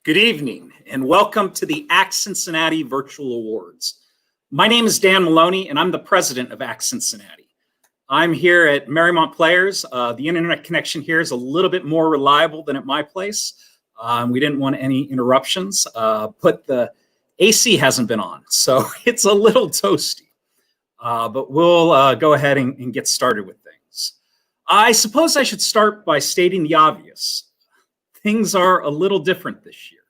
Good evening, and welcome to the ACT Cincinnati Virtual Awards. My name is Dan Maloney, and I'm the president of ACT Cincinnati. I'm here at Marymount Players. The internet connection here is a little bit more reliable than at my place. We didn't want any interruptions, but the AC hasn't been on, so it's a little toasty. But we'll go ahead and get started with things. I suppose I should start by stating the obvious. Things are a little different this year.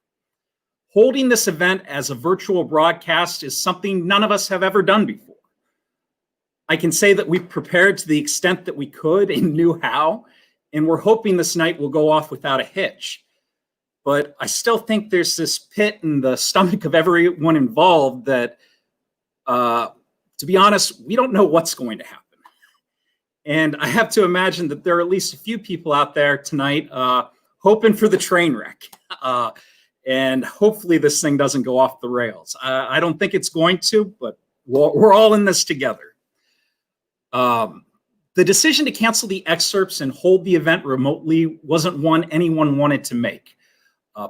Holding this event as a virtual broadcast is something none of us have ever done before. I can say that we've prepared to the extent that we could and knew how, and we're hoping this night will go off without a hitch. But I still think there's this pit in the stomach of everyone involved that, to be honest, we don't know what's going to happen. And I have to imagine that there are at least a few people out there tonight hoping for the train wreck. And hopefully this thing doesn't go off the rails. I don't think it's going to, but we're all in this together. The decision to cancel the excerpts and hold the event remotely wasn't one anyone wanted to make.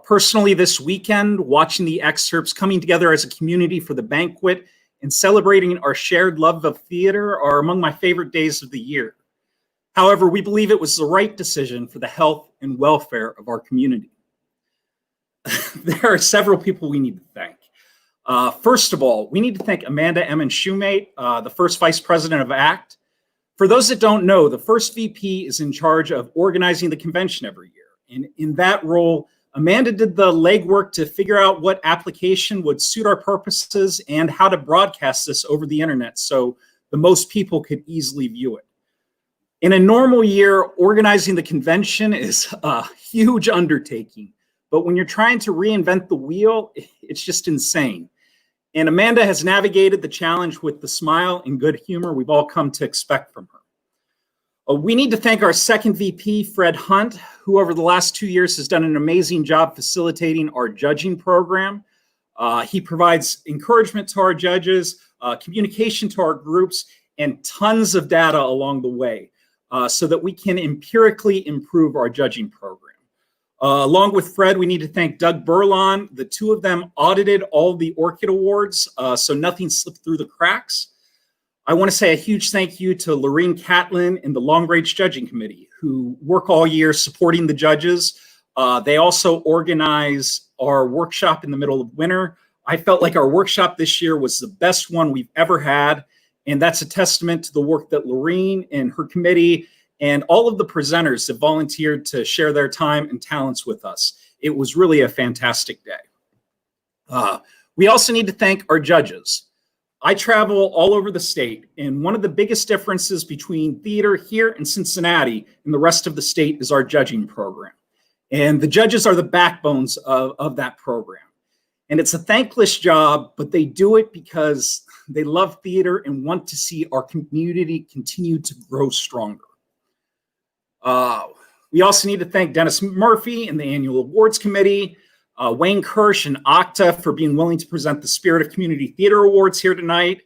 Personally, this weekend, watching the excerpts coming together as a community for the banquet and celebrating our shared love of theater are among my favorite days of the year. However, we believe it was the right decision for the health and welfare of our community. There are several people we need to thank. First of all, we need to thank Amanda Emmon-Shoemate, the first vice president of ACT. For those that don't know, the first VP is in charge of organizing the convention every year. And in that role, Amanda did the legwork to figure out what application would suit our purposes and how to broadcast this over the internet so the most people could easily view it. In a normal year, organizing the convention is a huge undertaking, but when you're trying to reinvent the wheel, it's just insane. And Amanda has navigated the challenge with the smile and good humor we've all come to expect from her. We need to thank our second VP, Fred Hunt, who over the last 2 years has done an amazing job facilitating our judging program. He provides encouragement to our judges, communication to our groups, and tons of data along the way. So that we can empirically improve our judging program. Along with Fred, we need to thank Doug Burlon. The two of them audited all the Orchid Awards, so nothing slipped through the cracks. I want to say a huge thank you to Lorene Catlin and the Long Range Judging Committee, who work all year supporting the judges. They also organize our workshop in the middle of winter. I felt like our workshop this year was the best one we've ever had. And that's a testament to the work that Lorene and her committee and all of the presenters that volunteered to share their time and talents with us. It was really a fantastic day. We also need to thank our judges. I travel all over the state, and one of the biggest differences between theater here in Cincinnati and the rest of the state is our judging program. And the judges are the backbones of that program. And it's a thankless job, but they do it because they love theater and want to see our community continue to grow stronger. We also need to thank Dennis Murphy and the Annual Awards Committee, Wayne Kirsch and OCTA for being willing to present the Spirit of Community Theater Awards here tonight.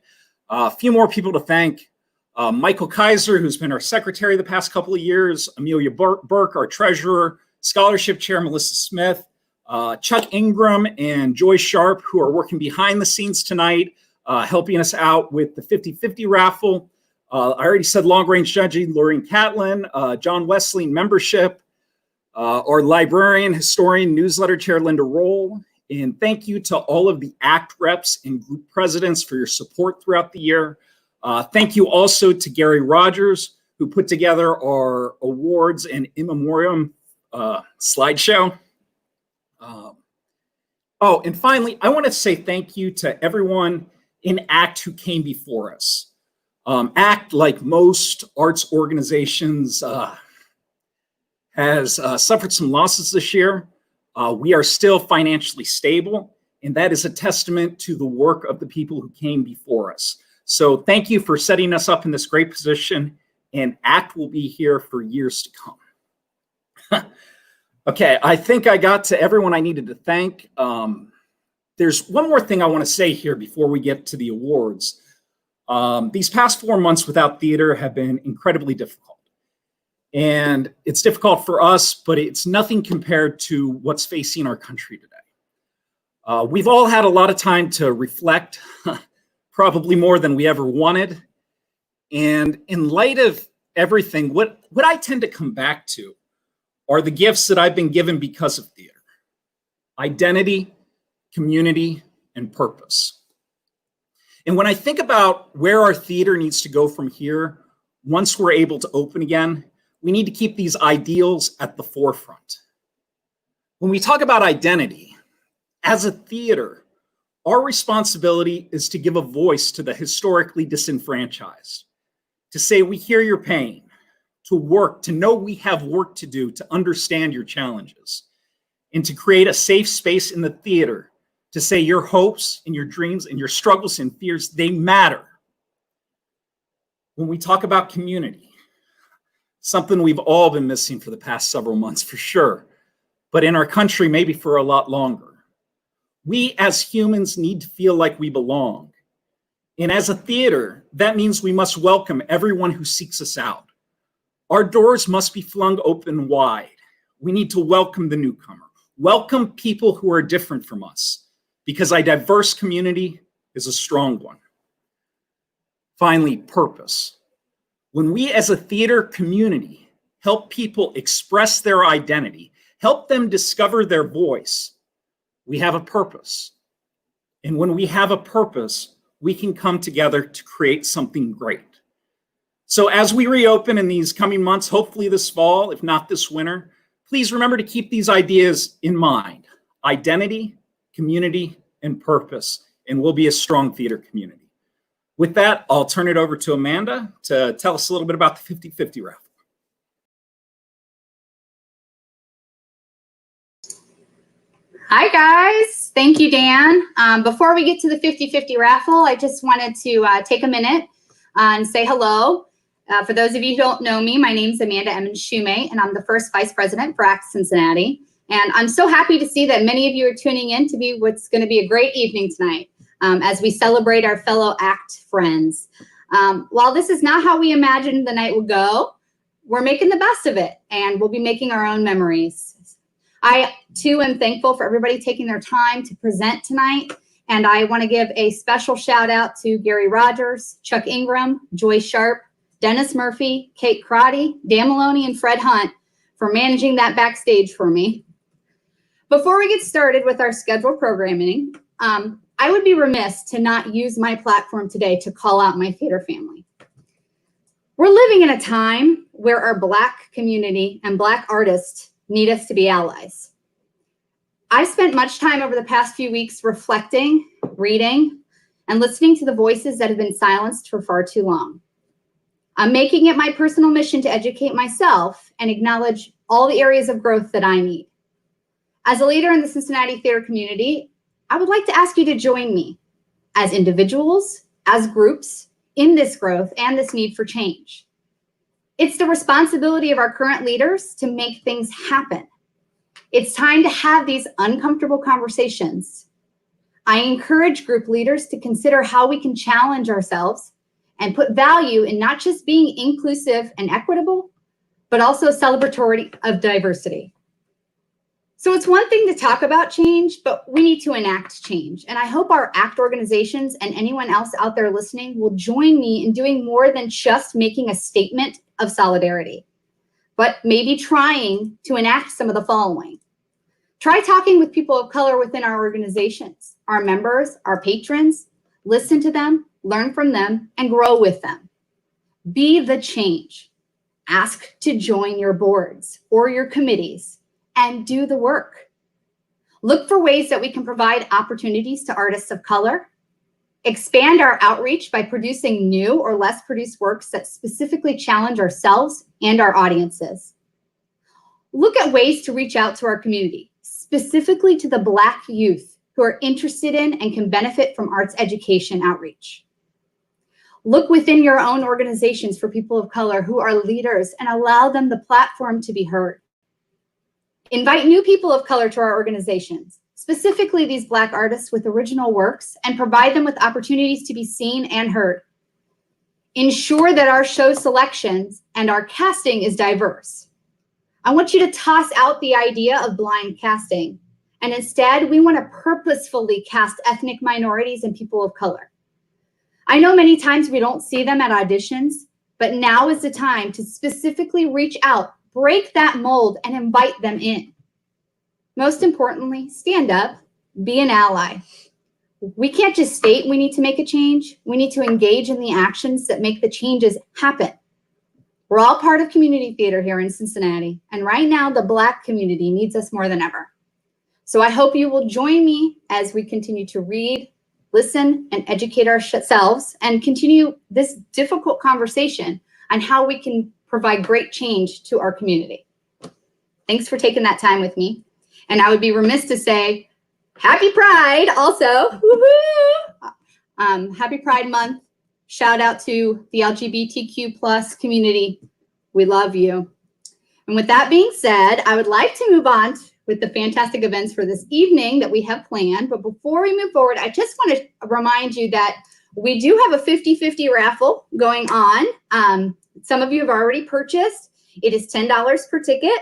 A few more people to thank. Michael Kaiser, who's been our secretary the past couple of years, Amelia Burke, our treasurer, scholarship chair Melissa Smith, Chuck Ingram and Joy Sharp, who are working behind the scenes tonight, helping us out with the 50-50 raffle. I already said long-range judging, Lorene Catlin, John Wesley membership, our librarian, historian, newsletter chair, Linda Roll. And thank you to all of the ACT reps and group presidents for your support throughout the year. Thank you also to Gary Rogers, who put together our awards and in memoriam slideshow. And finally, I want to say thank you to everyone in ACT who came before us. ACT, like most arts organizations, has suffered some losses this year. We are still financially stable, and that is a testament to the work of the people who came before us. So thank you for setting us up in this great position, and ACT will be here for years to come. Okay, I think I got to everyone I needed to thank. There's one more thing I want to say here before we get to the awards. These past 4 months without theater have been incredibly difficult. And it's difficult for us, but it's nothing compared to what's facing our country today. We've all had a lot of time to reflect, probably more than we ever wanted. And in light of everything, what I tend to come back to are the gifts that I've been given because of theater: identity, community, and purpose. And when I think about where our theater needs to go from here, once we're able to open again, we need to keep these ideals at the forefront. When we talk about identity, as a theater, our responsibility is to give a voice to the historically disenfranchised, to say we hear your pain, to work, to know we have work to do, to understand your challenges, and to create a safe space in the theater to say your hopes and your dreams and your struggles and fears, they matter. When we talk about community, something we've all been missing for the past several months for sure, but in our country maybe for a lot longer. We as humans need to feel like we belong. And as a theater, that means we must welcome everyone who seeks us out. Our doors must be flung open wide. We need to welcome the newcomer, welcome people who are different from us, because a diverse community is a strong one. Finally, purpose. When we as a theater community help people express their identity, help them discover their voice, we have a purpose. And when we have a purpose, we can come together to create something great. So as we reopen in these coming months, hopefully this fall, if not this winter, please remember to keep these ideas in mind: identity, community, and purpose, and we'll be a strong theater community. With that, I'll turn it over to Amanda to tell us a little bit about the 50/50 raffle. Hi guys, thank you, Dan. Before we get to the 50/50 raffle, I just wanted to take a minute and say hello. For those of you who don't know me, my name is Amanda Emmons-Shumate, and I'm the first Vice President for ACT Cincinnati. And I'm so happy to see that many of you are tuning in to be what's going to be a great evening tonight as we celebrate our fellow ACT friends. While this is not how we imagined the night would go, we're making the best of it, and we'll be making our own memories. I, too, am thankful for everybody taking their time to present tonight, and I want to give a special shout out to Gary Rogers, Chuck Ingram, Joy Sharp, Dennis Murphy, Kate Crotty, Dan Maloney, and Fred Hunt for managing that backstage for me. Before we get started with our scheduled programming, I would be remiss to not use my platform today to call out my theater family. We're living in a time where our Black community and Black artists need us to be allies. I've spent much time over the past few weeks reflecting, reading, and listening to the voices that have been silenced for far too long. I'm making it my personal mission to educate myself and acknowledge all the areas of growth that I need. As a leader in the Cincinnati theater community, I would like to ask you to join me as individuals, as groups, in this growth and this need for change. It's the responsibility of our current leaders to make things happen. It's time to have these uncomfortable conversations. I encourage group leaders to consider how we can challenge ourselves and put value in not just being inclusive and equitable, but also celebratory of diversity. So it's one thing to talk about change, but we need to enact change. And I hope our ACT organizations and anyone else out there listening will join me in doing more than just making a statement of solidarity, but maybe trying to enact some of the following. Try talking with people of color within our organizations, our members, our patrons. Listen to them, learn from them, and grow with them. Be the change. Ask to join your boards or your committees and do the work. Look for ways that we can provide opportunities to artists of color. Expand our outreach by producing new or less produced works that specifically challenge ourselves and our audiences. Look at ways to reach out to our community, specifically to the Black youth who are interested in and can benefit from arts education outreach. Look within your own organizations for people of color who are leaders and allow them the platform to be heard. Invite new people of color to our organizations, specifically these Black artists with original works, and provide them with opportunities to be seen and heard. Ensure that our show selections and our casting is diverse. I want you to toss out the idea of blind casting And instead, we want to purposefully cast ethnic minorities and people of color. I know many times we don't see them at auditions, but now is the time to specifically reach out, break that mold, and invite them in. Most importantly, stand up, be an ally. We can't just state we need to make a change. We need to engage in the actions that make the changes happen. We're all part of community theater here in Cincinnati, and right now the Black community needs us more than ever. So I hope you will join me as we continue to read, listen, and educate ourselves and continue this difficult conversation on how we can provide great change to our community. Thanks for taking that time with me. And I would be remiss to say, Happy Pride also. Woo-hoo! Happy Pride Month. Shout out to the LGBTQ plus community. We love you. And with that being said, I would like to move on with the fantastic events for this evening that we have planned. But before we move forward, I just want to remind you that we do have a 50-50 raffle going on. Some of you have already purchased. It is $10 per ticket.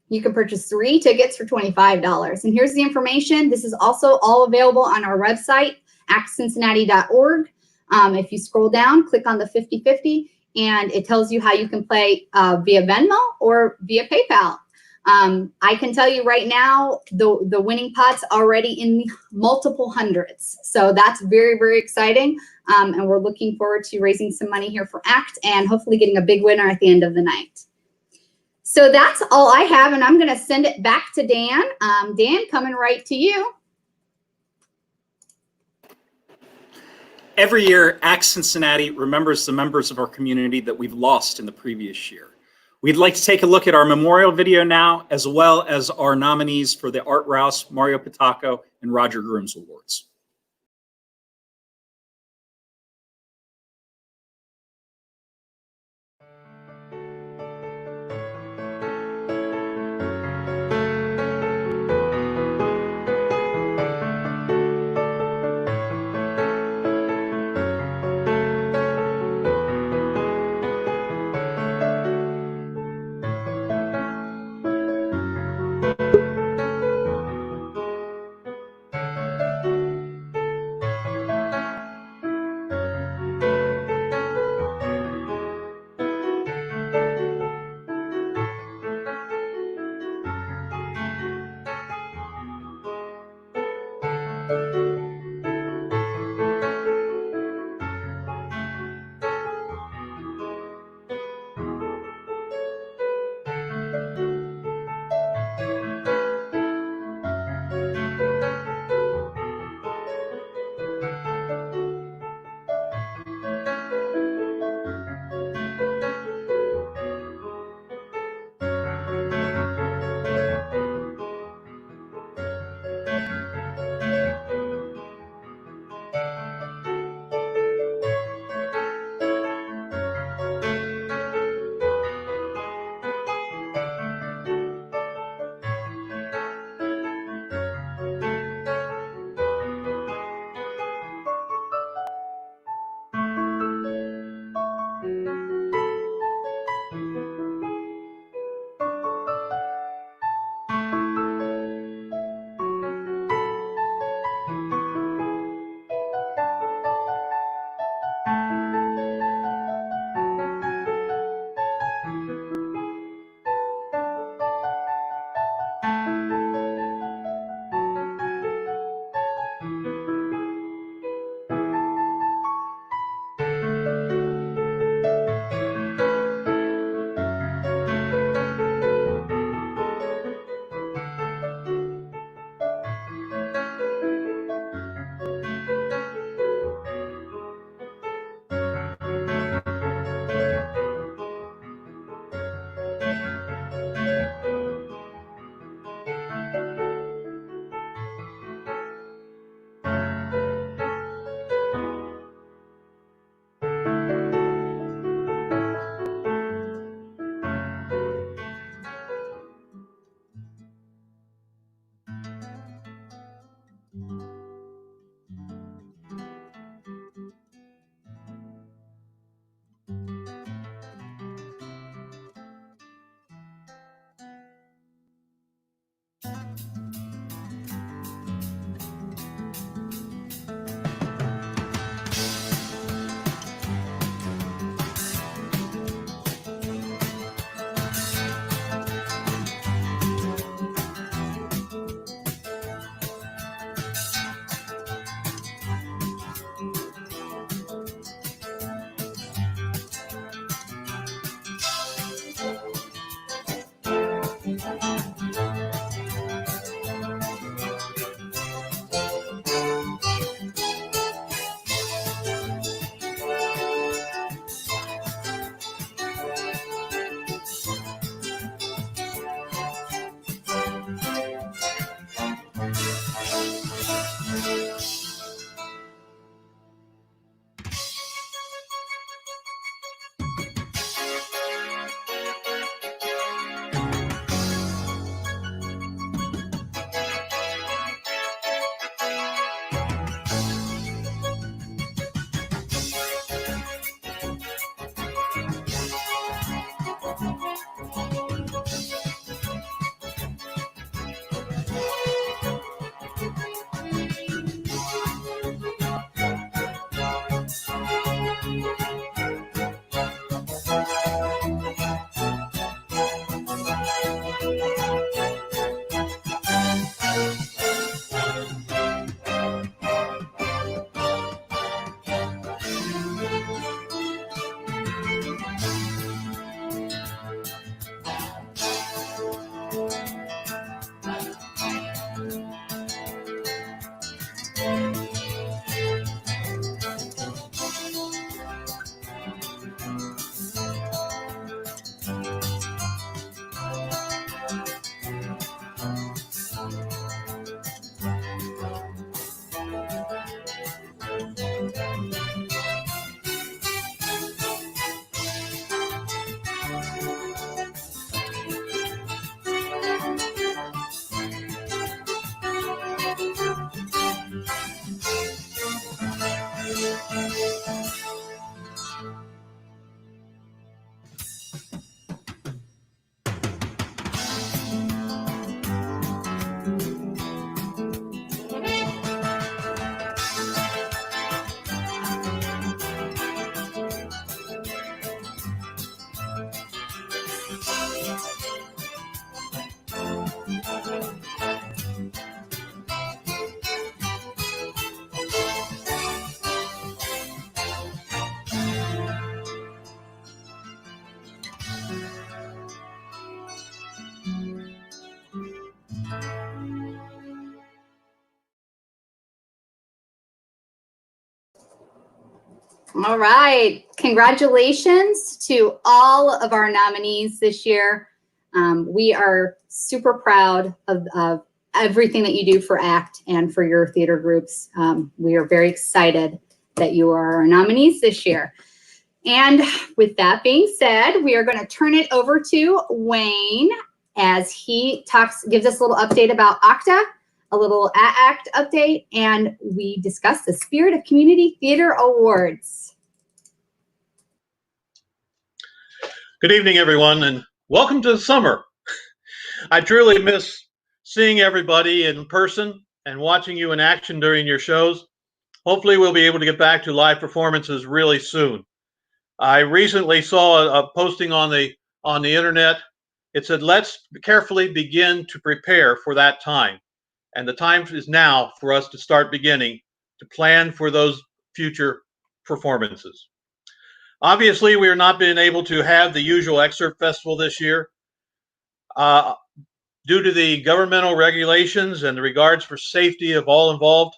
You can purchase 3 tickets for $25. And here's the information. This is also all available on our website, actcincinnati.org. If you scroll down, click on the 50-50, and it tells you how you can play via Venmo or via PayPal. I can tell you right now, the winning pot's already in the multiple hundreds. So that's very, very exciting. And we're looking forward to raising some money here for ACT and hopefully getting a big winner at the end of the night. So that's all I have, and I'm going to send it back to Dan. Dan, coming right to you. Every year, ACT Cincinnati remembers the members of our community that we've lost in the previous year. We'd like to take a look at our memorial video now, as well as our nominees for the Art Rouse, Mario Potaka, and Roger Grooms Awards. All right. Congratulations to all of our nominees this year. We are super proud of everything that you do for ACT and for your theater groups. We are very excited that you are our nominees this year. And with that being said, we are going to turn it over to Wayne as he gives us a little update about OCTA, a little AACT update, and we discuss the Spirit of Community Theater Awards. Good evening, everyone, and welcome to the summer. I truly miss seeing everybody in person and watching you in action during your shows. Hopefully, we'll be able to get back to live performances really soon. I recently saw a posting on the internet. It said, "Let's carefully begin to prepare for that time." And the time is now for us to start beginning to plan for those future performances. Obviously, we are not being able to have the usual excerpt festival this year. Due to the governmental regulations and the regards for safety of all involved,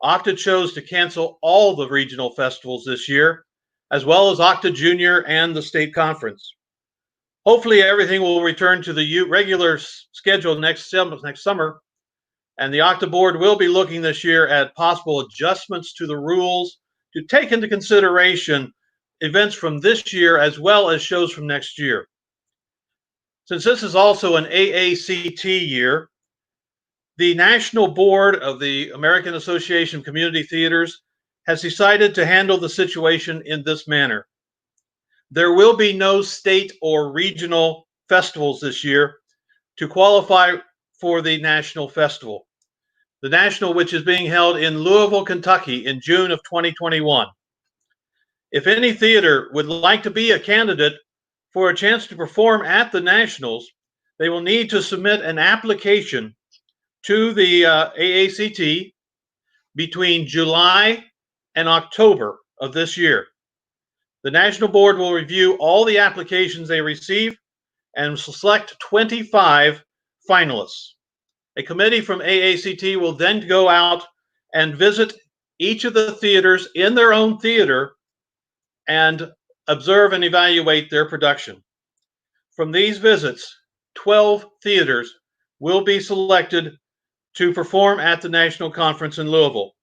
OCTA chose to cancel all the regional festivals this year, as well as OCTA Junior and the state conference. Hopefully everything will return to the regular schedule next summer, and the OCTA board will be looking this year at possible adjustments to the rules to take into consideration events from this year as well as shows from next year. Since this is also an AACT year, the National Board of the American Association of Community Theaters has decided to handle the situation in this manner. There will be no state or regional festivals this year to qualify for the national festival. The national, which is being held in Louisville, Kentucky in June of 2021. If any theater would like to be a candidate for a chance to perform at the nationals, they will need to submit an application to the AACT between July and October of this year. The National Board will review all the applications they receive and select 25 finalists. A committee from AACT will then go out and visit each of the theaters in their own theater and observe and evaluate their production. From these visits, 12 theaters will be selected to perform at the National Conference in Louisville.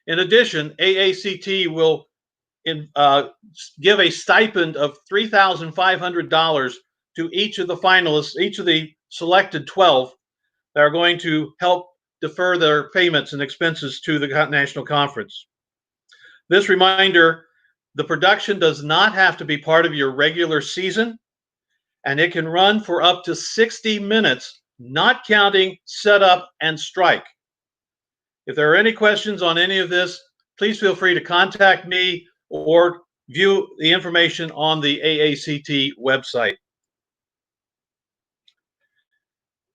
In addition, AACT will give a stipend of $3,500 to each of the finalists, each of the selected 12 that are going to help defer their payments and expenses to the National Conference. This reminder, the production does not have to be part of your regular season, and it can run for up to 60 minutes, not counting setup and strike. If there are any questions on any of this, please feel free to contact me or view the information on the AACT website.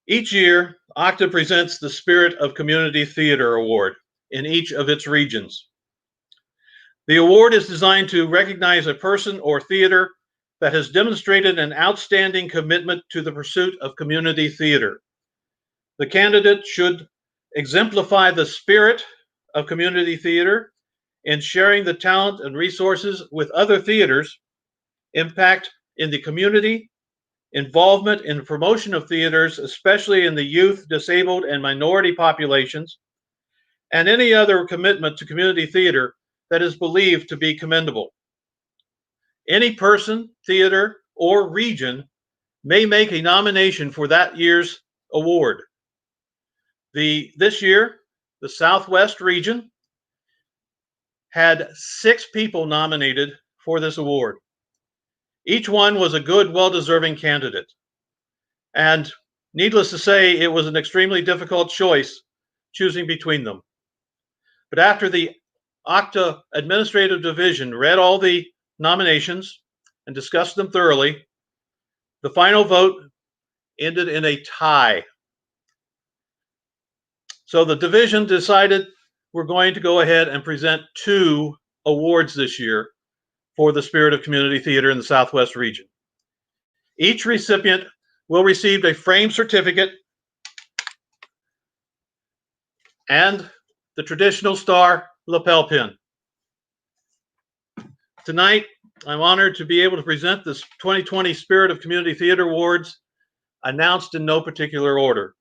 Each year, OCTA presents the Spirit of Community Theater Award in each of its regions. The award is designed to recognize a person or theater that has demonstrated an outstanding commitment to the pursuit of community theater. The candidate should exemplify the spirit of community theater in sharing the talent and resources with other theaters, impact in the community, involvement in the promotion of theaters, especially in the youth, disabled, and minority populations, and any other commitment to community theater that is believed to be commendable. Any person, theater, or region may make a nomination for that year's award. This year, the Southwest region had 6 people nominated for this award. Each one was a good, well-deserving candidate. And needless to say, it was an extremely difficult choice choosing between them. But after the OCTA Administrative Division read all the nominations and discussed them thoroughly, the final vote ended in a tie. So the division decided we're going to go ahead and present 2 awards this year for the Spirit of Community Theater in the Southwest region. Each recipient will receive a framed certificate and the traditional star lapel pin. Tonight, I'm honored to be able to present this 2020 Spirit of Community Theater Awards, announced in no particular order.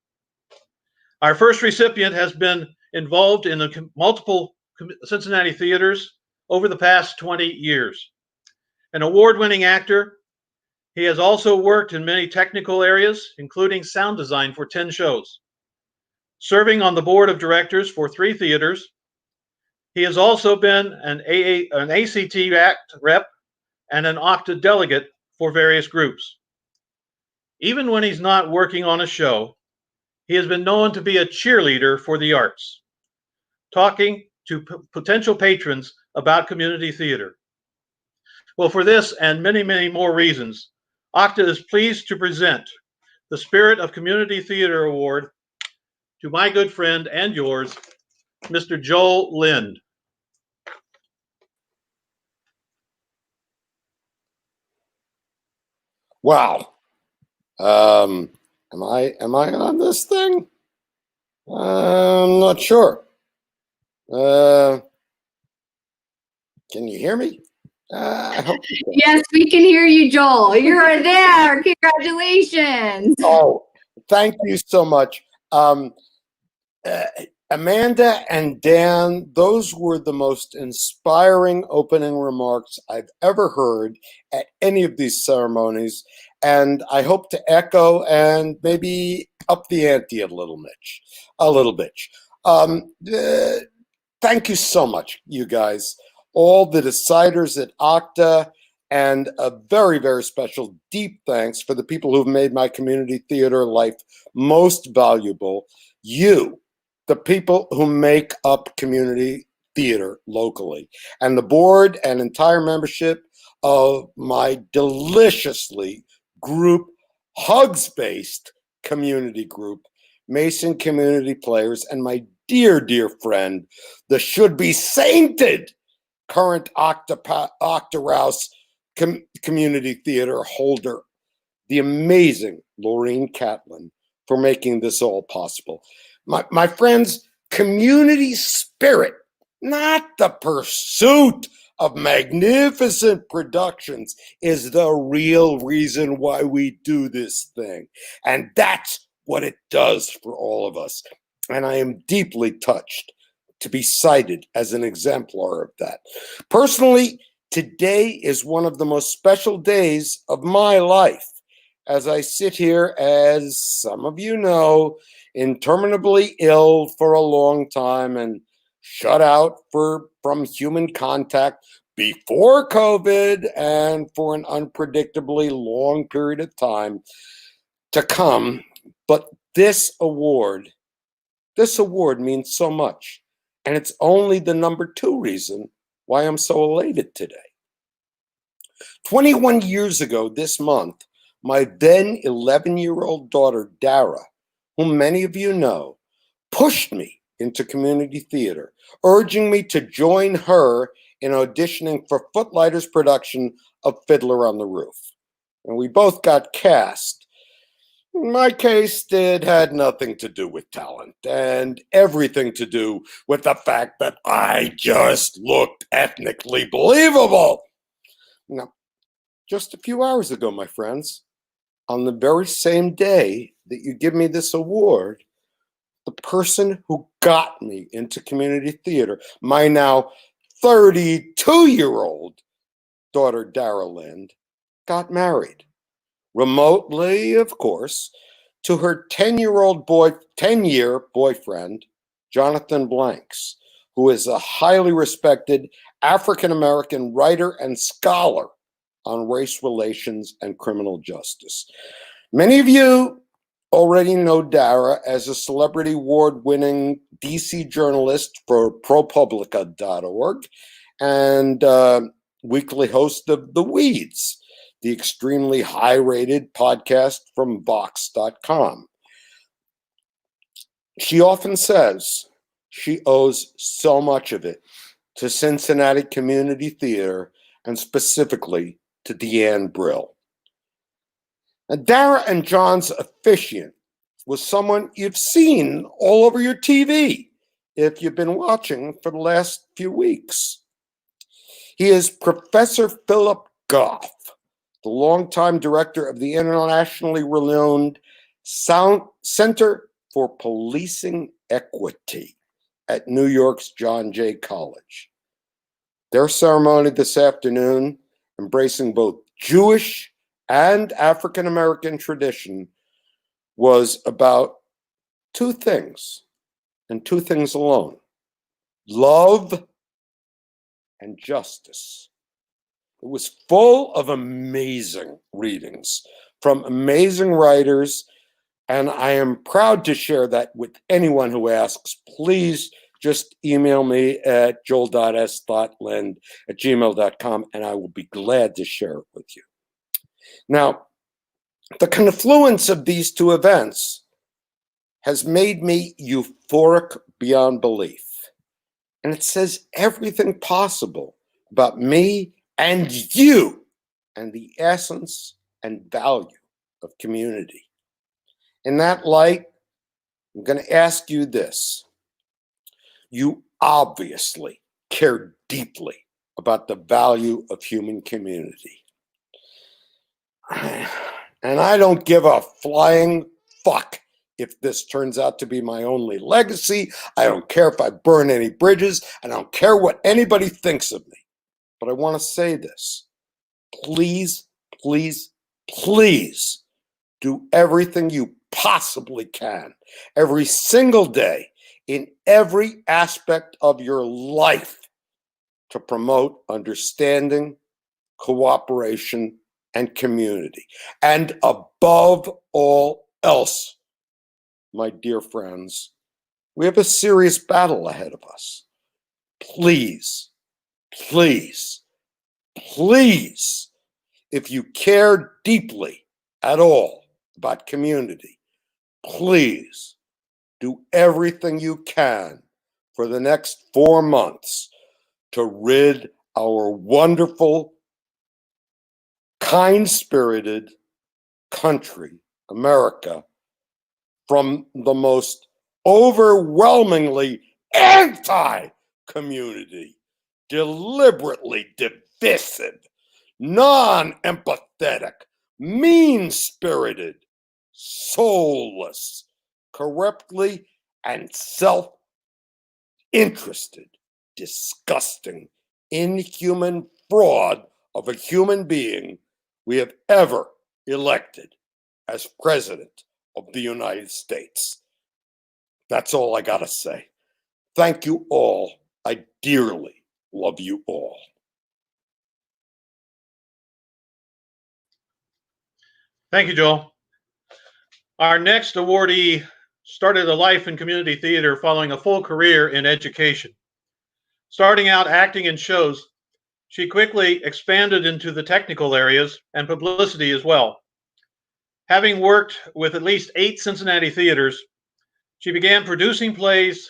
Our first recipient has been involved in multiple Cincinnati theaters over the past 20 years. An award-winning actor, he has also worked in many technical areas, including sound design for 10 shows. Serving on the board of directors for 3 theaters, he has also been an AACT rep and an OCTA delegate for various groups. Even when he's not working on a show, he has been known to be a cheerleader for the arts, talking to potential patrons about community theater. Well, for this and many, many more reasons, OCTA is pleased to present the Spirit of Community Theater Award to my good friend and yours, Mr. Joel Lind. Wow. Am I on this thing? I'm not sure. Can you hear me? I hope you can. Yes, we can hear you, Joel. You're there. Congratulations. Oh, thank you so much. Amanda and Dan, those were the most inspiring opening remarks I've ever heard at any of these ceremonies. And I hope to echo and maybe up the ante a little bit. Thank you so much, you guys, all the deciders at OCTA, and a very, very special deep thanks for the people who've made my community theater life most valuable. You, the people who make up community theater locally, and the board and entire membership of my deliciously group, hugs-based community group, Mason Community Players, and my dear, dear friend, the should-be sainted current OCTA Rouse Community Theater holder, the amazing Laureen Catlin, for making this all possible. My friends, community spirit, not the pursuit of magnificent productions, is the real reason why we do this thing. And that's what it does for all of us. And I am deeply touched to be cited as an exemplar of that. Personally, today is one of the most special days of my life, as I sit here, as some of you know, interminably ill for a long time and shut out from human contact before COVID and for an unpredictably long period of time to come. But this award means so much. And it's only the number 2 reason why I'm so elated today. 21 years ago this month, my then 11-year-old daughter, Dara, whom many of you know, pushed me into community theater, urging me to join her in auditioning for Footlighter's production of Fiddler on the Roof. And we both got cast. In my case, it had nothing to do with talent and everything to do with the fact that I just looked ethnically believable. Now, just a few hours ago, my friends, on the very same day that you give me this award, the person who got me into community theater, my now 32-year-old daughter, Dara Lind, got married. Remotely, of course, to her 10-year boyfriend, Jonathan Blanks, who is a highly respected African-American writer and scholar on race relations and criminal justice. Many of you already know Dara as a celebrity award-winning DC journalist for ProPublica.org and weekly host of The Weeds, the extremely high-rated podcast from Vox.com. She often says she owes so much of it to Cincinnati Community Theater and specifically to Deanne Brill. And Dara and John's officiant was someone you've seen all over your TV if you've been watching for the last few weeks. He is Professor Philip Goff, the longtime director of the internationally renowned Center for Policing Equity at New York's John Jay College. Their ceremony this afternoon, embracing both Jewish and African American tradition, was about two things, and two things alone: love and justice. It was full of amazing readings from amazing writers, and I am proud to share that with anyone who asks. Please just email me at joel.s.lind@gmail.com, and I will be glad to share it with you. Now, the confluence of these two events has made me euphoric beyond belief. And it says everything possible about me and you and the essence and value of community. In that light, I'm going to ask you this. You obviously care deeply about the value of human community. And I don't give a flying fuck if this turns out to be my only legacy. I don't care if I burn any bridges. I don't care what anybody thinks of me. But I want to say this. Please, please, please do everything you possibly can every single day in every aspect of your life to promote understanding, cooperation, and community. And above all else, my dear friends, we have a serious battle ahead of us. Please, please, please, if you care deeply at all about community, please do everything you can for the next 4 months to rid our wonderful, kind-spirited country, America, from the most overwhelmingly anti-community, deliberately divisive, non-empathetic, mean-spirited, soulless, corruptly and self-interested, disgusting, inhuman fraud of a human being we have ever elected as president of the United States. That's all I gotta say. Thank you all. I dearly love you all. Thank you, Joel. Our next awardee started a life in community theater following a full career in education. Starting out acting in shows, she quickly expanded into the technical areas and publicity as well. Having worked with at least 8 Cincinnati theaters, she began producing plays,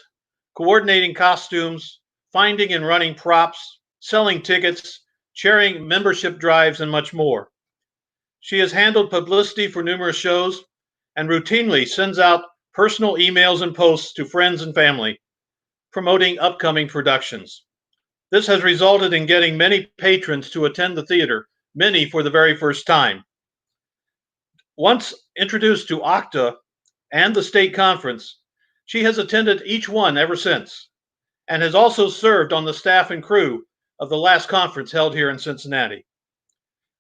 coordinating costumes, finding and running props, selling tickets, chairing membership drives, and much more. She has handled publicity for numerous shows and routinely sends out personal emails and posts to friends and family, promoting upcoming productions. This has resulted in getting many patrons to attend the theater, many for the very first time. Once introduced to OCTA and the state conference, she has attended each one ever since, and has also served on the staff and crew of the last conference held here in Cincinnati.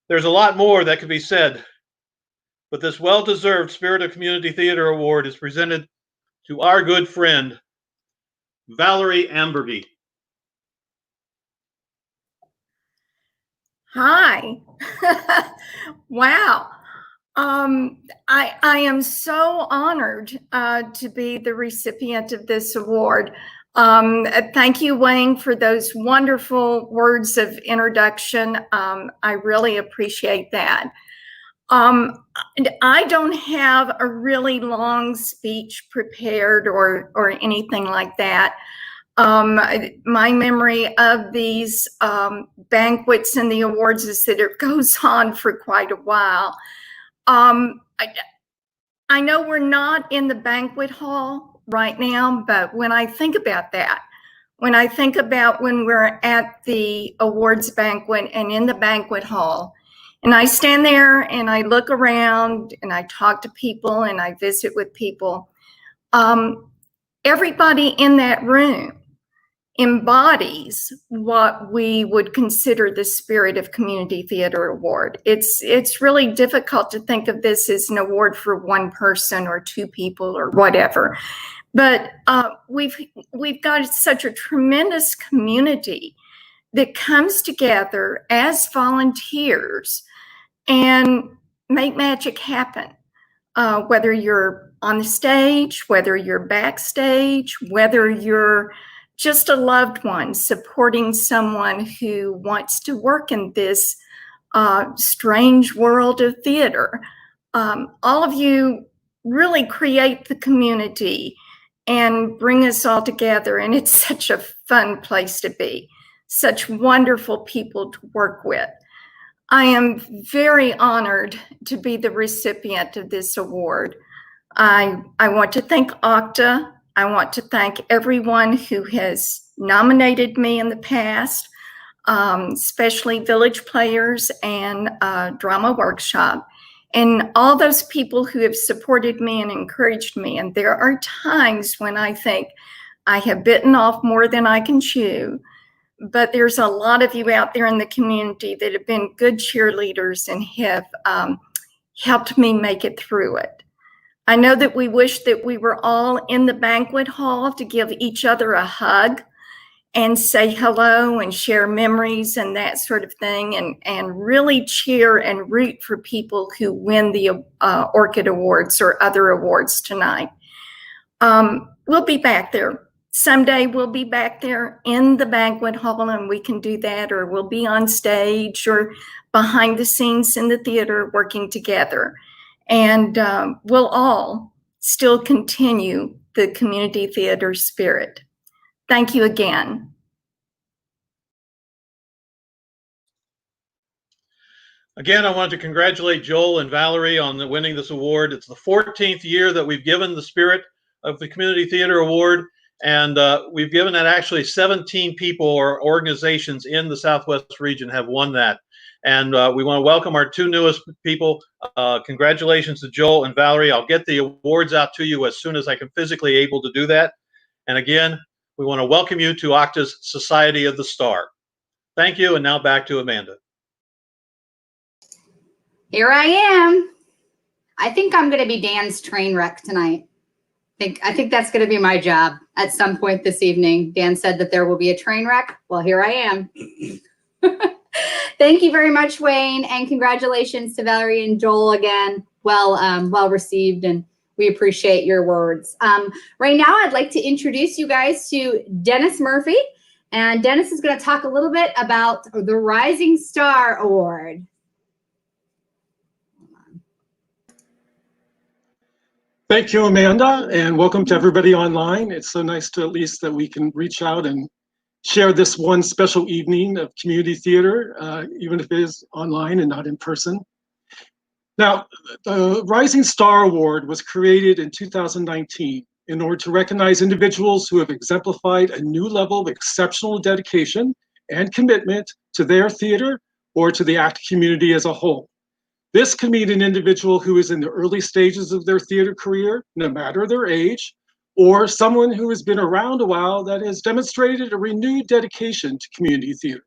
There's a lot more that could be said, but this well-deserved Spirit of Community Theater Award is presented to our good friend, Valerie Ambergy. Hi. Wow. I am so honored to be the recipient of this award. Thank you, Wayne, for those wonderful words of introduction. I really appreciate that. I don't have a really long speech prepared or anything like that. My memory of these banquets and the awards is that it goes on for quite a while. I know we're not in the banquet hall right now, but when I think about that, when I think about when we're at the awards banquet and in the banquet hall, and I stand there and I look around and I talk to people and I visit with people, everybody in that room embodies what we would consider the spirit of Community Theater Award. It's really difficult to think of this as an award for one person or two people or whatever. But we've got such a tremendous community that comes together as volunteers and make magic happen. Whether you're on the stage, whether you're backstage, whether you're just a loved one supporting someone who wants to work in this strange world of theater. All of you really create the community and bring us all together. And it's such a fun place to be, such wonderful people to work with. I am very honored to be the recipient of this award. I want to thank OCTA. I want to thank everyone who has nominated me in the past, especially Village Players and Drama Workshop, and all those people who have supported me and encouraged me. And there are times when I think I have bitten off more than I can chew, but there's a lot of you out there in the community that have been good cheerleaders and have helped me make it through it. I know that we wish that we were all in the banquet hall to give each other a hug and say hello and share memories and that sort of thing, and really cheer and root for people who win the Orchid Awards or other awards tonight. We'll be back there. Someday we'll be back there in the banquet hall and we can do that, or we'll be on stage or behind the scenes in the theater working together. And we'll all still continue the community theater spirit. Thank you again. Again, I want to congratulate Joel and Valerie on winning this award. It's the 14th year that we've given the spirit of the Community Theater Award, and we've given that actually 17 people or organizations in the Southwest region have won that. And we want to welcome our two newest people. Congratulations to Joel and Valerie. I'll get the awards out to you as soon as I can physically able to do that. And again, we want to welcome you to OCTA's Society of the Star. Thank you, and now back to Amanda. Here I am. I think I'm going to be Dan's train wreck tonight. I think that's going to be my job at some point this evening. Dan said that there will be a train wreck. Well, here I am. Thank you very much, Wayne, and congratulations to Valerie and Joel again. Well received, and we appreciate your words. Right now, I'd like to introduce you guys to Dennis Murphy, and Dennis is going to talk a little bit about the Rising Star Award. Thank you, Amanda, and welcome to everybody online. It's so nice to at least that we can reach out and share this one special evening of community theater, even if it is online and not in person. Now, the Rising Star Award was created in 2019 in order to recognize individuals who have exemplified a new level of exceptional dedication and commitment to their theater or to the ACT community as a whole. This can mean an individual who is in the early stages of their theater career, no matter their age, or someone who has been around a while that has demonstrated a renewed dedication to community theater.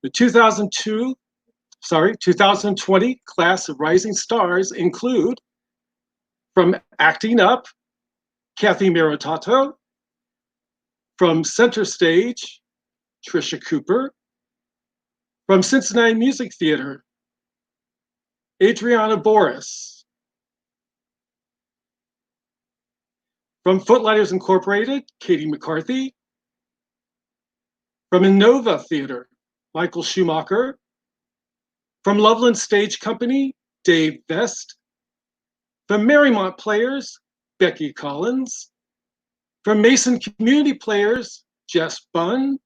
The 2020 class of Rising Stars include, from Acting Up, Kathy Maritato, from Center Stage, Trisha Cooper, from Cincinnati Music Theater, Adriana Boris, from Footlighters Incorporated, Katie McCarthy, from Innova Theater, Michael Schumacher, from Loveland Stage Company, Dave Vest, from Marymount Players, Becky Collins, from Mason Community Players, Jess Bunn,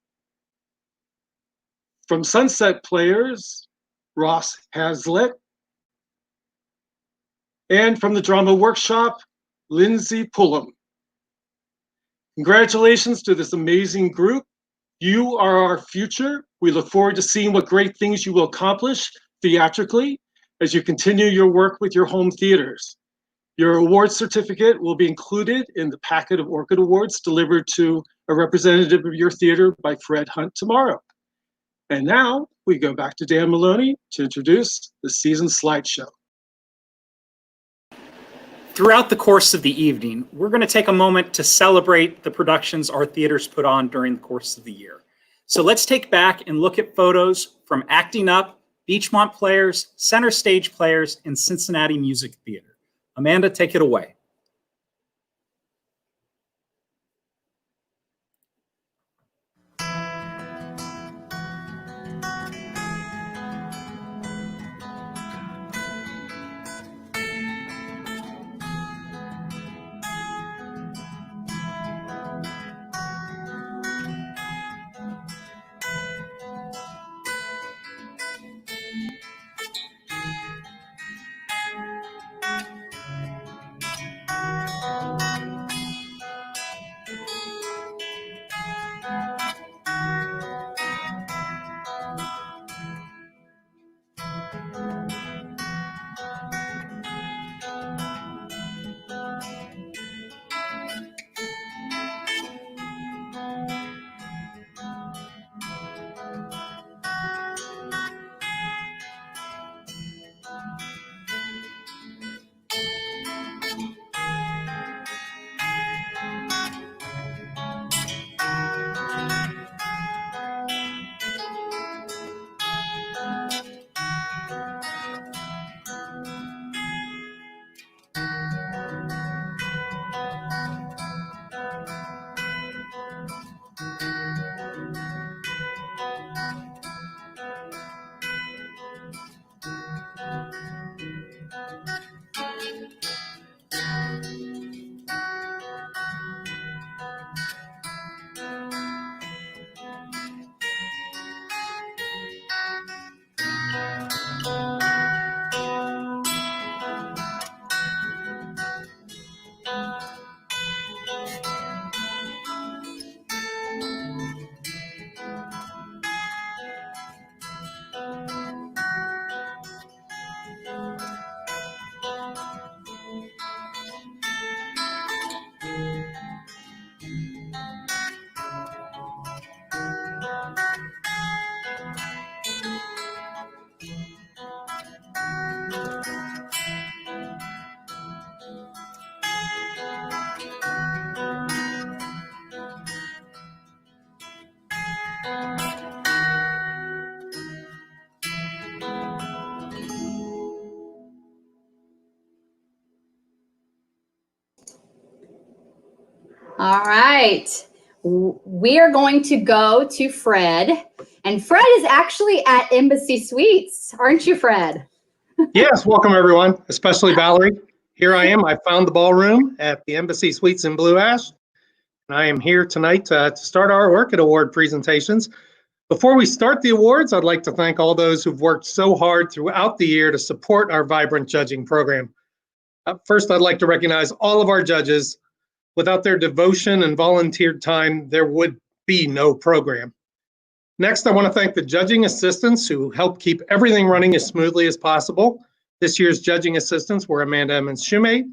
from Sunset Players, Ross Hazlitt, and from the Drama Workshop, Lindsay Pullum. Congratulations to this amazing group. You are our future. We look forward to seeing what great things you will accomplish theatrically as you continue your work with your home theaters. Your award certificate will be included in the packet of Orchid Awards delivered to a representative of your theater by Fred Hunt tomorrow. And now we go back to Dan Maloney to introduce the season slideshow. Throughout the course of the evening, we're going to take a moment to celebrate the productions our theaters put on during the course of the year. So let's take back and look at photos from Acting Up, Beachmont Players, Center Stage Players, and Cincinnati Music Theater. Amanda, take it away. All right. We are going to go to Fred. And Fred is actually at Embassy Suites. Aren't you, Fred? Yes, welcome everyone, especially Valerie. Here I am. I found the ballroom at the Embassy Suites in Blue Ash. And I am here tonight to start our Orchid Award presentations. Before we start the awards, I'd like to thank all those who've worked so hard throughout the year to support our vibrant judging program. First, I'd like to recognize all of our judges. Without their devotion and volunteered time, there would be no program. Next, I want to thank the judging assistants who help keep everything running as smoothly as possible. This year's judging assistants were Amanda Emmons-Shumate,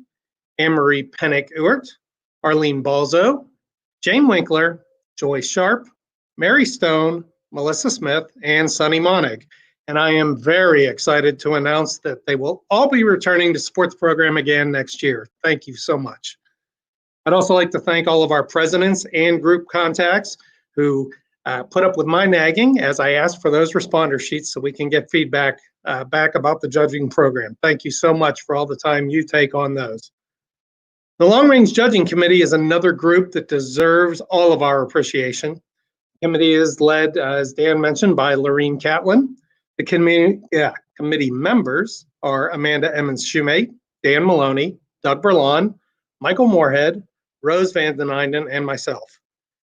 Anne-Marie Pennick-Ewert, Arlene Balzo, Jane Winkler, Joy Sharp, Mary Stone, Melissa Smith, and Sunny Monig. And I am very excited to announce that they will all be returning to support the program again next year. Thank you so much. I'd also like to thank all of our presidents and group contacts who put up with my nagging as I asked for those responder sheets so we can get feedback back about the judging program. Thank you so much for all the time you take on those. The Long Range Judging Committee is another group that deserves all of our appreciation. The committee is led, as Dan mentioned, by Lorene Catlin. The committee members are Amanda Emmons-Shumate, Dan Maloney, Doug Berlon, Michael Moorhead, Rose Van den Einden, and myself.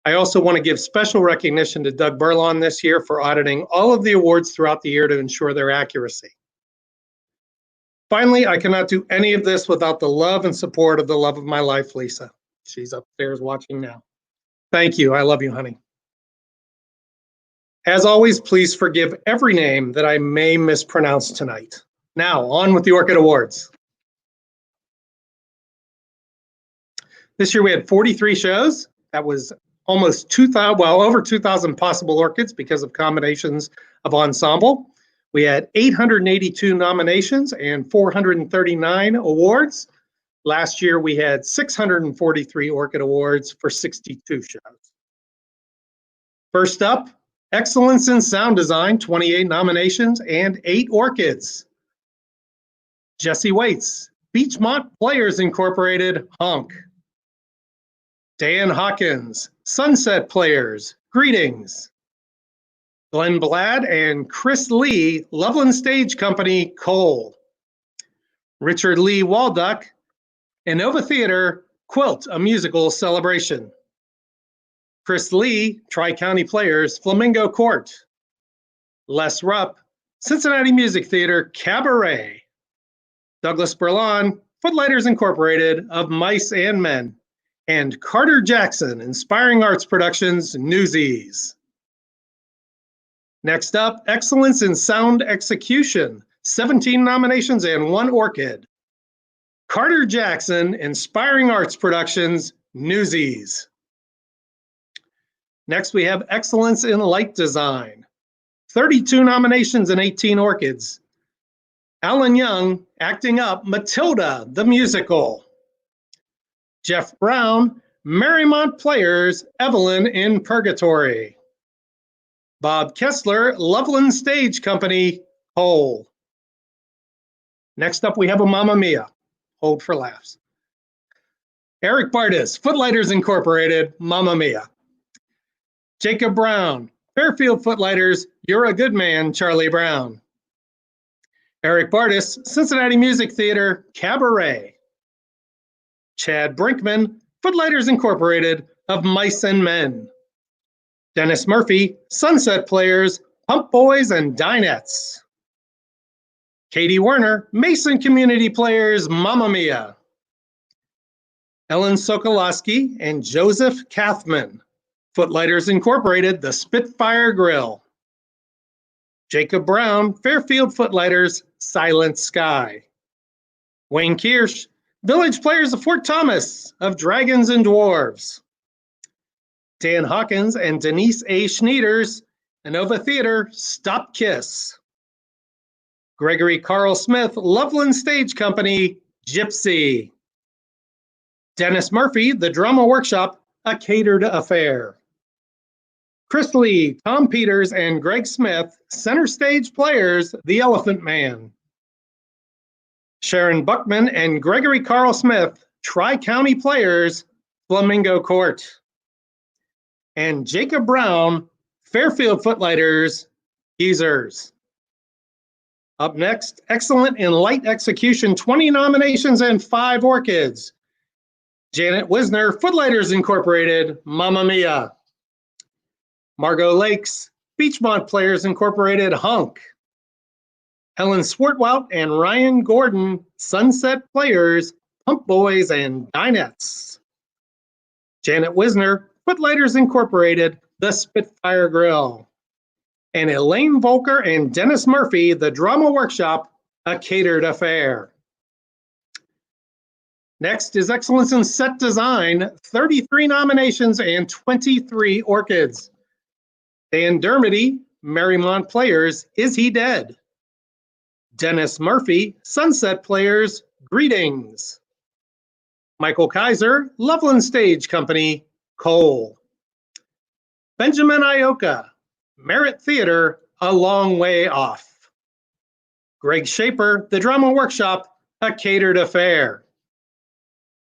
I also want to give special recognition to Doug Berlon this year for auditing all of the awards throughout the year to ensure their accuracy. Finally, I cannot do any of this without the love and support of the love of my life, Lisa. She's upstairs watching now. Thank you. I love you, honey. As always, please forgive every name that I may mispronounce tonight. Now, on with the Orchid Awards. This year we had 43 shows. That was almost 2,000, well, over 2,000 possible orchids because of combinations of ensemble. We had 882 nominations and 439 awards. Last year we had 643 orchid awards for 62 shows. First up, Excellence in Sound Design, 28 nominations and 8 orchids. Jesse Waits, Beachmont Players Incorporated, Honk. Dan Hawkins, Sunset Players, Greetings. Glenn Blad and Chris Lee, Loveland Stage Company, Cole. Richard Lee Walduck, Innova Theater, Quilt, a Musical Celebration. Chris Lee, Tri-County Players, Flamingo Court. Les Rupp, Cincinnati Music Theater, Cabaret. Douglas Berlon, Footlighters Incorporated, Of Mice and Men. And Carter Jackson, Inspiring Arts Productions, Newsies. Next up, Excellence in Sound Execution, 17 nominations and 1 orchid. Carter Jackson, Inspiring Arts Productions, Newsies. Next, we have Excellence in Light Design, 32 nominations and 18 orchids. Alan Young, Acting Up, Matilda, the Musical. Jeff Brown, Marymount Players, Evelyn in Purgatory. Bob Kessler, Loveland Stage Company, Cole. Next up, we have a Mamma Mia. Hold for laughs. Eric Bardis, Footlighters Incorporated, Mamma Mia. Jacob Brown, Fairfield Footlighters, You're a Good Man, Charlie Brown. Eric Bardis, Cincinnati Music Theater, Cabaret. Chad Brinkman, Footlighters Incorporated, Of Mice and Men. Dennis Murphy, Sunset Players, Pump Boys and Dinettes. Katie Werner, Mason Community Players, Mamma Mia. Ellen Sokolowski and Joseph Kathman, Footlighters Incorporated, The Spitfire Grill. Jacob Brown, Fairfield Footlighters, Silent Sky. Wayne Kirsch, Village Players of Fort Thomas, Of Dragons and Dwarves. Dan Hawkins and Denise A. Schneiders, Innova Theater, Stop Kiss. Gregory Carl Smith, Loveland Stage Company, Gypsy. Dennis Murphy, The Drama Workshop, A Catered Affair. Chris Lee, Tom Peters, and Greg Smith, Center Stage Players, The Elephant Man. Sharon Buckman and Gregory Carl Smith, Tri-County Players, Flamingo Court. And Jacob Brown, Fairfield Footlighters, Geezers. Up next, Excellent in Light Execution, 20 nominations and 5 orchids. Janet Wisner, Footlighters Incorporated, Mamma Mia. Margot Lakes, Beachmont Players Incorporated, Hunk. Helen Swartwout and Ryan Gordon, Sunset Players, Pump Boys and Dinettes. Janet Wisner, Footlighters Incorporated, The Spitfire Grill. And Elaine Volker and Dennis Murphy, The Drama Workshop, A Catered Affair. Next is Excellence in Set Design, 33 nominations and 23 orchids. Dan Dermody, Marymount Players, Is He Dead? Dennis Murphy, Sunset Players, Greetings. Michael Kaiser, Loveland Stage Company, Cole. Benjamin Ioka, Merritt Theater, A Long Way Off. Greg Shaper, The Drama Workshop, A Catered Affair.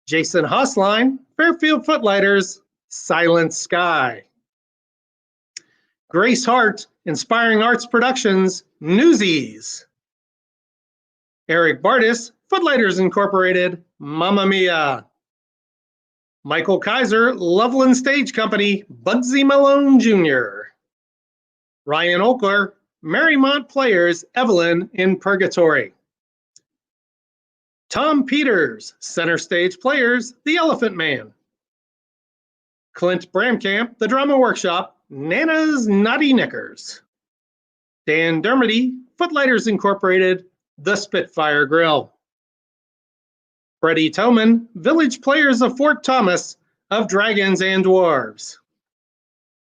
Jason Hosline, Fairfield Footlighters, Silent Sky. Grace Hart, Inspiring Arts Productions, Newsies. Eric Bardis, Footlighters Incorporated, Mamma Mia. Michael Kaiser, Loveland Stage Company, Bugsy Malone Jr. Ryan Oakler, Marymount Players, Evelyn in Purgatory. Tom Peters, Center Stage Players, The Elephant Man. Clint Bramkamp, The Drama Workshop, Nana's Naughty Knickers. Dan Dermody, Footlighters Incorporated, The Spitfire Grill. Freddie Toman, Village Players of Fort Thomas, of Dragons and Dwarves.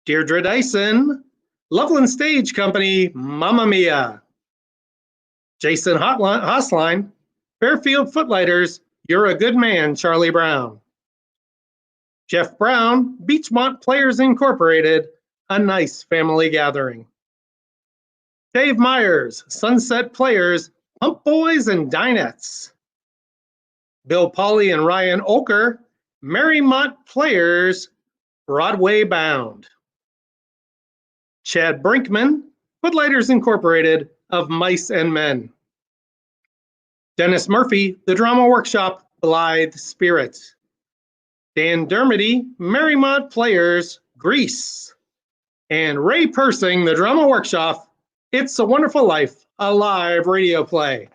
Deirdre Dyson, Loveland Stage Company, Mamma Mia. Jason Hosline, Fairfield Footlighters, You're a Good Man, Charlie Brown. Jeff Brown, Beachmont Players Incorporated, A Nice Family Gathering. Dave Myers, Sunset Players, Pump Boys and Dinettes. Bill Pauley and Ryan Olker, Marymount Players, Broadway Bound. Chad Brinkman, Footlighters Incorporated, of Mice and Men. Dennis Murphy, The Drama Workshop, Blithe Spirit. Dan Dermody, Marymount Players, Grease. And Ray Persing, The Drama Workshop, It's a Wonderful Life, a live radio play.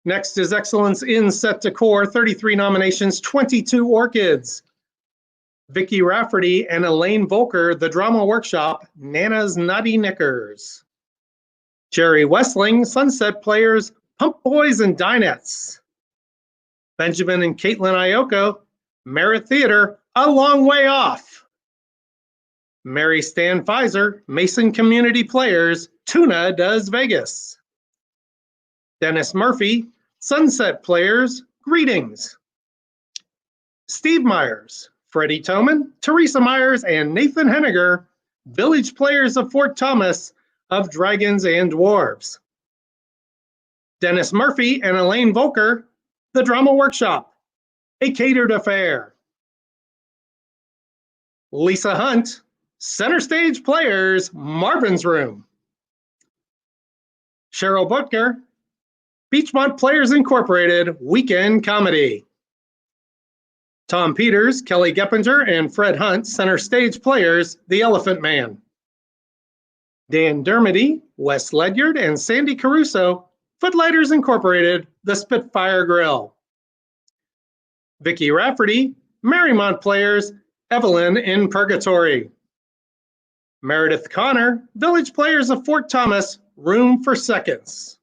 Next is Excellence in Set Decor, 33 nominations, 22 orchids. Vicki Rafferty and Elaine Volker, The Drama Workshop, Nana's Naughty Knickers. Jerry Westling, Sunset Players, Pump Boys and Dinettes. Benjamin and Caitlin Ioko, Merritt Theater, A Long Way Off. Mary Stan Pfizer, Mason Community Players, Tuna Does Vegas. Dennis Murphy, Sunset Players, Greetings. Steve Myers, Freddie Toman, Teresa Myers, and Nathan Henniger, Village Players of Fort Thomas, of Dragons and Dwarves. Dennis Murphy and Elaine Volker, The Drama Workshop, A Catered Affair. Lisa Hunt, Center Stage Players, Marvin's Room. Cheryl Butker, Beachmont Players Incorporated, Weekend Comedy. Tom Peters, Kelly Geppinger, and Fred Hunt, Center Stage Players, The Elephant Man. Dan Dermody, Wes Ledyard, and Sandy Caruso, Footlighters Incorporated, The Spitfire Grill. Vicki Rafferty, Marymount Players, Evelyn in Purgatory. Meredith Connor, Village Players of Fort Thomas, Room for Seconds.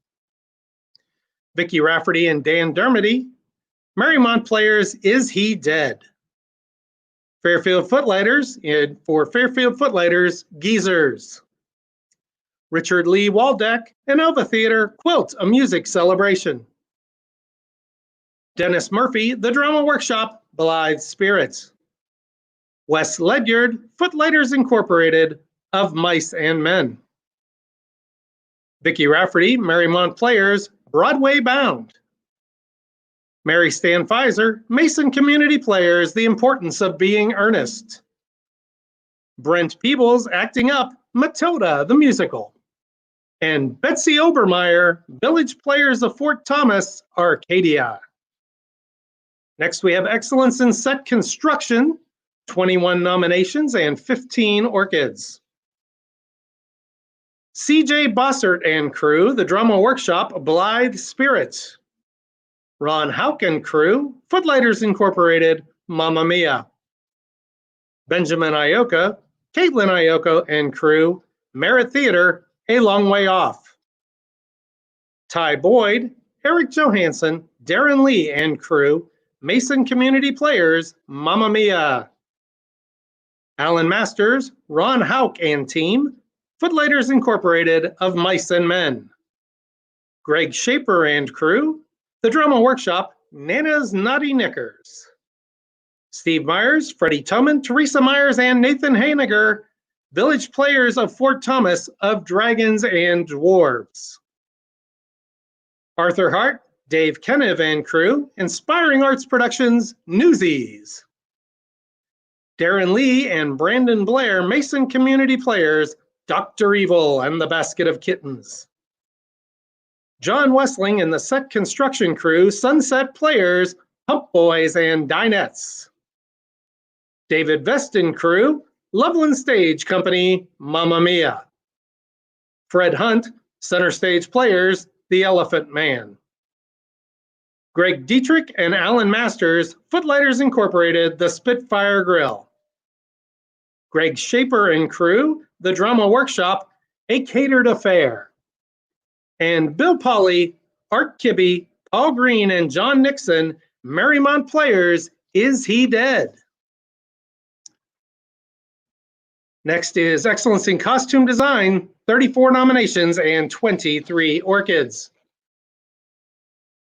Vicki Rafferty and Dan Dermody, Marymount Players, Is He Dead? Fairfield Footlighters, and for Fairfield Footlighters, Geezers. Richard Lee Waldeck and Elva Theater, Quilt, A Music Celebration. Dennis Murphy, The Drama Workshop, Blithe Spirits. Wes Ledyard, Footlighters Incorporated, of Mice and Men. Vicki Rafferty, Marymount Players, Broadway Bound. Mary Stan Pfizer, Mason Community Players, The Importance of Being Earnest. Brent Peebles, Acting Up, Matilda, the Musical. And Betsy Obermeyer, Village Players of Fort Thomas, Arcadia. Next, we have Excellence in Set Construction, 21 nominations and 15 orchids. CJ Bossert and crew, The Drama Workshop, Blithe Spirit. Ron Houck and crew, Footlighters Incorporated, Mamma Mia. Benjamin Iocca, Caitlin Iocca and crew, Merritt Theater, A Long Way Off. Ty Boyd, Eric Johansson, Darren Lee and crew, Mason Community Players, Mamma Mia. Alan Masters, Ron Houck and team, Footlighters Incorporated, of Mice and Men. Greg Shaper and crew, The Drama Workshop, Nana's Naughty Knickers. Steve Myers, Freddie Toman, Teresa Myers, and Nathan Heiniger, Village Players of Fort Thomas, of Dragons and Dwarves. Arthur Hart, Dave Kennev and crew, Inspiring Arts Productions, Newsies. Darren Lee and Brandon Blair, Mason Community Players, Dr. Evil and the Basket of Kittens. John Westling and the Set Construction crew, Sunset Players, Pump Boys and Dinettes. David Vest and crew, Loveland Stage Company, Mamma Mia. Fred Hunt, Center Stage Players, The Elephant Man. Greg Dietrich and Alan Masters, Footlighters Incorporated, the Spitfire Grill. Greg Shaper and crew, the Drama Workshop, a catered affair. And Bill Pauley, Art Kibbe, Paul Green, and John Nixon, Marymount Players, Is He Dead? Next is Excellence in Costume Design, 34 nominations and 23 orchids.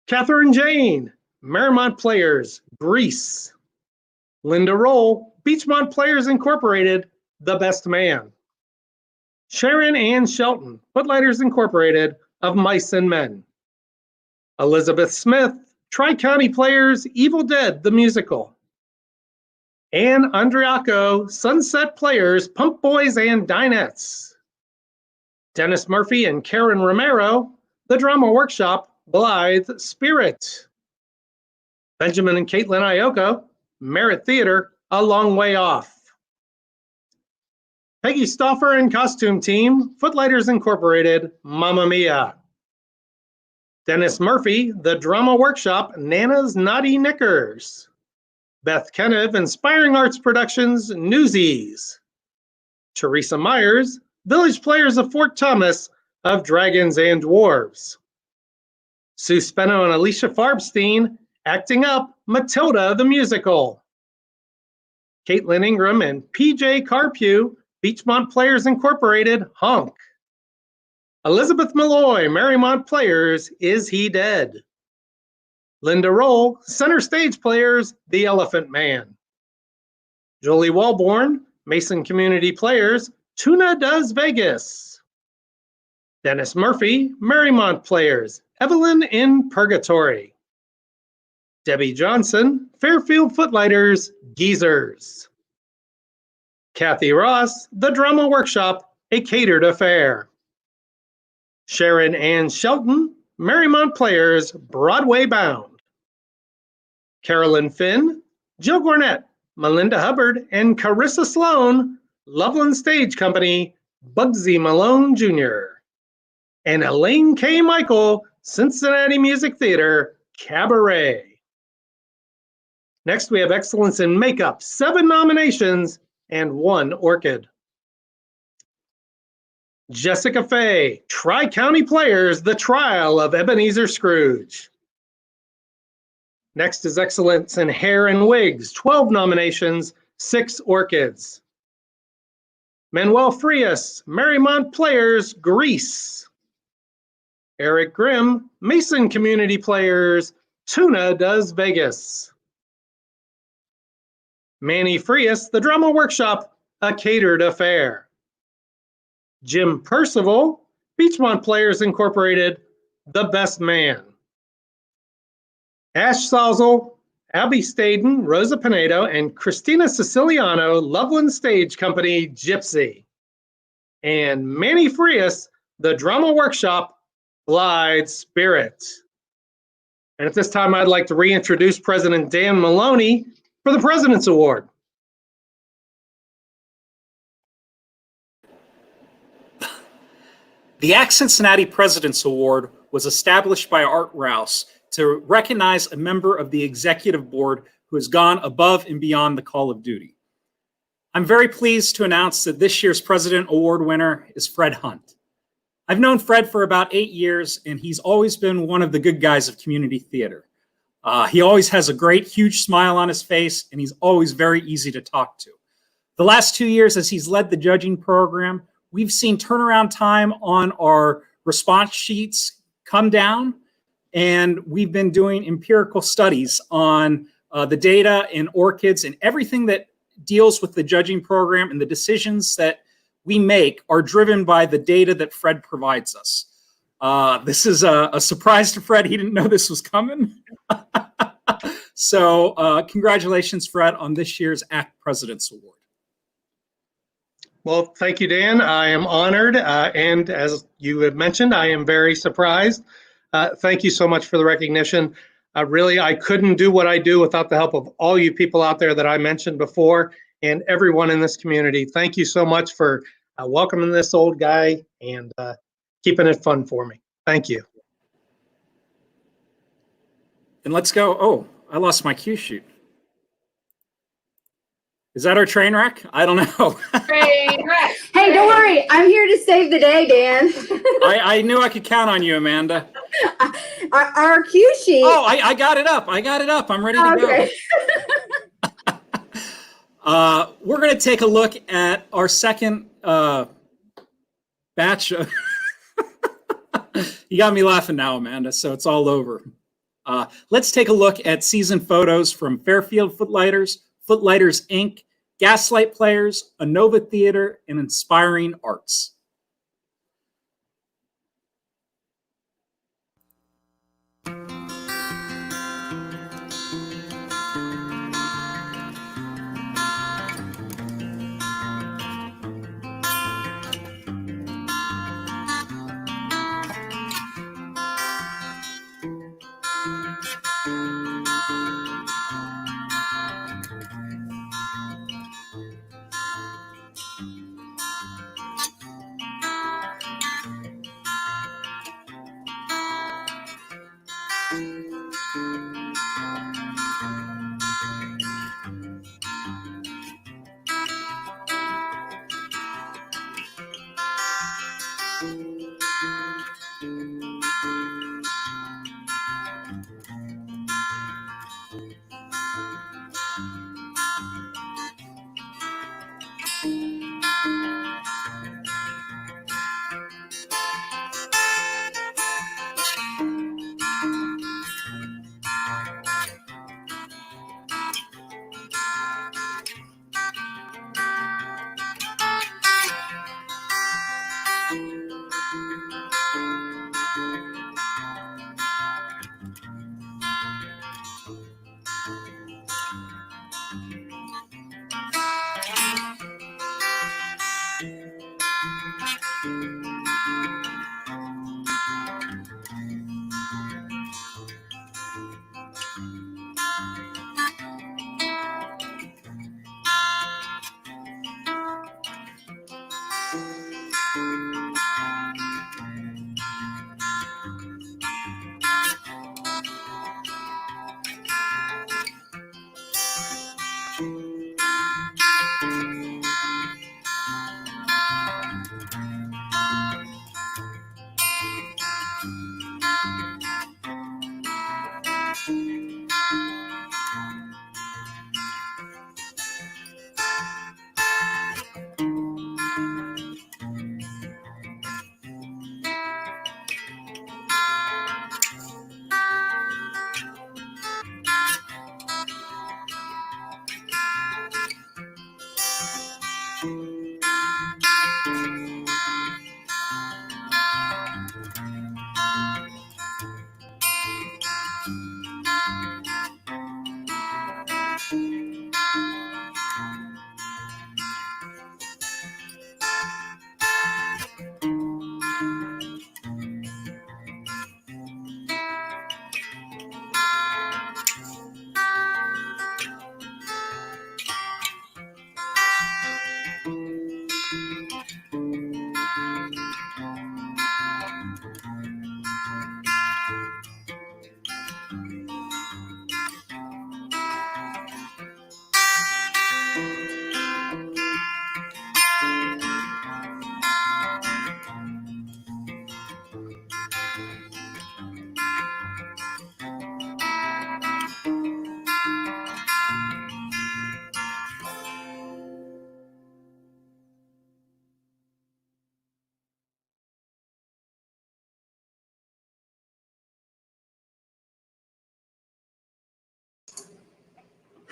Catherine Jane, Marymount Players, Grease. Linda Roll, Beachmont Players Incorporated, The Best Man. Sharon Ann Shelton, Footlighters Incorporated, Of Mice and Men. Elizabeth Smith, Tri-County Players, Evil Dead, the Musical. Ann Andriaco, Sunset Players, Pump Boys and Dinettes. Dennis Murphy and Karen Romero, The Drama Workshop, Blythe Spirit. Benjamin and Caitlin Ioko, Merritt Theater, A Long Way Off. Peggy Stauffer and Costume Team, Footlighters Incorporated, Mamma Mia. Dennis Murphy, The Drama Workshop, Nana's Naughty Knickers. Beth Kennev, Inspiring Arts Productions, Newsies. Teresa Myers, Village Players of Fort Thomas, Of Dragons and Dwarves. Sue Speno and Alicia Farbstein, Acting Up, Matilda the Musical. Caitlin Ingram and PJ Carpew, Beachmont Players Incorporated, Honk. Elizabeth Malloy, Marymount Players, Is He Dead? Linda Roll, Center Stage Players, The Elephant Man. Jolie Walborn, Mason Community Players, Tuna Does Vegas. Dennis Murphy, Marymount Players, Evelyn in Purgatory. Debbie Johnson, Fairfield Footlighters, Geezers. Kathy Ross, The Drama Workshop, a catered affair. Sharon Ann Shelton, Marymount Players, Broadway Bound. Carolyn Finn, Jill Gornett, Melinda Hubbard, and Carissa Sloan, Loveland Stage Company, Bugsy Malone Jr. And Elaine K. Michael, Cincinnati Music Theater, Cabaret. Next, we have Excellence in Makeup, 7 nominations and 1 orchid. Jessica Fay, Tri-County Players, The Trial of Ebenezer Scrooge. Next is Excellence in Hair and Wigs, 12 nominations, 6 orchids. Manuel Frias, Marymount Players, Grease. Eric Grimm, Mason Community Players, Tuna Does Vegas. Manny Frias, The Drama Workshop, A Catered Affair. Jim Percival, Beachmont Players Incorporated, The Best Man. Ash Salzel, Abby Staden, Rosa Pinedo, and Christina Siciliano, Loveland Stage Company, Gypsy. And Manny Frias, The Drama Workshop, Blythe Spirit. And at this time, I'd like to reintroduce President Dan Maloney for the President's Award. The AACT Cincinnati President's Award was established by Art Rouse to recognize a member of the executive board who has gone above and beyond the call of duty. I'm very pleased to announce that this year's President Award winner is Fred Hunt. I've known Fred for about 8 years, and he's always been one of the good guys of community theater. He always has a great, huge smile on his face, and he's always very easy to talk to. The last 2 years, as he's led the judging program, we've seen turnaround time on our response sheets come down, and we've been doing empirical studies on the data in orchids, and everything that deals with the judging program and the decisions that we make are driven by the data that Fred provides us. This is a surprise to Fred. He didn't know this was coming. So congratulations, Fred, on this year's AACT President's Award. Well, thank you, Dan. I am honored. And as you have mentioned, I am very surprised. Thank you so much for the recognition. Really, I couldn't do what I do without the help of all you people out there that I mentioned before and everyone in this community. Thank you so much for welcoming this old guy and keeping it fun for me. Thank you. And let's go. Oh, I lost my cue sheet. Is that our train wreck? I don't know. Hey, don't worry. I'm here to save the day, Dan. I knew I could count on you, Amanda. Our cue sheet. Oh, I got it up. I got it up. I'm ready to Okay. go. We're going to take a look at our second batch of... You got me laughing now, Amanda, so it's all over. Let's take a look at season photos from Fairfield Footlighters, Footlighters Inc., Gaslight Players, Anova Theater, and Inspiring Arts.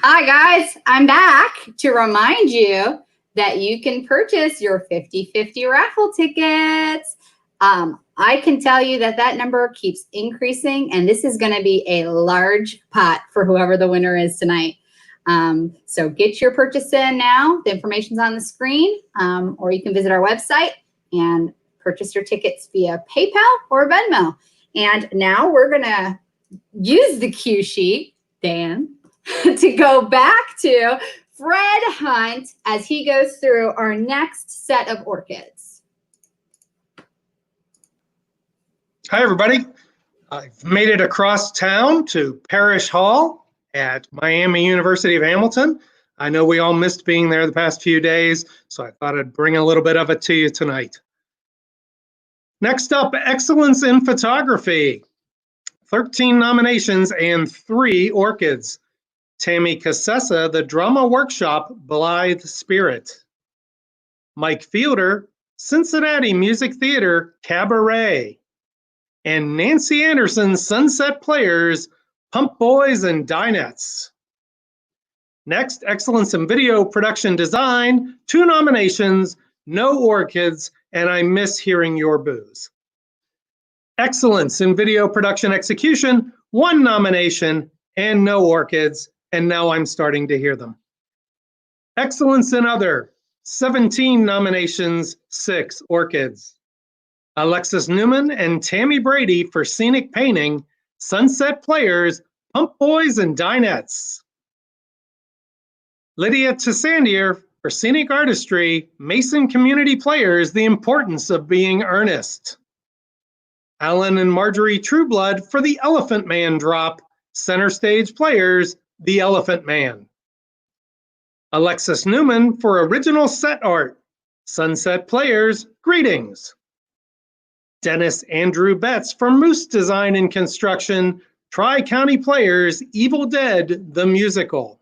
Hi guys, I'm back to remind you that you can purchase your 50/50 raffle tickets. I can tell you that that number keeps increasing, and this is going to be a large pot for whoever the winner is tonight. So get your purchase in now. The information's on the screen, or you can visit our website and purchase your tickets via PayPal or Venmo. And now we're going to use the cue sheet, Dan, to go back to Fred Hunt as he goes through our next set of orchids. Hi, everybody. I've made it across town to Parish Hall at Miami University of Hamilton. I know we all missed being there the past few days, so I thought I'd bring a little bit of it to you tonight. Next up, Excellence in Photography. 13 nominations and 3 orchids. Tammy Cassessa, The Drama Workshop, Blithe Spirit. Mike Fielder, Cincinnati Music Theater, Cabaret. And Nancy Anderson, Sunset Players, Pump Boys and Dinettes. Next, Excellence in Video Production Design, 2 nominations, no orchids, and I miss hearing your boos. Excellence in Video Production Execution, 1 nomination and no orchids, and now I'm starting to hear them. Excellence in Other, 17 nominations, 6 orchids. Alexis Newman and Tammy Brady for Scenic Painting, Sunset Players, Pump Boys and Dinettes. Lydia Tissandier for Scenic Artistry, Mason Community Players, The Importance of Being Earnest. Alan and Marjorie Trueblood for The Elephant Man Drop, Center Stage Players, The Elephant Man. Alexis Newman for Original Set Art, Sunset Players, Greetings. Dennis Andrew Betts for Moose Design and Construction, Tri-County Players, Evil Dead, the Musical.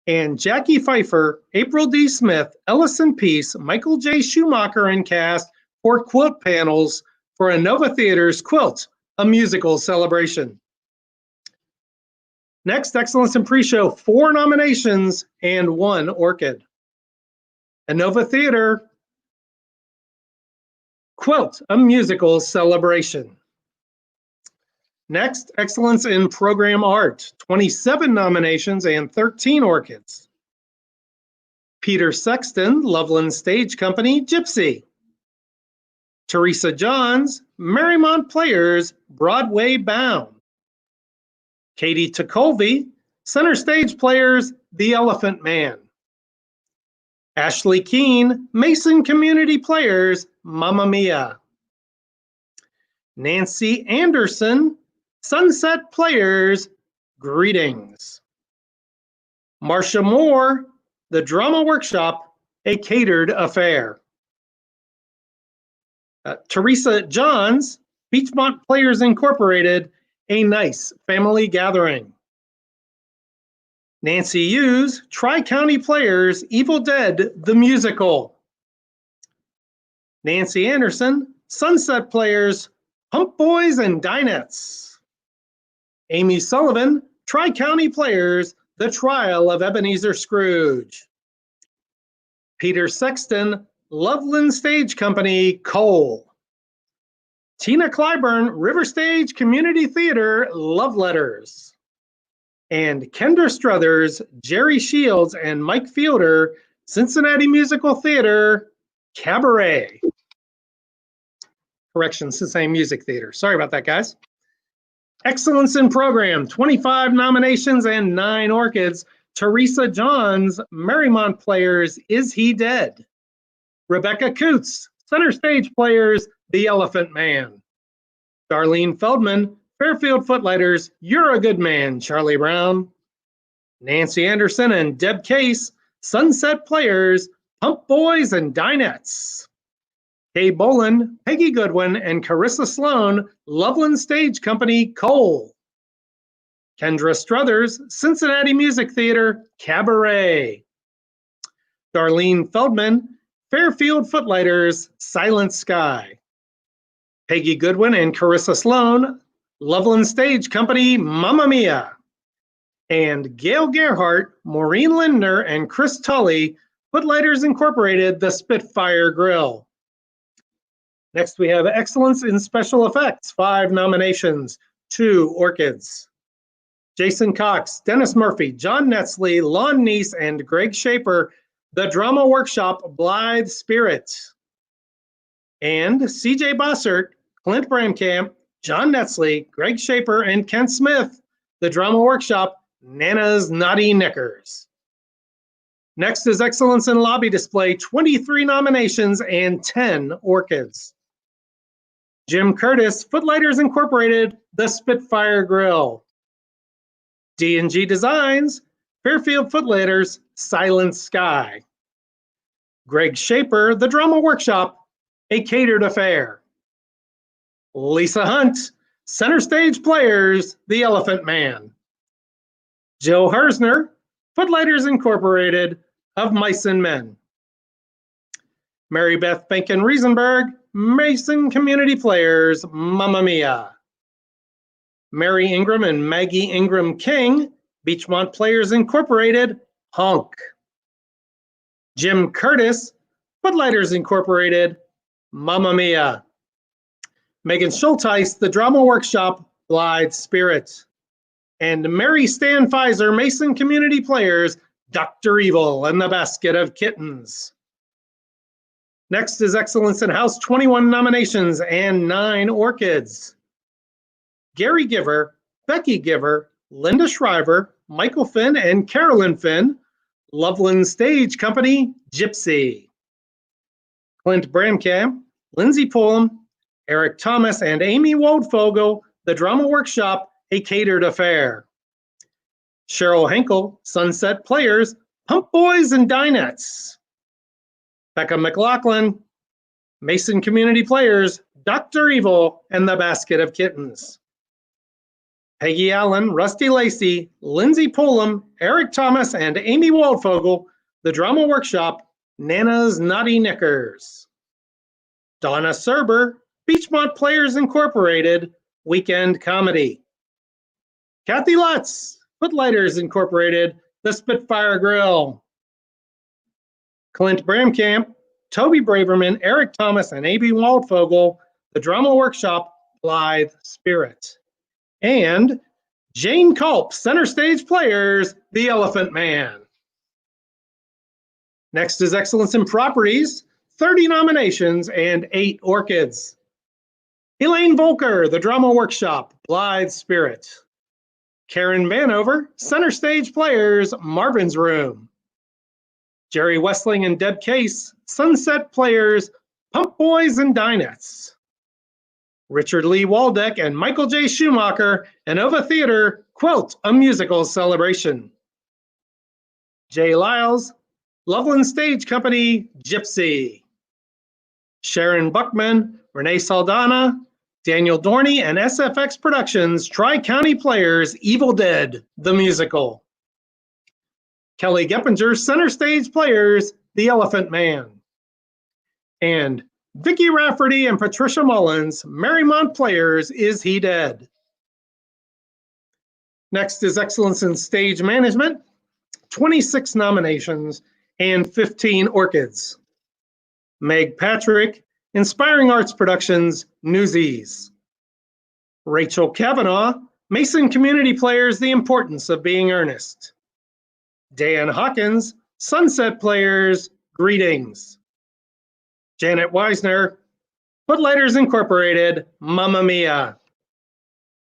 And Jackie Pfeiffer, April D. Smith, Ellison Peace, Michael J. Schumacher and cast for Quilt Panels for Inova Theater's Quilt, a Musical Celebration. Next, Excellence in Pre-Show, 4 nominations and 1 orchid. Inova Theater, Quilt, a Musical Celebration. Next, Excellence in Program Art, 27 nominations and 13 orchids. Peter Sexton, Loveland Stage Company, Gypsy. Teresa Johns, Marymount Players, Broadway Bound. Katie Tekulve, Center Stage Players, The Elephant Man. Ashley Keene, Mason Community Players, Mamma Mia. Nancy Anderson, Sunset Players, Greetings. Marcia Moore, The Drama Workshop, A Catered Affair. Teresa Johns, Beachmont Players Incorporated, A Nice Family Gathering. Nancy Hughes, Tri-County Players, Evil Dead, the Musical. Nancy Anderson, Sunset Players, Pump Boys and Dinettes. Amy Sullivan, Tri-County Players, The Trial of Ebenezer Scrooge. Peter Sexton, Loveland Stage Company, Cole. Tina Clyburn, River Stage Community Theater, Love Letters. And Kendra Struthers, Jerry Shields, and Mike Fielder, Cincinnati Musical Theater, Cabaret. Correction, Cincinnati Music Theater. Sorry about that, guys. Excellence in Program, 25 nominations and 9 orchids. Teresa Johns, Marymount Players, Is He Dead? Rebecca Coots, Center Stage Players, The Elephant Man. Darlene Feldman, Fairfield Footlighters, You're a Good Man, Charlie Brown. Nancy Anderson and Deb Case, Sunset Players, Pump Boys and Dinettes. Kay Boland, Peggy Goodwin, and Carissa Sloan, Loveland Stage Company, Cole. Kendra Struthers, Cincinnati Music Theater, Cabaret. Darlene Feldman, Fairfield Footlighters, Silent Sky. Peggy Goodwin and Carissa Sloan, Loveland Stage Company, Mamma Mia. And Gail Gerhardt, Maureen Lindner, and Chris Tully, Footlighters Incorporated, The Spitfire Grill. Next, we have Excellence in Special Effects, 5 nominations, 2 orchids. Jason Cox, Dennis Murphy, John Netzley, Lon Neese, and Greg Shaper, The Drama Workshop, Blithe Spirit. And CJ Bossert, Clint Bramkamp, John Netzley, Greg Shaper, and Kent Smith, The Drama Workshop, Nana's Naughty Knickers. Next is Excellence in Lobby Display, 23 nominations and 10 orchids. Jim Curtis, Footlighters Incorporated, the Spitfire Grill. D&G Designs, Fairfield Footlighters, Silent Sky. Greg Shaper, The Drama Workshop, a catered affair. Lisa Hunt, Center Stage Players, The Elephant Man. Jill Hersner, Footlighters Incorporated, Of Mice and Men. Mary Beth Benken Riesenberg, Mason Community Players, Mamma Mia. Mary Ingram and Maggie Ingram King, Beachmont Players Incorporated, Honk. Jim Curtis, Footlighters Incorporated, Mamma Mia. Megan Schulteis, The Drama Workshop, Blithe Spirit. And Mary Stan Pfizer, Mason Community Players, Dr. Evil and the Basket of Kittens. Next is Excellence in House, 21 nominations and 9 orchids. Gary Giver, Becky Giver, Linda Shriver, Michael Finn, and Carolyn Finn, Loveland Stage Company, Gypsy. Clint Bramkamp, Lindsay Pullum, Eric Thomas, and Amy Waldfogel, The Drama Workshop, a catered affair. Cheryl Henkel, Sunset Players, Pump Boys and Dinettes. Becca McLaughlin, Mason Community Players, Dr. Evil and the Basket of Kittens. Peggy Allen, Rusty Lacey, Lindsay Pullum, Eric Thomas, and Amy Waldfogel, The Drama Workshop, Nana's Naughty Knickers. Donna Serber, Beachmont Players Incorporated, Weekend Comedy. Kathy Lutz, Footlighters Incorporated, The Spitfire Grill. Clint Bramkamp, Toby Braverman, Eric Thomas, and A.B. Waldfogel, The Drama Workshop, Blithe Spirit. And Jane Culp, Center Stage Players, The Elephant Man. Next is Excellence in Properties, 30 nominations and 8 orchids. Elaine Volker, The Drama Workshop, Blithe Spirit. Karen Vanover, Center Stage Players, Marvin's Room. Jerry Westling and Deb Case, Sunset Players, Pump Boys and Dinettes. Richard Lee Waldeck and Michael J. Schumacher, Inova Theater, Quilt, a Musical Celebration. Jay Lyles, Loveland Stage Company, Gypsy. Sharon Buckman, Renee Saldana, Daniel Dorney, and SFX Productions, Tri-County Players, Evil Dead, the Musical. Kelly Geppinger, Center Stage Players, The Elephant Man. And Vicki Rafferty and Patricia Mullins, Marymount Players, Is He Dead? Next is Excellence in Stage Management, 26 nominations and 15 orchids. Meg Patrick, Inspiring Arts Productions, Newsies. Rachel Kavanaugh, Mason Community Players, The Importance of Being Earnest. Dan Hawkins, Sunset Players, Greetings. Janet Weisner, Footlighters Incorporated, Mamma Mia.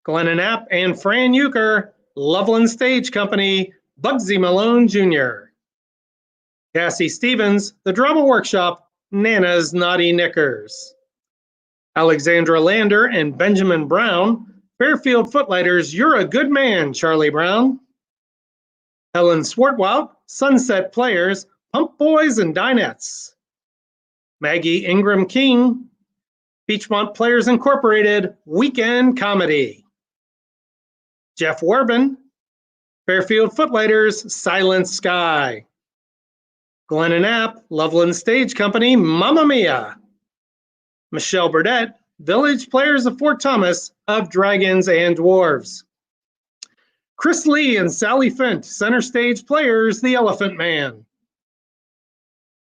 Glennon Knapp and Fran Euchre, Loveland Stage Company, Bugsy Malone Jr. Cassie Stevens, The Drama Workshop, Nana's Naughty Knickers. Alexandra Lander and Benjamin Brown, Fairfield Footlighters, You're a Good Man, Charlie Brown. Helen Swartwout, Sunset Players, Pump Boys and Dinettes. Maggie Ingram King, Beachmont Players Incorporated, Weekend Comedy. Jeff Werbin, Fairfield Footlighters, Silent Sky. Glennon Knapp, Loveland Stage Company, Mamma Mia. Michelle Burdett, Village Players of Fort Thomas, Of Dragons and Dwarves. Chris Lee and Sally Fint, Center Stage Players, The Elephant Man.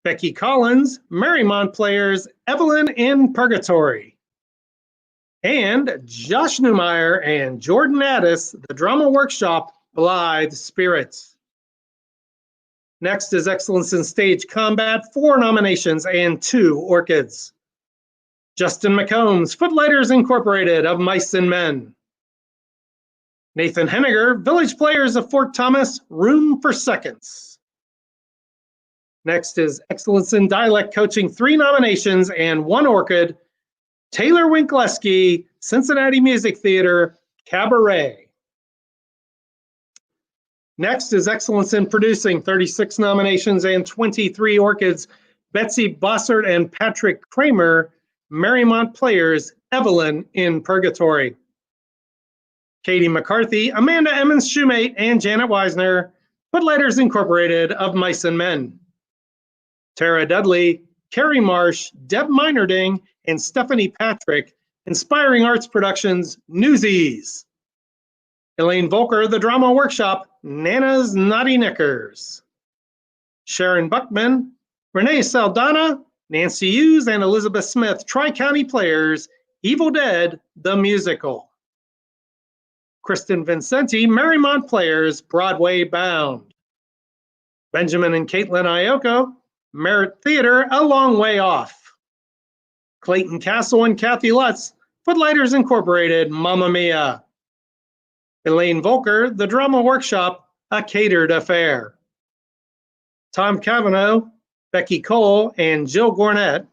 Becky Collins, Marymount Players, Evelyn in Purgatory. And Josh Newmeyer and Jordan Addis, The Drama Workshop, Blithe Spirits. Next is Excellence in Stage Combat, 4 nominations and 2 orchids. Justin McCombs, Footlighters Incorporated, Of Mice and Men. Nathan Henniger, Village Players of Fort Thomas, Room for Seconds. Next is Excellence in Dialect Coaching, 3 nominations and 1 orchid. Taylor Winkleski, Cincinnati Music Theater, Cabaret. Next is Excellence in Producing, 36 nominations and 23 orchids. Betsy Bossert and Patrick Kramer, Marymount Players, Evelyn in Purgatory. Katie McCarthy, Amanda Emmons Shoemate, and Janet Weisner, Footlighters Incorporated of Mice and Men. Tara Dudley, Carrie Marsh, Deb Meinerding, and Stephanie Patrick, Inspiring Arts Productions, Newsies. Elaine Volker, The Drama Workshop, Nana's Naughty Knickers. Sharon Buckman, Renee Saldana, Nancy Hughes, and Elizabeth Smith, Tri-County Players, Evil Dead, the Musical. Kristen Vincenti, Marymount Players, Broadway Bound. Benjamin and Caitlin Ioko, Merritt Theater, A Long Way Off. Clayton Castle and Kathy Lutz, Footlighters Incorporated, Mamma Mia. Elaine Volker, The Drama Workshop, A Catered Affair. Tom Cavanaugh, Becky Cole, and Jill Gornett,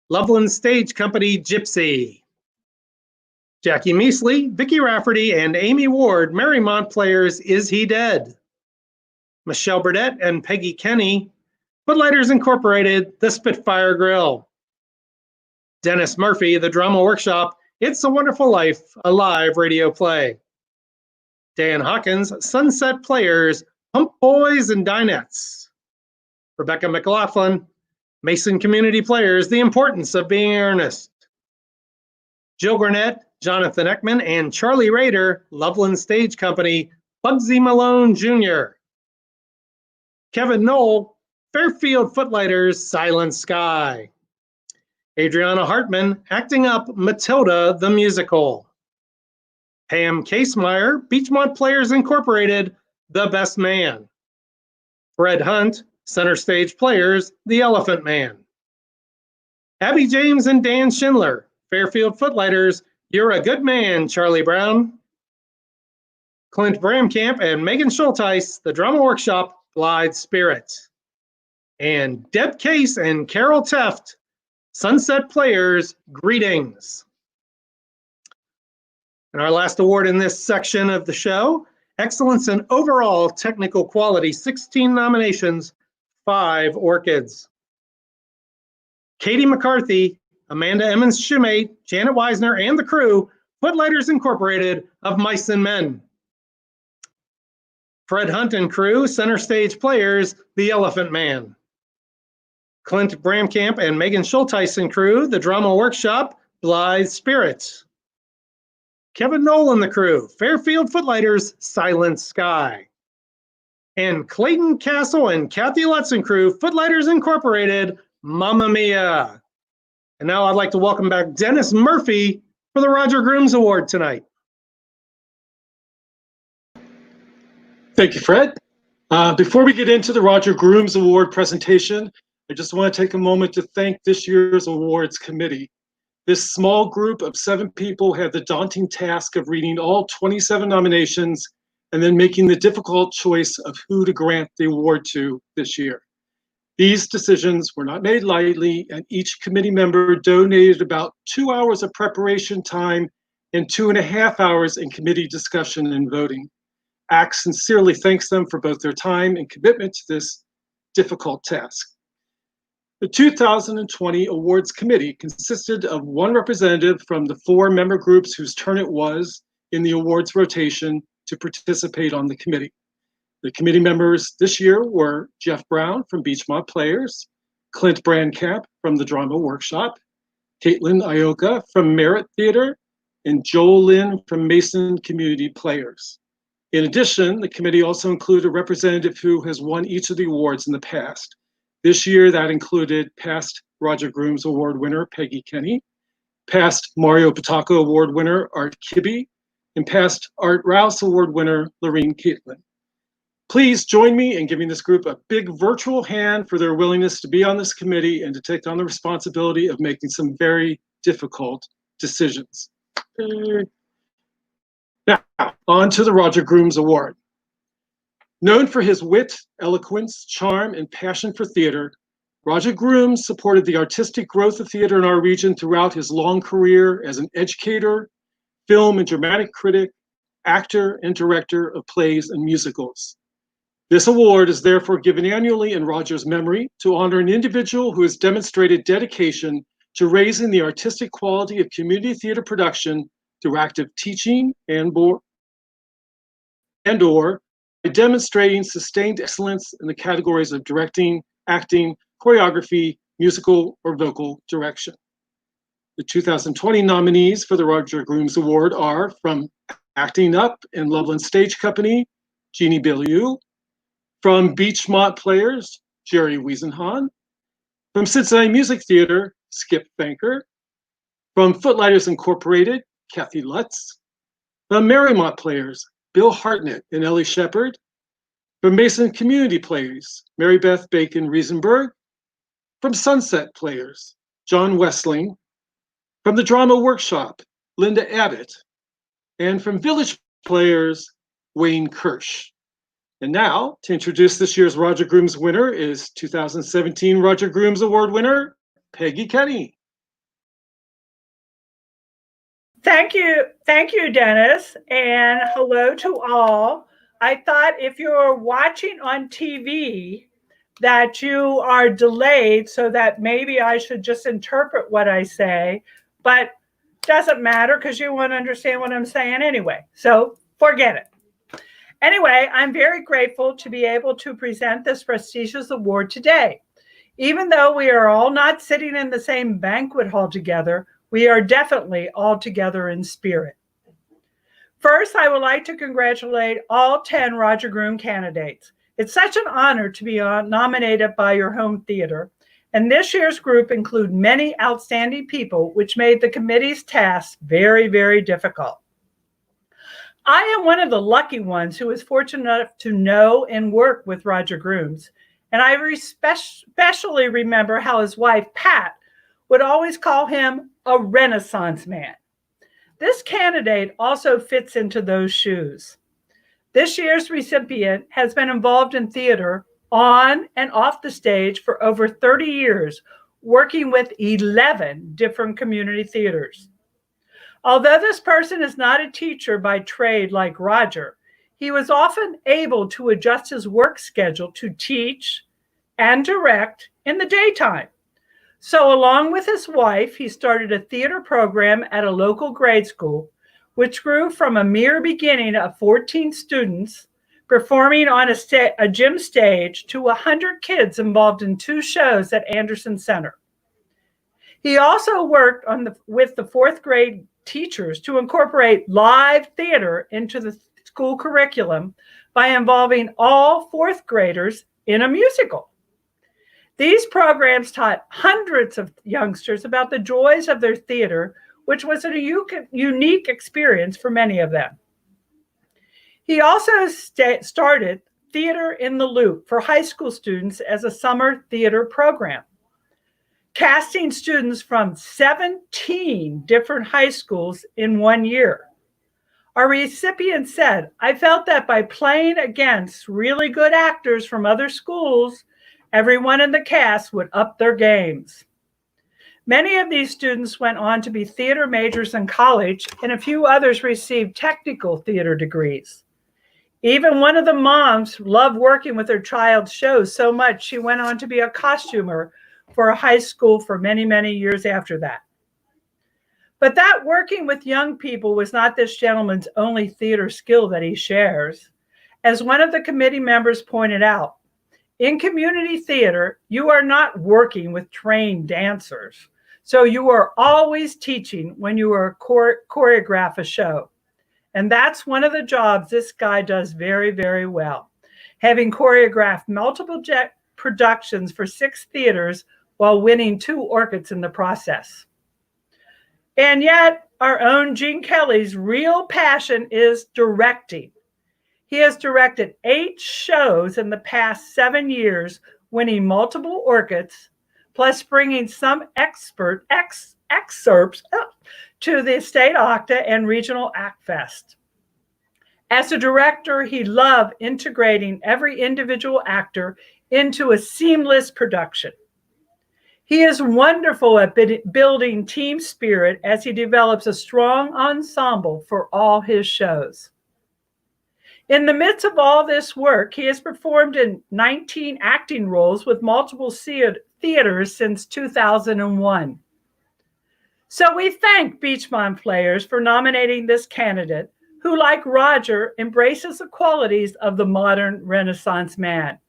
Loveland Stage Company, Gypsy. Jackie Measley, Vicki Rafferty, and Amy Ward, Marymount Players, Is He Dead? Michelle Burdett and Peggy Kenny, Footlighters Incorporated, The Spitfire Grill. Dennis Murphy, The Drama Workshop, It's a Wonderful Life, a live radio play. Dan Hawkins, Sunset Players, Pump Boys and Dinettes. Rebecca McLaughlin, Mason Community Players, The Importance of Being Earnest. Jill Gornett, Jonathan Ekman, and Charlie Rader, Loveland Stage Company, Bugsy Malone Jr. Kevin Knoll, Fairfield Footlighters, Silent Sky. Adriana Hartman, acting up Matilda the Musical. Pam Casemeyer, Beachmont Players Incorporated, The Best Man. Fred Hunt, Center Stage Players, The Elephant Man. Abby James and Dan Schindler, Fairfield Footlighters, You're a Good Man, Charlie Brown. Clint Bramkamp and Megan Schulteis, The Drama Workshop, Blithe Spirit. And Deb Case and Carol Teft, Sunset Players, Greetings. And our last award in this section of the show, Excellence in Overall Technical Quality, 16 nominations, 5 orchids. Katie McCarthy, Amanda Emmons Shoemate, Janet Weisner, and the crew, Footlighters Incorporated of Mice and Men. Fred Hunt and crew, Center Stage Players, The Elephant Man. Clint Bramkamp and Megan Schulteis and crew, The Drama Workshop, Blithe Spirits. Kevin Knoll and the crew, Fairfield Footlighters, Silent Sky. And Clayton Castle and Kathy Lutz and crew, Footlighters Incorporated, Mamma Mia. And now I'd like to welcome back Dennis Murphy for the Roger Grooms Award tonight. Thank you, Fred. Before we get into the Roger Grooms Award presentation, I just want to take a moment to thank this year's awards committee. This small group of 7 people had the daunting task of reading all 27 nominations and then making the difficult choice of who to grant the award to this year. These decisions were not made lightly, and each committee member donated about 2 hours of preparation time and 2.5 hours in committee discussion and voting. ACT sincerely thanks them for both their time and commitment to this difficult task. The 2020 Awards Committee consisted of 1 representative from the 4 member groups whose turn it was in the awards rotation to participate on the committee. The committee members this year were Jeff Brown from Beachmont Players, Clint Brandkamp from the Drama Workshop, Caitlin Ioka from Merritt Theater, and Joel Lynn from Mason Community Players. In addition, the committee also included a representative who has won each of the awards in the past. This year, that included past Roger Grooms Award winner Peggy Kenny, past Mario Potaka Award winner Art Kibbe, and past Art Rouse Award winner Lorene Caitlin. Please join me in giving this group a big virtual hand for their willingness to be on this committee and to take on the responsibility of making some very difficult decisions. Now, on to the Roger Grooms Award. Known for his wit, eloquence, charm, and passion for theater, Roger Grooms supported the artistic growth of theater in our region throughout his long career as an educator, film and dramatic critic, actor, and director of plays and musicals. This award is therefore given annually in Roger's memory to honor an individual who has demonstrated dedication to raising the artistic quality of community theater production through active teaching and/or by demonstrating sustained excellence in the categories of directing, acting, choreography, musical, or vocal direction. The 2020 nominees for the Roger Grooms Award are from Acting Up in Loveland Stage Company, Jeannie Beaulieu, from Beachmont Players, Jerry Wiesenhahn, from Cincinnati Music Theater, Skip Banker, from Footlighters Incorporated, Kathy Lutz, from Marymount Players, Bill Hartnett and Ellie Shepard, from Mason Community Players, Mary Beth Bacon Riesenberg, from Sunset Players, John Westling, from the Drama Workshop, Linda Abbott, and from Village Players, Wayne Kirsch. And now, to introduce this year's Roger Grooms winner is 2017 Roger Grooms Award winner, Peggy Kenny. Thank you, Dennis, and hello to all. I thought if you're watching on TV that you are delayed so that maybe I should just interpret what I say, but doesn't matter because you won't understand what I'm saying anyway, so forget it. Anyway, I'm very grateful to be able to present this prestigious award today. Even though we are all not sitting in the same banquet hall together, we are definitely all together in spirit. First, I would like to congratulate all 10 Roger Groom candidates. It's such an honor to be nominated by your home theater, and this year's group include many outstanding people, which made the committee's task very, very difficult. I am one of the lucky ones who was fortunate enough to know and work with Roger Grooms, and I especially remember how his wife, Pat, would always call him a Renaissance man. This candidate also fits into those shoes. This year's recipient has been involved in theater on and off the stage for over 30 years, working with 11 different community theaters. Although this person is not a teacher by trade like Roger, he was often able to adjust his work schedule to teach and direct in the daytime. So along with his wife, he started a theater program at a local grade school, which grew from a mere beginning of 14 students performing on a gym stage to 100 kids involved in 2 shows at Anderson Center. He also worked with the 4th grade teachers to incorporate live theater into the school curriculum by involving all 4th graders in a musical. These programs taught hundreds of youngsters about the joys of their theater, which was a unique experience for many of them. He also started Theater in the Loop for high school students as a summer theater program, casting students from 17 different high schools in 1 year. Our recipient said, "I felt that by playing against really good actors from other schools, everyone in the cast would up their games." Many of these students went on to be theater majors in college, and a few others received technical theater degrees. Even one of the moms loved working with her child's shows so much she went on to be a costumer for a high school for many, many years after that. But that working with young people was not this gentleman's only theater skill that he shares. As one of the committee members pointed out, in community theater, you are not working with trained dancers. So you are always teaching when you are choreograph a show. And that's one of the jobs this guy does very, very well, having choreographed multiple productions for 6 theaters while winning 2 orchids in the process. And yet, our own Gene Kelly's real passion is directing. He has directed 8 shows in the past 7 years, winning multiple orchids, plus bringing some excerpts to the State OCTA and Regional ACT Fest. As a director, he loved integrating every individual actor into a seamless production. He is wonderful at building team spirit as he develops a strong ensemble for all his shows. In the midst of all this work, he has performed in 19 acting roles with multiple theaters since 2001. So we thank Beachmont Players for nominating this candidate who, like Roger, embraces the qualities of the modern Renaissance man: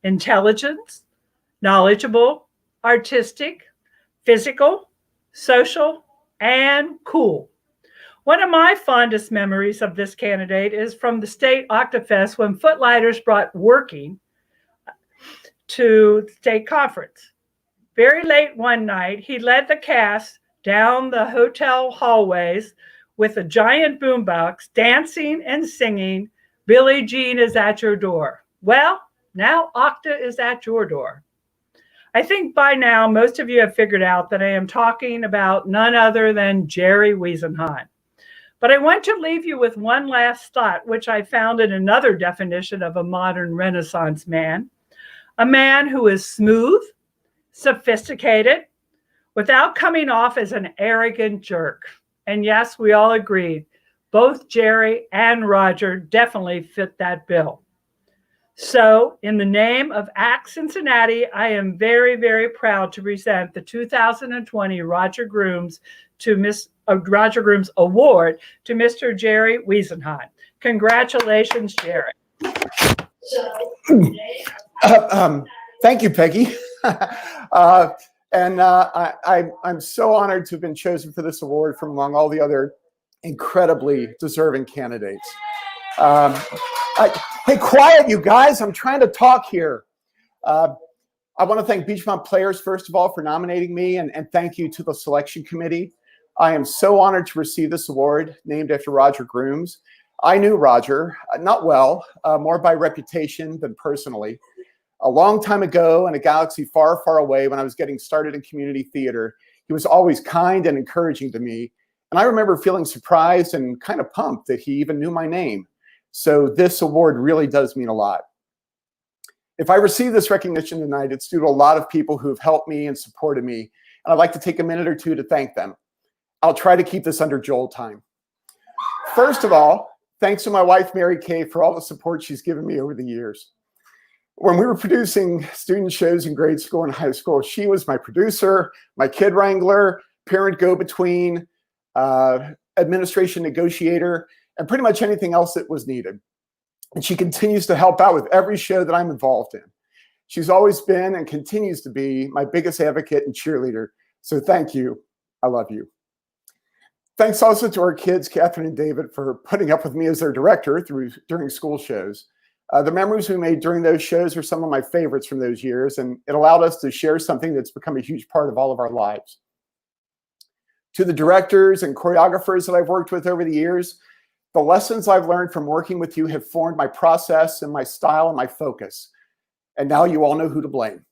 intelligence, knowledgeable, artistic, physical, social, and cool. One of my fondest memories of this candidate is from the state Octafest when Footlighters brought Working to the state conference. Very late one night, he led the cast down the hotel hallways with a giant boombox, dancing and singing, "Billie Jean is at your door." Well, now Octa is at your door. I think by now, most of you have figured out that I am talking about none other than Jerry Wiesenhunt. But I want to leave you with one last thought, which I found in another definition of a modern Renaissance man: a man who is smooth, sophisticated, without coming off as an arrogant jerk. And yes, we all agreed, both Jerry and Roger definitely fit that bill. So in the name of ACT Cincinnati, I am very, very proud to present the 2020 Roger Grooms Award to Mr. Jerry Wiesenhunt. Congratulations, Jerry. Thank you, Peggy. I'm so honored to have been chosen for this award from among all the other incredibly deserving candidates. Hey, quiet, you guys. I'm trying to talk here. I want to thank Beachmont Players, first of all, for nominating me, and thank you to the selection committee. I am so honored to receive this award named after Roger Grooms. I knew Roger, not well, more by reputation than personally. A long time ago in a galaxy far, far away when I was getting started in community theater, he was always kind and encouraging to me. And I remember feeling surprised and kind of pumped that he even knew my name. So this award really does mean a lot. If I receive this recognition tonight, it's due to a lot of people who have helped me and supported me. And I'd like to take a minute or two to thank them. I'll try to keep this under Joel time. First of all, thanks to my wife, Mary Kay, for all the support she's given me over the years. When we were producing student shows in grade school and high school, she was my producer, my kid wrangler, parent go-between, administration negotiator, and pretty much anything else that was needed. And she continues to help out with every show that I'm involved in. She's always been and continues to be my biggest advocate and cheerleader. So thank you. I love you. Thanks also to our kids, Catherine and David, for putting up with me as their director during school shows. The memories we made during those shows are some of my favorites from those years, and it allowed us to share something that's become a huge part of all of our lives. To the directors and choreographers that I've worked with over the years, the lessons I've learned from working with you have formed my process and my style and my focus. And now you all know who to blame.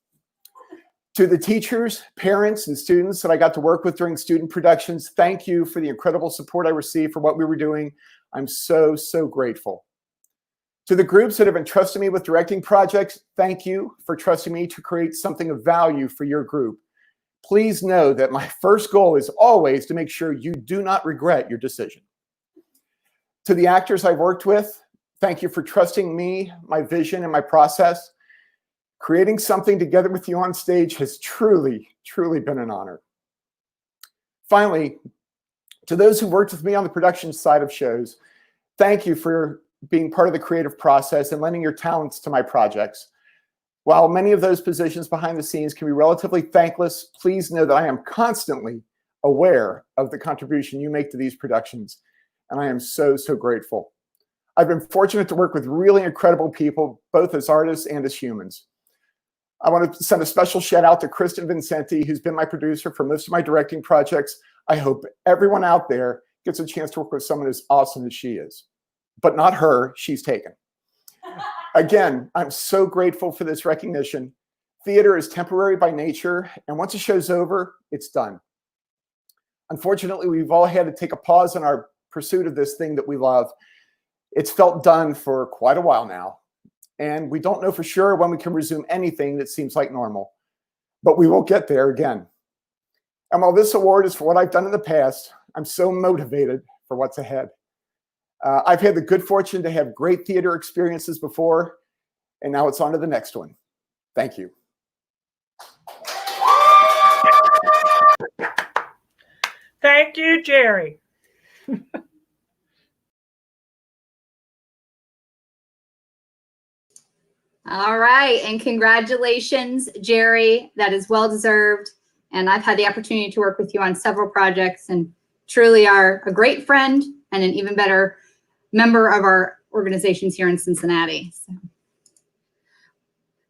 To the teachers, parents, and students that I got to work with during student productions, thank you for the incredible support I received for what we were doing. I'm so, so grateful. To the groups that have entrusted me with directing projects, thank you for trusting me to create something of value for your group. Please know that my first goal is always to make sure you do not regret your decision. To the actors I've worked with, thank you for trusting me, my vision, and my process. Creating something together with you on stage has truly, truly been an honor. Finally, to those who worked with me on the production side of shows, thank you for being part of the creative process and lending your talents to my projects. While many of those positions behind the scenes can be relatively thankless, please know that I am constantly aware of the contribution you make to these productions, and I am so, so grateful. I've been fortunate to work with really incredible people, both as artists and as humans. I want to send a special shout out to Kristen Vincenti, who's been my producer for most of my directing projects. I hope everyone out there gets a chance to work with someone as awesome as she is. But not her, she's taken. Again, I'm so grateful for this recognition. Theater is temporary by nature, and once a show's over, it's done. Unfortunately, we've all had to take a pause in our pursuit of this thing that we love. It's felt done for quite a while now, and we don't know for sure when we can resume anything that seems like normal. but we will get there again. And while this award is for what I've done in the past, I'm so motivated for what's ahead. I've had the good fortune to have great theater experiences before, and now it's on to the next one. Thank you. Thank you, Jerry. All right, and congratulations, Jerry. That is well deserved. And I've had the opportunity to work with you on several projects and truly are a great friend and an even better member of our organizations here in Cincinnati. So,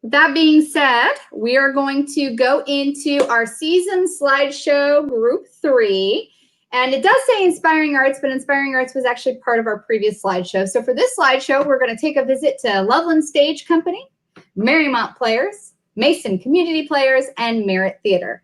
with that being said, we are going to go into our season slideshow group 3. And it does say Inspiring Arts, but Inspiring Arts was actually part of our previous slideshow. So for this slideshow, we're going to take a visit to Loveland Stage Company, Marymount Players, Mason Community Players, and Merritt Theater.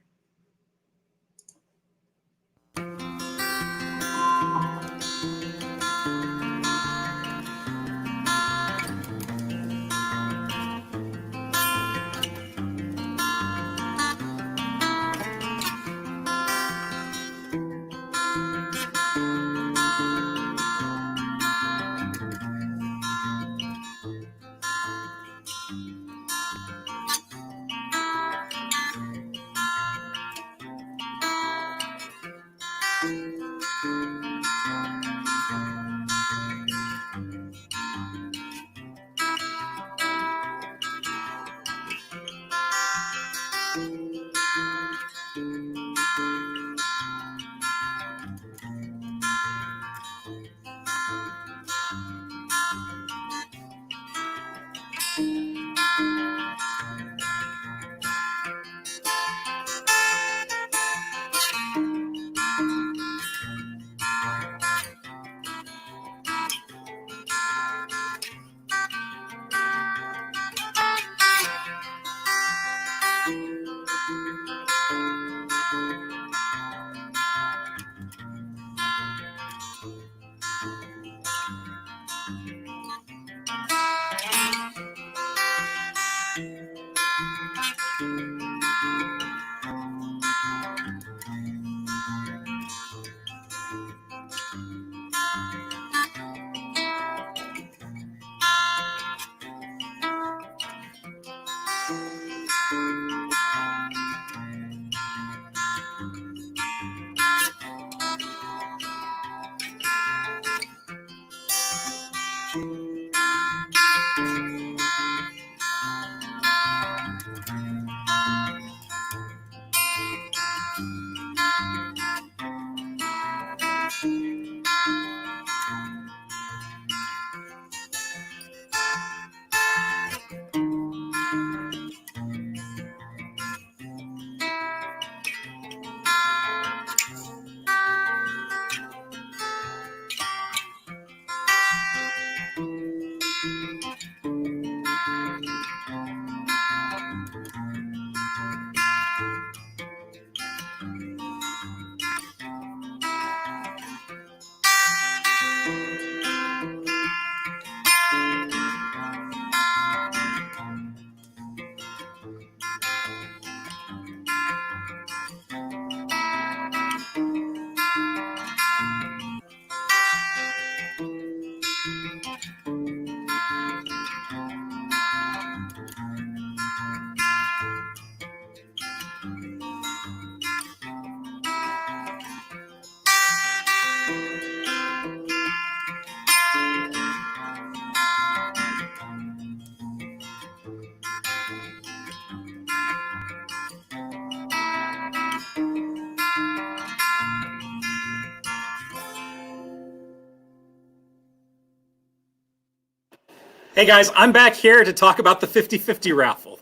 Hey guys, I'm back here to talk about the 50/50 raffle.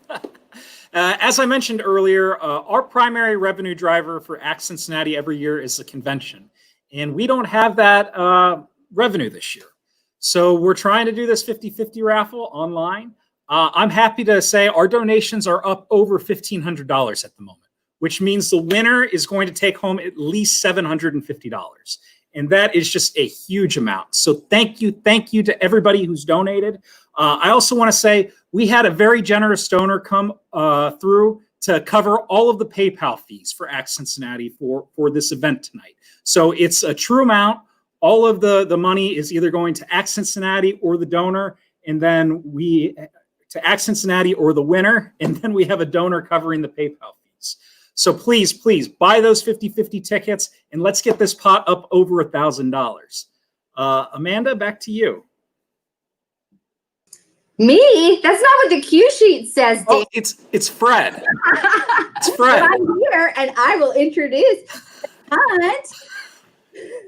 As I mentioned earlier, our primary revenue driver for ACT Cincinnati every year is the convention. And we don't have that revenue this year. So we're trying to do this 50/50 raffle online. I'm happy to say our donations are up over $1,500 at the moment, which means the winner is going to take home at least $750. And that is just a huge amount. So thank you to everybody who's donated. I also want to say we had a very generous donor come through to cover all of the PayPal fees for ACT Cincinnati for this event tonight. So it's a true amount. All of the money is either going to ACT Cincinnati or the donor, and then to ACT Cincinnati or the winner, and then we have a donor covering the PayPal fees. So please, please buy those 50-50 tickets, and let's get this pot up over $1,000. Amanda, back to you. Me? That's not what the cue sheet says, Dan. Oh, it's Fred. It's Fred. I'm here, and I will introduce Hunt,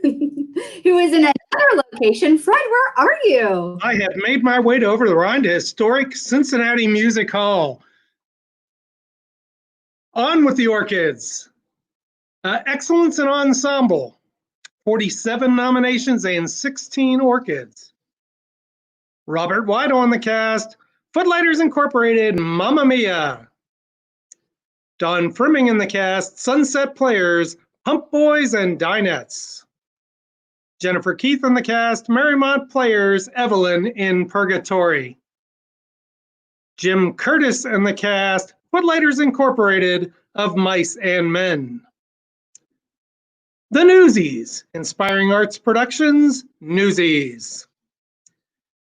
who is in another location. Fred, where are you? I have made my way over the Rhine to historic Cincinnati Music Hall. On with the orchids. Excellence in Ensemble, 47 nominations and 16 orchids. Robert White on the cast, Footlighters Incorporated, Mamma Mia. Don Frimming in the cast, Sunset Players, Pump Boys and Dinettes. Jennifer Keith in the cast, Marymount Players, Evelyn in Purgatory. Jim Curtis in the cast, Footlighters Incorporated, Of Mice and Men. The Newsies, Inspiring Arts Productions, Newsies.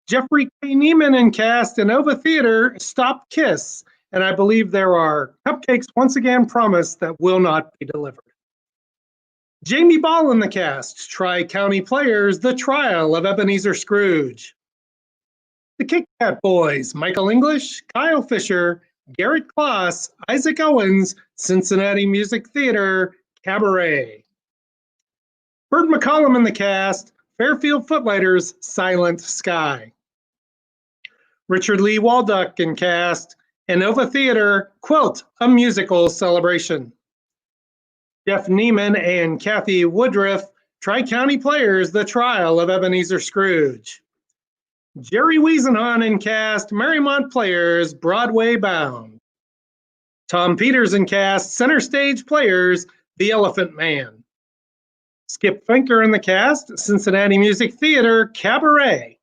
Jeffrey K. Neiman in cast, Inova Theater, Stop Kiss, and I believe there are cupcakes once again promised that will not be delivered. Jamie Ball in the cast, Tri-County Players, The Trial of Ebenezer Scrooge. The Kit Kat Boys, Michael English, Kyle Fisher, Garrett Kloss, Isaac Owens, Cincinnati Music Theater, Cabaret. Bert McCollum in the cast, Fairfield Footlighters, Silent Sky. Richard Lee Walduck in cast, Inova Theater, Quilt, A Musical Celebration. Jeff Neiman and Kathy Woodruff, Tri-County Players, The Trial of Ebenezer Scrooge. Jerry Wiesenhahn in cast, Marymount Players, Broadway Bound. Tom Peters in cast, Center Stage Players, The Elephant Man. Skip Finker in the cast, Cincinnati Music Theater, Cabaret.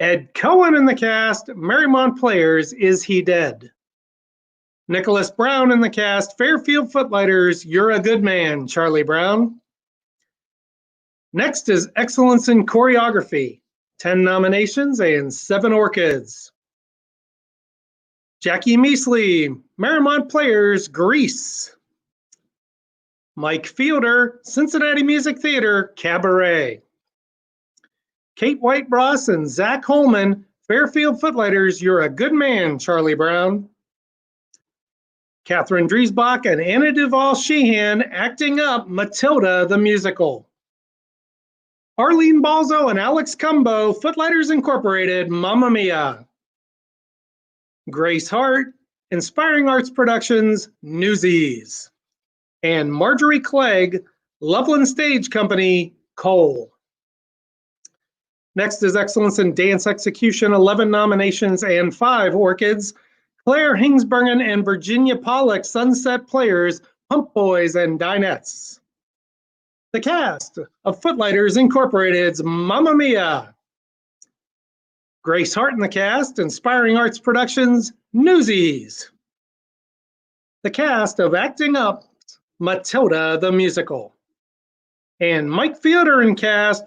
Ed Cohen in the cast, Marymount Players, Is He Dead? Nicholas Brown in the cast, Fairfield Footlighters, You're a Good Man, Charlie Brown. Next is Excellence in Choreography, 10 nominations and 7 orchids. Jackie Measley, Marymount Players, Grease. Mike Fielder, Cincinnati Music Theater, Cabaret. Kate Whitebross and Zach Holman, Fairfield Footlighters, You're a Good Man, Charlie Brown. Catherine Driesbach and Anna Duvall Sheehan, Acting Up, Matilda the Musical. Arlene Balzo and Alex Cumbo, Footlighters Incorporated, Mamma Mia. Grace Hart, Inspiring Arts Productions, Newsies. And Marjorie Clegg, Loveland Stage Company, Cole. Next is Excellence in Dance Execution, 11 nominations and 5 orchids. Claire Hingsbergen and Virginia Pollock, Sunset Players, Pump Boys and Dinettes. The cast of Footlighters Incorporated's Mamma Mia. Grace Hart in the cast, Inspiring Arts Productions, Newsies. The cast of Acting Up, Matilda the Musical. And Mike Fielder in cast,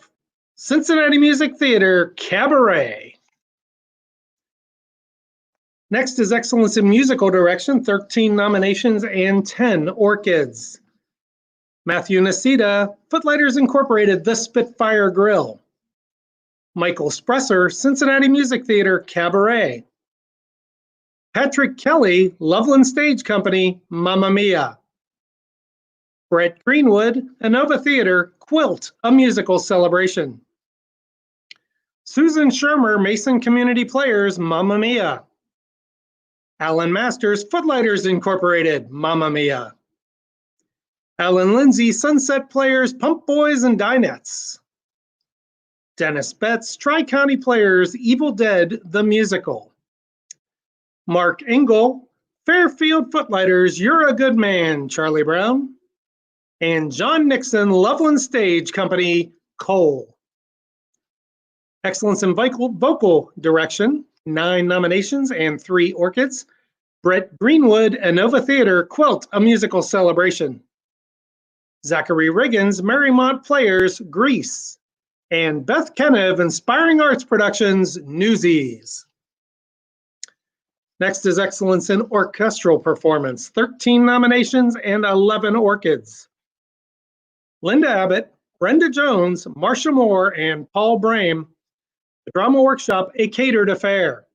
Cincinnati Music Theater, Cabaret. Next is Excellence in Musical Direction, 13 nominations and 10 orchids. Matthew Nacita, Footlighters Incorporated, The Spitfire Grill. Michael Spresser, Cincinnati Music Theater, Cabaret. Patrick Kelly, Loveland Stage Company, Mamma Mia. Brett Greenwood, Inova Theater, Quilt, A Musical Celebration. Susan Shermer, Mason Community Players, Mamma Mia. Alan Masters, Footlighters Incorporated, Mamma Mia. Alan Lindsay, Sunset Players, Pump Boys and Dinettes. Dennis Betts, Tri-County Players, Evil Dead, the Musical. Mark Engel, Fairfield Footlighters, You're a Good Man, Charlie Brown. And John Nixon, Loveland Stage Company, Cole. Excellence in Vocal Direction, 9 nominations and 3 orchids. Brett Greenwood, Inova Theater, Quilt, a musical celebration. Zachary Riggins, Marymount Players, Grease. And Beth Kenev, Inspiring Arts Productions, Newsies. Next is Excellence in Orchestral Performance, 13 nominations and 11 orchids. Linda Abbott, Brenda Jones, Marsha Moore, and Paul Brame, the Drama Workshop, A Catered Affair.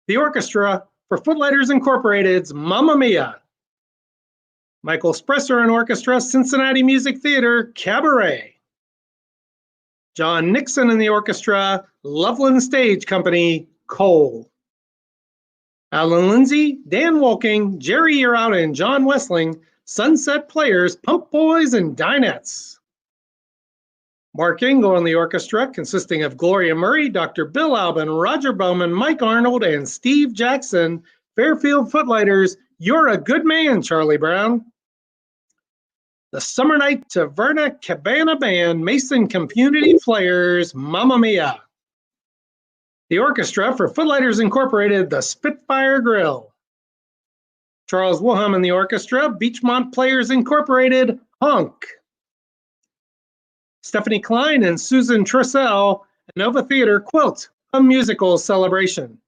The orchestra for Footlighters Incorporated's Mamma Mia. Michael Spresser and Orchestra, Cincinnati Music Theater, Cabaret. John Nixon and the orchestra, Loveland Stage Company, Cole. Alan Lindsay, Dan Wolking, Jerry Yearout, and John Wessling, Sunset Players, Pump Boys, and Dinettes. Mark Engel and the orchestra, consisting of Gloria Murray, Dr. Bill Albin, Roger Bowman, Mike Arnold, and Steve Jackson, Fairfield Footlighters, You're a Good Man, Charlie Brown. The Summer Night Taverna Cabana Band, Mason Community Players, Mamma Mia. The orchestra for Footlighters Incorporated, the Spitfire Grill. Charles Wilhelm and the orchestra, Beachmont Players Incorporated, Honk. Stephanie Klein and Susan Trussell, Nova Theater, Quilt, a musical celebration.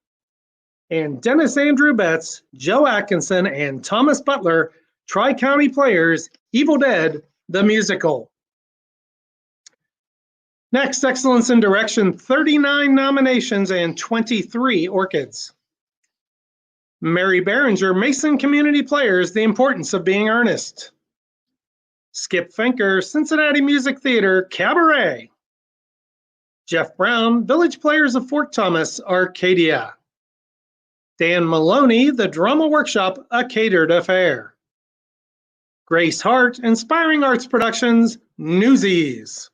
And Dennis Andrew Betts, Joe Atkinson, and Thomas Butler, Tri-County Players, Evil Dead, the musical. Next, Excellence in Direction, 39 nominations and 23 orchids. Mary Behringer, Mason Community Players, The Importance of Being Earnest. Skip Finker, Cincinnati Music Theater, Cabaret. Jeff Brown, Village Players of Fort Thomas, Arcadia. Dan Maloney, The Drama Workshop, A Catered Affair. Grace Hart, Inspiring Arts Productions, Newsies.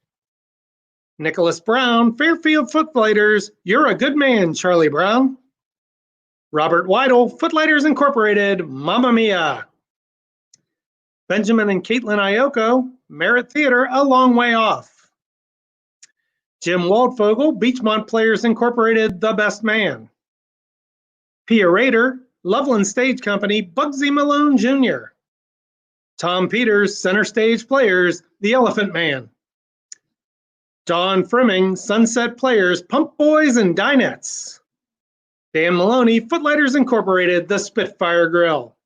Nicholas Brown, Fairfield Footlighters, You're a Good Man, Charlie Brown. Robert Weidel, Footlighters Incorporated, Mamma Mia. Benjamin and Caitlin Ioko, Merritt Theater, A Long Way Off. Jim Waldfogel, Beachmont Players Incorporated, The Best Man. Pia Rader, Loveland Stage Company, Bugsy Malone Jr. Tom Peters, Center Stage Players, The Elephant Man. Don Frimming, Sunset Players, Pump Boys, and Dinettes. Dan Maloney, Footlighters Incorporated, The Spitfire Grill.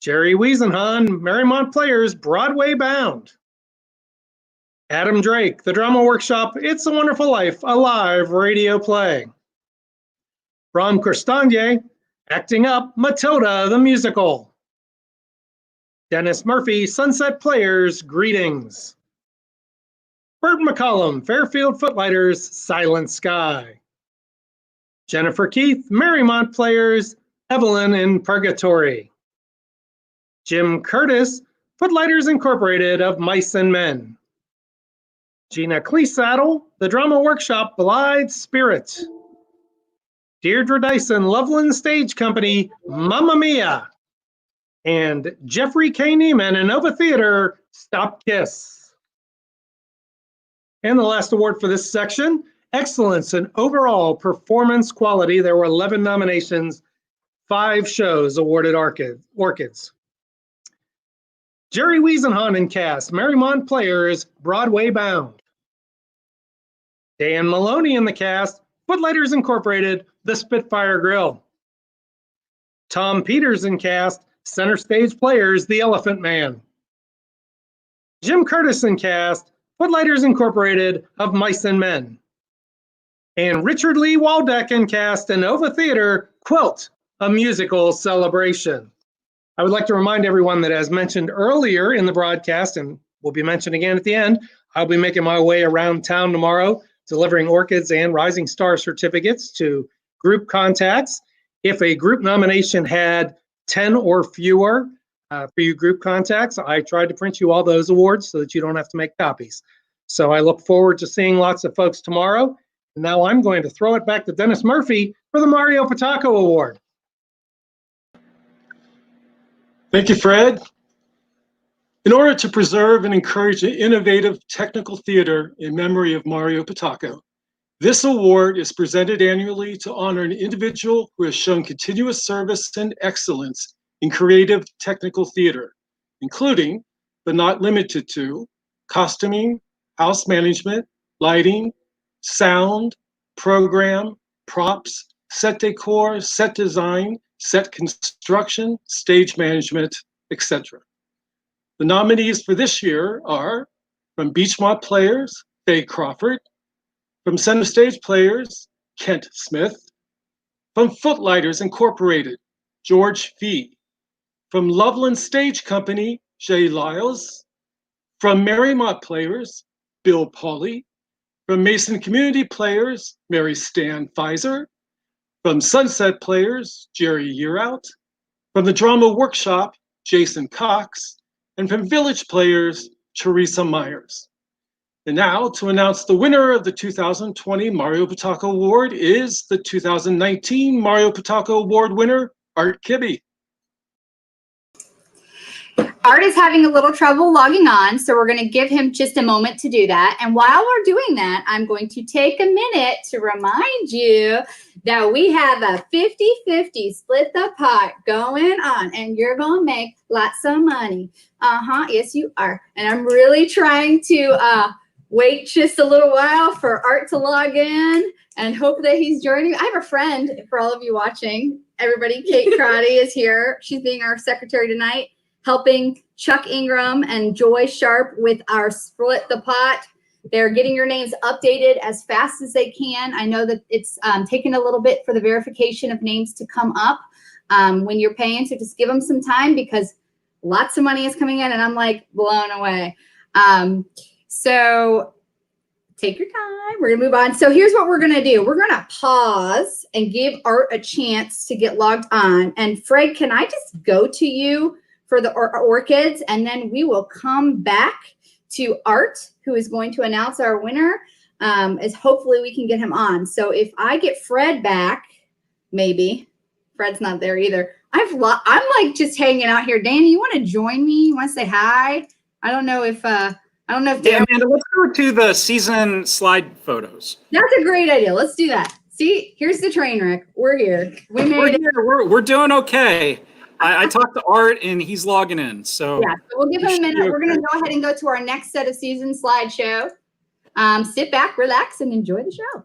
Jerry Wiesenhahn, Marymount Players, Broadway Bound. Adam Drake, The Drama Workshop, It's a Wonderful Life, a live radio play. Ron Corstandier, Acting Up, Matilda, the musical. Dennis Murphy, Sunset Players, Greetings. Bert McCollum, Fairfield Footlighters, Silent Sky. Jennifer Keith, Marymount Players, Evelyn in Purgatory. Jim Curtis, Footlighters Incorporated, of Mice and Men. Gina Cleesaddle, The Drama Workshop, Blithe Spirit. Deirdre Dyson, Loveland Stage Company, Mamma Mia. And Jeffrey K. Neiman, Inova Theater, Stop Kiss. And the last award for this section, Excellence in Overall Performance Quality. There were 11 nominations, 5 shows awarded orchids. Jerry Wiesenhahn and cast, Marymount Players, Broadway Bound. Dan Maloney in the cast, Footlighters Incorporated, The Spitfire Grill. Tom Peters in cast, Center Stage Players, The Elephant Man. Jim Curtis in cast, Footlighters Incorporated, of Mice and Men. And Richard Lee Waldeck in cast, Inova Theater, Quilt, a musical celebration. I would like to remind everyone that, as mentioned earlier in the broadcast, and will be mentioned again at the end, I'll be making my way around town tomorrow, delivering orchids and Rising Star certificates to group contacts. If a group nomination had 10 or fewer for you group contacts, I tried to print you all those awards so that you don't have to make copies. So I look forward to seeing lots of folks tomorrow. Now I'm going to throw it back to Dennis Murphy for the Mario Potaka Award. Thank you, Fred. In order to preserve and encourage an innovative technical theater in memory of Mario Potaka, This award is presented annually to honor an individual who has shown continuous service and excellence in creative technical theater, including, but not limited to, costuming, house management, lighting, sound, program, props, set decor, set design, set construction, stage management, etc. The nominees for this year are from Beachmont Players, Faye Crawford, from Center Stage Players, Kent Smith, from Footlighters Incorporated, George Fee, from Loveland Stage Company, Jay Lyles, from Marymount Players, Bill Pauley, from Mason Community Players, Mary Stan Pfizer, from Sunset Players, Jerry Yearout, from the Drama Workshop, Jason Cox, and from Village Players, Teresa Myers. And now, to announce the winner of the 2020 Mario Potaka Award is the 2019 Mario Potaka Award winner, Art Kibbe. Art is having a little trouble logging on, so we're going to give him just a moment to do that. And while we're doing that, I'm going to take a minute to remind you that we have a 50-50 split the pot going on, and you're going to make lots of money. Yes, you are. And I'm really trying to wait just a little while for Art to log in and hope that he's joining. I have a friend for all of you watching. Everybody, Kate Crotty is here. She's being our secretary tonight, helping Chuck Ingram and Joy Sharp with our Split the Pot. They're getting your names updated as fast as they can. I know that it's taking a little bit for the verification of names to come up when you're paying, so just give them some time because lots of money is coming in and I'm like blown away. So take your time. We're going to move on. So here's what we're going to do. We're going to pause and give Art a chance to get logged on. And Fred, can I just go to you for the orchids, and then we will come back to Art, who is going to announce our winner, as hopefully we can get him on. So if I get Fred back, maybe. Fred's not there either. I'm like just hanging out here. Danny, you want to join me? You want to say hi? I don't know if Yeah, Amanda, let's go to the season slide photos. That's a great idea. Let's do that. See, here's the train wreck. We're here. We made it. We're doing okay. I talked to Art and he's logging in. So yeah, so we'll give him a minute. We're going to go ahead and go to our next set of season slideshow. Sit back, relax, and enjoy the show.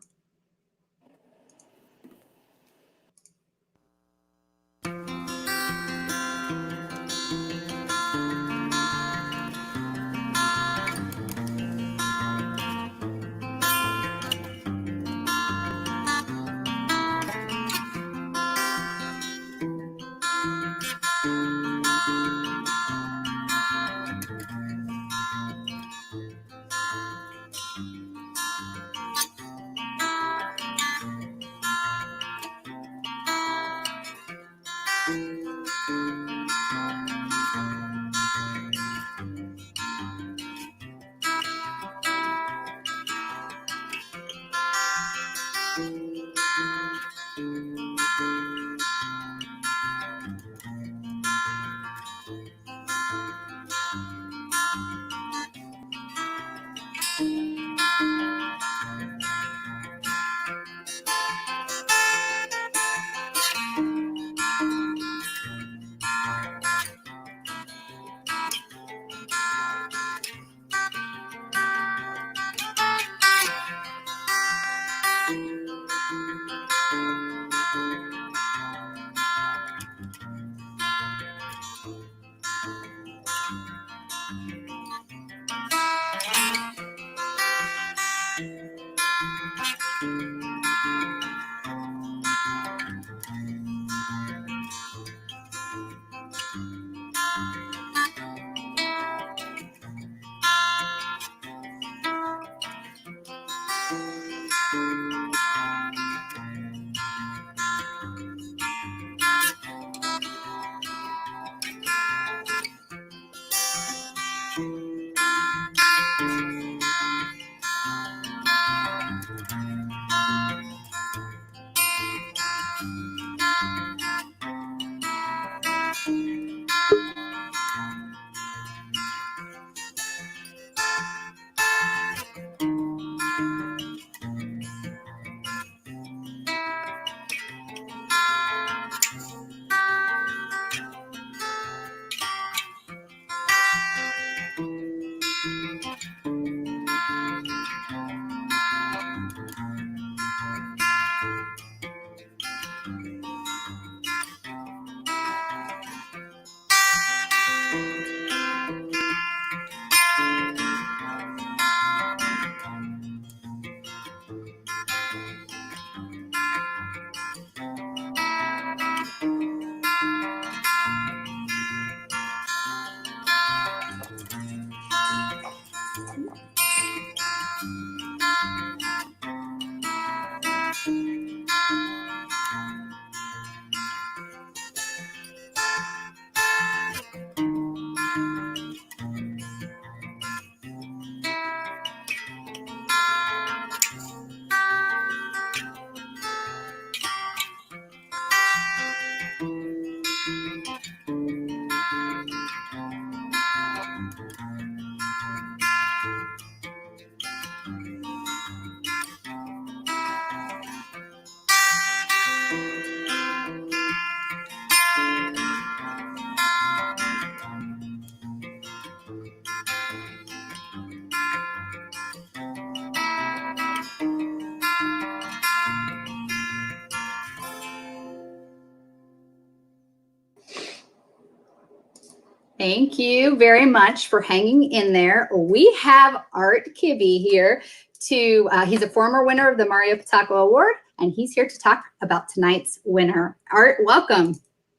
Thank you very much for hanging in there. We have Art Kibbe here he's a former winner of the Mario Potaka Award, and he's here to talk about tonight's winner. Art, welcome.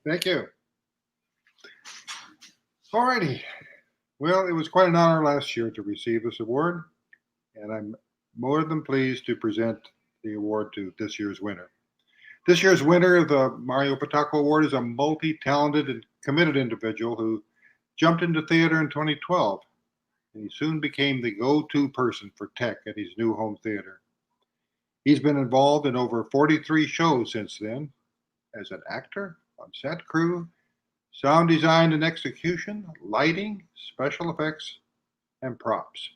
Thank you. Alrighty. Well, it was quite an honor last year to receive this award, and I'm more than pleased to present the award to this year's winner. This year's winner of the Mario Potaka Award is a multi-talented and committed individual who jumped into theater in 2012, and he soon became the go-to person for tech at his new home theater. He's been involved in over 43 shows since then as an actor, on set crew, sound design and execution, lighting, special effects, and props.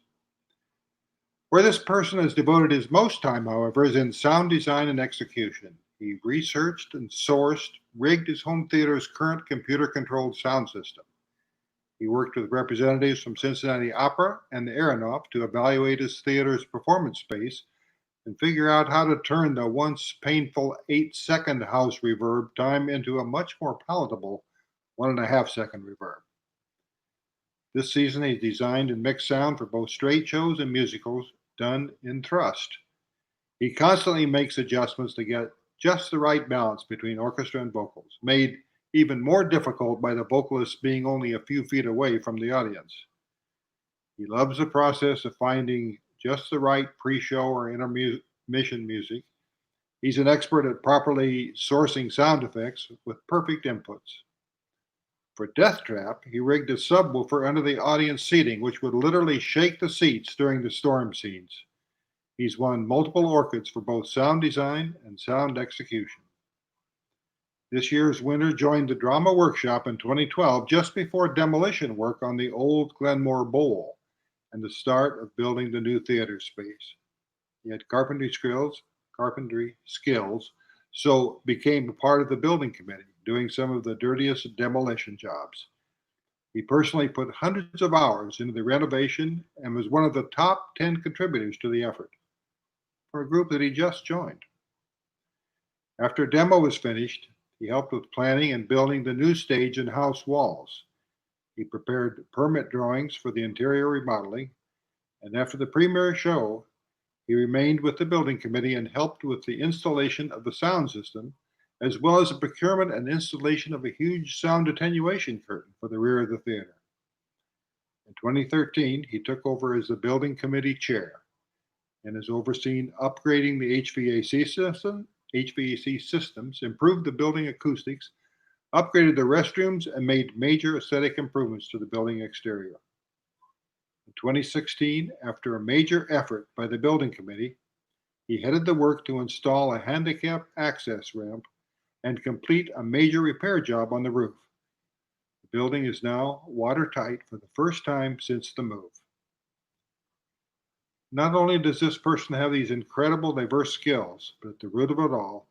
Where this person has devoted his most time, however, is in sound design and execution. He researched and sourced, rigged his home theater's current computer-controlled sound system. He worked with representatives from Cincinnati Opera and the Aeronaut to evaluate his theater's performance space and figure out how to turn the once painful 8-second house reverb time into a much more palatable 1.5-second reverb. This season, he designed and mixed sound for both straight shows and musicals done in thrust. He constantly makes adjustments to get just the right balance between orchestra and vocals, made even more difficult by the vocalists being only a few feet away from the audience. He loves the process of finding just the right pre-show or intermission music. He's an expert at properly sourcing sound effects with perfect inputs. For Death Trap, he rigged a subwoofer under the audience seating, which would literally shake the seats during the storm scenes. He's won multiple orchids for both sound design and sound execution. This year's winner joined the drama workshop in 2012, just before demolition work on the old Glenmore Bowl and the start of building the new theater space. He had carpentry skills, so became a part of the building committee, doing some of the dirtiest demolition jobs. He personally put hundreds of hours into the renovation and was one of the top 10 contributors to the effort for a group that he just joined. After demo was finished, he helped with planning and building the new stage and house walls. He prepared permit drawings for the interior remodeling, and after the premiere show, he remained with the building committee and helped with the installation of the sound system, as well as the procurement and installation of a huge sound attenuation curtain for the rear of the theater. In 2013, he took over as the building committee chair and has overseen upgrading the HVAC systems, improved the building acoustics, upgraded the restrooms, and made major aesthetic improvements to the building exterior. In 2016, after a major effort by the building committee, he headed the work to install a handicap access ramp and complete a major repair job on the roof. The building is now watertight for the first time since the move. Not only does this person have these incredible diverse skills, but at the root of it all,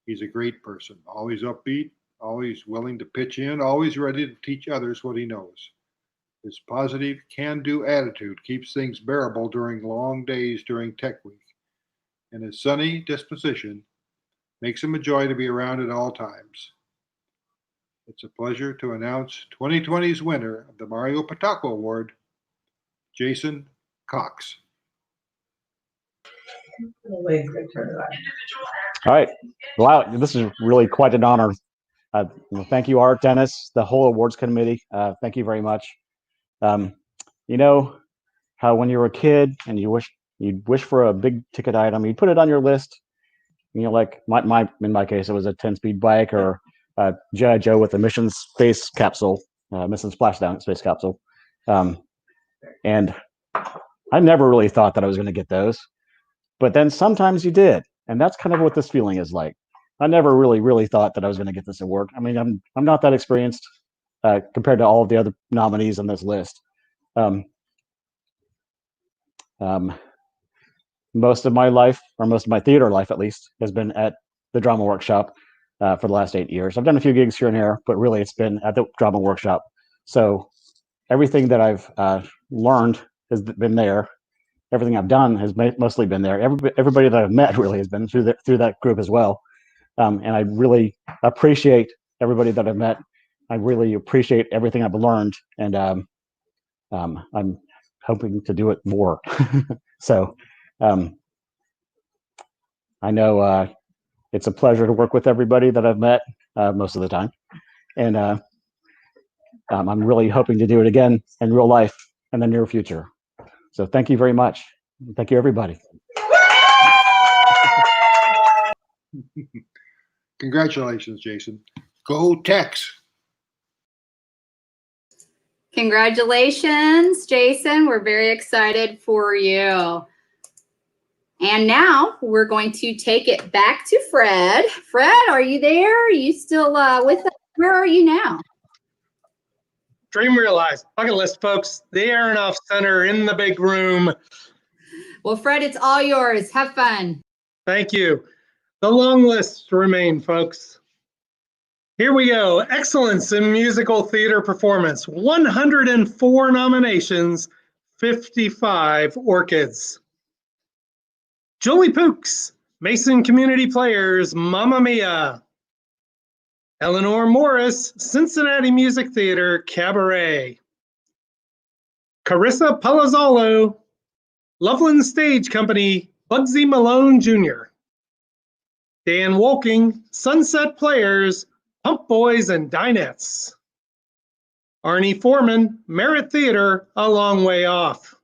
he's a great person, always upbeat, always willing to pitch in, always ready to teach others what he knows. His positive, can-do attitude keeps things bearable during long days during Tech Week, and his sunny disposition makes him a joy to be around at all times. It's a pleasure to announce 2020's winner of the Mario Potaka Award, Jason Cox. All right. Wow, this is really quite an honor. Thank you, Art, Dennis, the whole awards committee. Thank you very much. You know how when you were a kid and you'd wish for a big ticket item, you'd put it on your list. You know, like in my case, it was a 10-speed bike or G.I. Joe with a mission space capsule, mission splashdown space capsule. And I never really thought that I was going to get those. But then sometimes you did, and that's kind of what this feeling is like. I never really thought that I was going to get this award. I mean, I'm not that experienced compared to all of the other nominees on this list. Most of my life, or most of my theater life at least, has been at the drama workshop for the last 8 years. I've done a few gigs here and there, but really it's been at the drama workshop. So everything that I've learned has been there. Everything I've done has mostly been there. Everybody that I've met really has been through that group as well. And I really appreciate everybody that I've met I really appreciate everything I've learned, and I'm hoping to do it more. So I know it's a pleasure to work with everybody that I've met most of the time, and I'm really hoping to do it again in real life in the near future. So thank you very much. Thank you, everybody. Congratulations, Jason. Go Tex. Congratulations, Jason. We're very excited for you. And now we're going to take it back to Fred. Fred, are you there? Are you still with us? Where are you now? Dream realized. Bucket list, folks. The Aronoff Center in the big room. Well, Fred, it's all yours. Have fun. Thank you. The long lists remain, folks. Here we go. Excellence in musical theater performance. 104 nominations, 55 orchids. Julie Pooks, Mason Community Players, Mamma Mia. Eleanor Morris, Cincinnati Music Theater, Cabaret. Carissa Palazzolo, Loveland Stage Company, Bugsy Malone Jr. Dan Wolking, Sunset Players, Pump Boys and Dinettes. Arnie Foreman, Merritt Theater, A Long Way Off.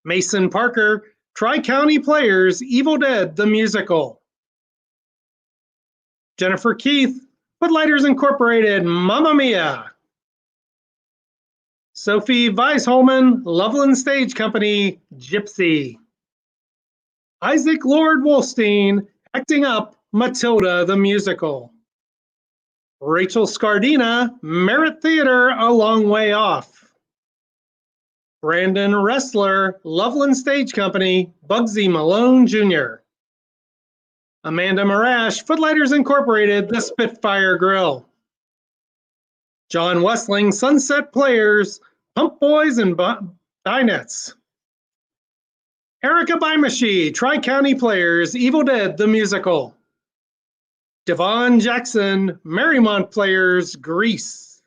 Mason Parker, Tri-County Players, Evil Dead, the Musical. Jennifer Keith, Footlighters Incorporated, Mamma Mia. Sophie Weisholman, Loveland Stage Company, Gypsy. Isaac Lord Wolstein, Acting Up, Matilda, the Musical. Rachel Scardina, Merritt Theater, A Long Way Off. Brandon Ressler, Loveland Stage Company, Bugsy Malone Jr. Amanda Marash, Footlighters Incorporated, The Spitfire Grill. John Westling, Sunset Players, Pump Boys and Dinettes. Erica Bymashi, Tri-County Players, Evil Dead, the Musical. Devon Jackson, Marymount Players, Grease.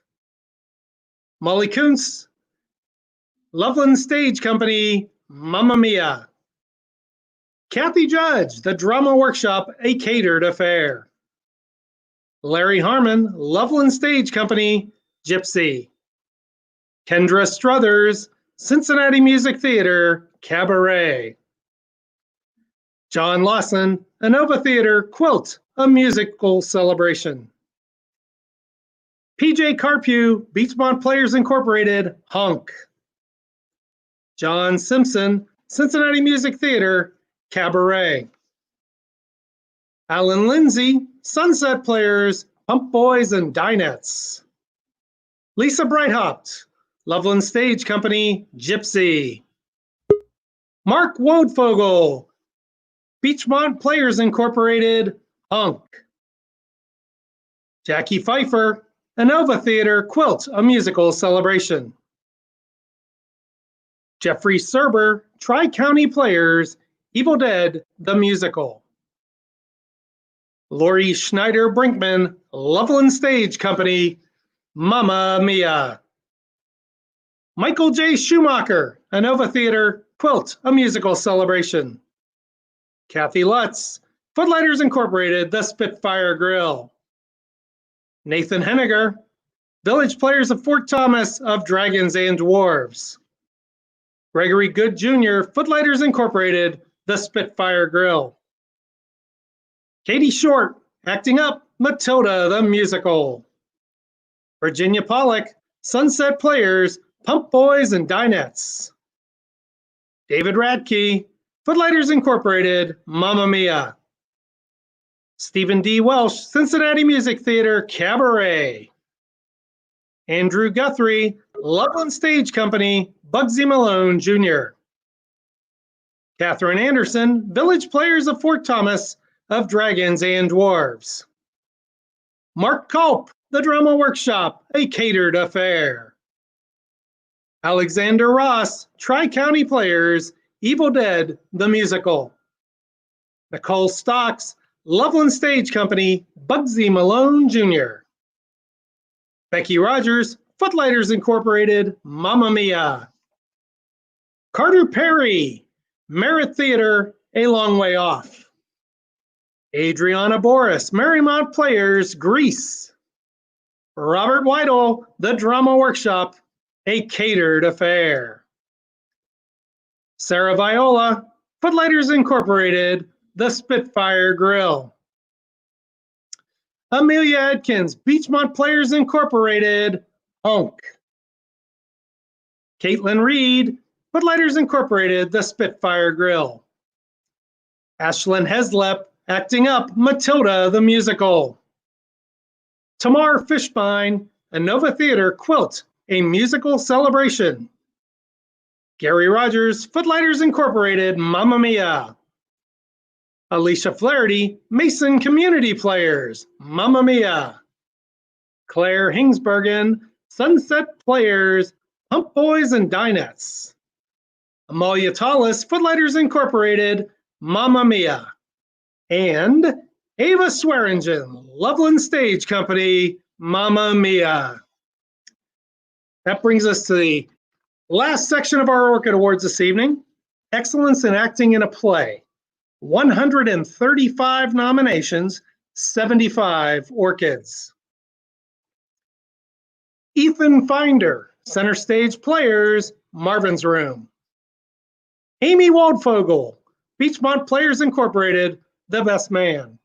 Molly Kuntz, Loveland Stage Company, Mamma Mia. Kathy Judge, The Drama Workshop, A Catered Affair. Larry Harmon, Loveland Stage Company, Gypsy. Kendra Struthers, Cincinnati Music Theater, Cabaret. John Lawson, Inova Theater, Quilt, A Musical Celebration. PJ Carpew, Beachmont Players Incorporated, Honk. John Simpson, Cincinnati Music Theater, Cabaret. Alan Lindsay, Sunset Players, Pump Boys and Dinettes. Lisa Breithaupt, Loveland Stage Company, Gypsy. Mark Wodfogel, Beachmont Players Incorporated, Honk. Jackie Pfeiffer, Inova Theater, Quilt, A Musical Celebration. Jeffrey Serber, Tri-County Players, Evil Dead, the Musical. Lori Schneider Brinkman, Loveland Stage Company, Mamma Mia. Michael J. Schumacher, Inova Theater, Quilt, A Musical Celebration. Kathy Lutz, Footlighters Incorporated, The Spitfire Grill. Nathan Henniger, Village Players of Fort Thomas, of Dragons and Dwarves. Gregory Good Jr., Footlighters Incorporated, The Spitfire Grill. Katie Short, Acting Up, Matilda, the Musical. Virginia Pollock, Sunset Players, Pump Boys and Dinettes. David Radke, Footlighters Incorporated, Mamma Mia. Stephen D. Welsh, Cincinnati Music Theater, Cabaret. Andrew Guthrie, Loveland Stage Company, Bugsy Malone Jr. Catherine Anderson, Village Players of Fort Thomas, of Dragons and Dwarves. Mark Culp, The Drama Workshop, A Catered Affair. Alexander Ross, Tri-County Players, Evil Dead, the Musical. Nicole Stocks, Loveland Stage Company, Bugsy Malone Jr. Becky Rogers, Footlighters Incorporated, Mamma Mia. Carter Perry, Merritt Theater, A Long Way Off. Adriana Boris, Marymount Players, Grease. Robert Whittle, The Drama Workshop, A Catered Affair. Sarah Viola, Footlighters Incorporated, The Spitfire Grill. Amelia Adkins, Beachmont Players Incorporated, Honk. Caitlin Reed, Footlighters Incorporated, The Spitfire Grill. Ashlyn Heslep, Acting Up, Matilda the Musical. Tamar Fishbein, Inova Theater, Quilt, A Musical Celebration. Gary Rogers, Footlighters Incorporated, Mamma Mia. Alicia Flaherty, Mason Community Players, Mamma Mia. Claire Hingsbergen, Sunset Players, Pump Boys and Dinettes. Amalia Tallis, Footlighters Incorporated, Mamma Mia. And Ava Swearingen, Loveland Stage Company, Mamma Mia. That brings us to the last section of our Orchid Awards this evening, Excellence in Acting in a Play. 135 nominations, 75 orchids. Ethan Finder, Center Stage Players, Marvin's Room. Amy Waldfogel, Beachmont Players Incorporated, The Best Man.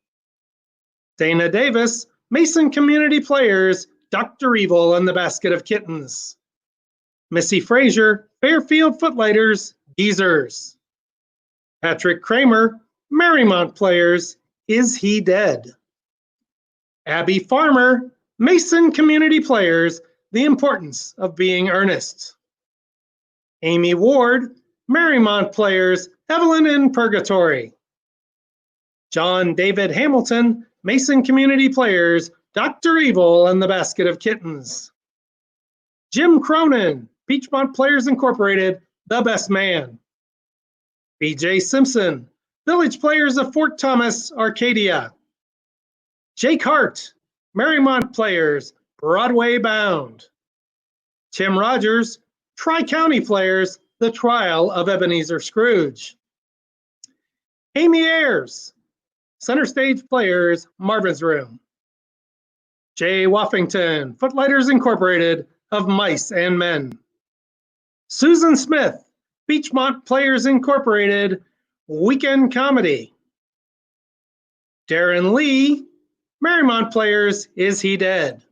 Dana Davis, Mason Community Players, Dr. Evil and the Basket of Kittens. Missy Frazier, Fairfield Footlighters, Geezers. Patrick Kramer, Marymount Players, Is He Dead? Abby Farmer, Mason Community Players, The Importance of Being Earnest. Amy Ward, Marymount Players, Evelyn in Purgatory. John David Hamilton, Mason Community Players, Dr. Evil and the Basket of Kittens. Jim Cronin, Beachmont Players Incorporated, The Best Man. BJ Simpson, Village Players of Fort Thomas, Arcadia. Jake Hart, Marymount Players, Broadway Bound. Tim Rogers, Tri-County Players, The Trial of Ebenezer Scrooge. Amy Ayers, Center Stage Players, Marvin's Room. Jay Woffington, Footlighters Incorporated, Of Mice and Men. Susan Smith, Beachmont Players Incorporated, Weekend Comedy. Darren Lee, Marymount Players, Is He Dead?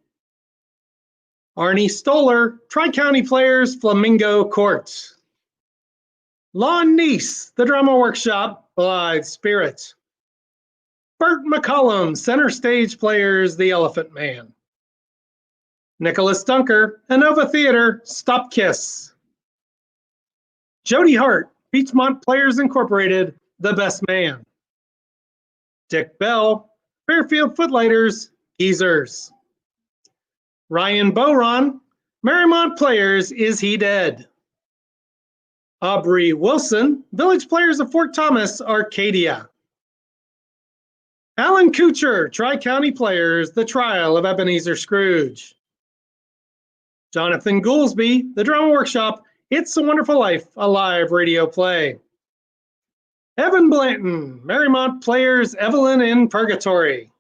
Arnie Stoller, Tri-County Players, Flamingo Court. Lon Neese, The Drama Workshop, Blithe Spirit. Bert McCollum, Center Stage Players, The Elephant Man. Nicholas Dunker, Inova Theater, Stop Kiss. Jody Hart, Beachmont Players Incorporated, The Best Man. Dick Bell, Fairfield Footlighters, Geezers. Ryan Boron, Marymount Players, Is He Dead? Aubrey Wilson, Village Players of Fort Thomas, Arcadia. Alan Kuchar, Tri-County Players, The Trial of Ebenezer Scrooge. Jonathan Goolsby, The Drama Workshop, It's a Wonderful Life, a live radio play. Evan Blanton, Marymount Players, Evelyn in Purgatory.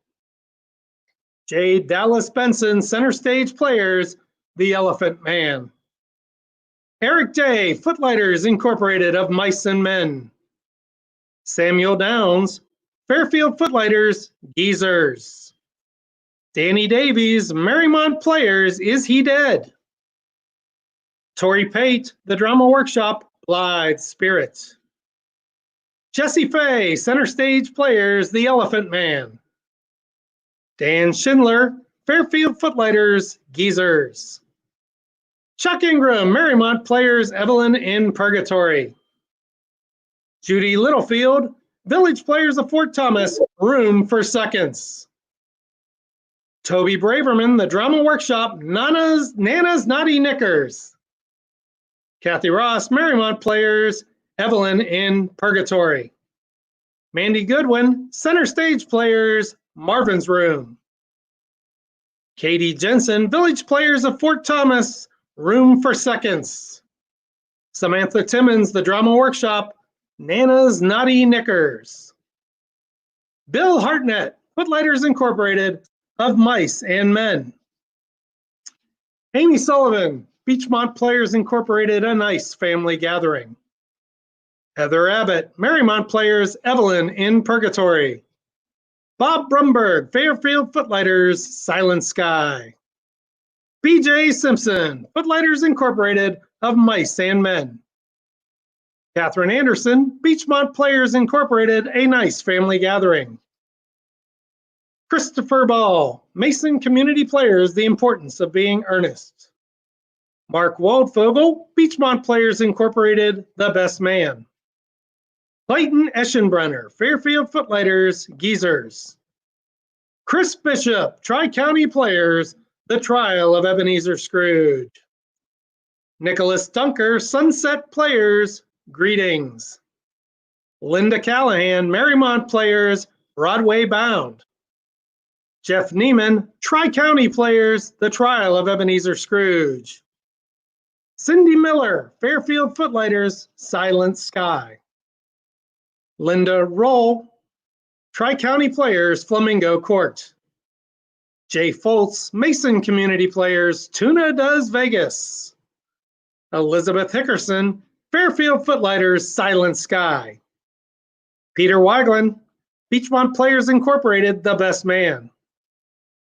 J. Dallas Benson, Center Stage Players, The Elephant Man. Eric Day, Footlighters Incorporated, Of Mice and Men. Samuel Downs, Fairfield Footlighters, Geezers. Danny Davies, Marymount Players, Is He Dead? Tori Pate, The Drama Workshop, Blithe Spirit. Jesse Fay, Center Stage Players, The Elephant Man. Dan Schindler, Fairfield Footlighters, Geezers. Chuck Ingram, Marymount Players, Evelyn in Purgatory. Judy Littlefield, Village Players of Fort Thomas, Room for Seconds. Toby Braverman, The Drama Workshop, Nana's Naughty Knickers. Kathy Ross, Marymount Players, Evelyn in Purgatory. Mandy Goodwin, Center Stage Players, Marvin's Room. Katie Jensen, Village Players of Fort Thomas, Room for Seconds. Samantha Timmons, The Drama Workshop, Nana's Naughty Knickers. Bill Hartnett, Footlighters Incorporated, Of Mice and Men. Amy Sullivan, Beachmont Players Incorporated, A Nice Family Gathering. Heather Abbott, Marymount Players, Evelyn in Purgatory. Bob Brumberg, Fairfield Footlighters, Silent Sky. BJ Simpson, Footlighters Incorporated, Of Mice and Men. Catherine Anderson, Beachmont Players Incorporated, A Nice Family Gathering. Christopher Ball, Mason Community Players, The Importance of Being Earnest. Mark Waldfogel, Beachmont Players Incorporated, The Best Man. Clayton Eschenbrenner, Fairfield Footlighters, Geezers. Chris Bishop, Tri-County Players, The Trial of Ebenezer Scrooge. Nicholas Dunker, Sunset Players, Greetings. Linda Callahan, Marymount Players, Broadway Bound. Jeff Neiman, Tri-County Players, The Trial of Ebenezer Scrooge. Cindy Miller, Fairfield Footlighters, Silent Sky. Linda Roll, Tri-County Players, Flamingo Court. Jay Foltz, Mason Community Players, Tuna Does Vegas. Elizabeth Hickerson, Fairfield Footlighters, Silent Sky. Peter Weiglin, Beachmont Players Incorporated, The Best Man.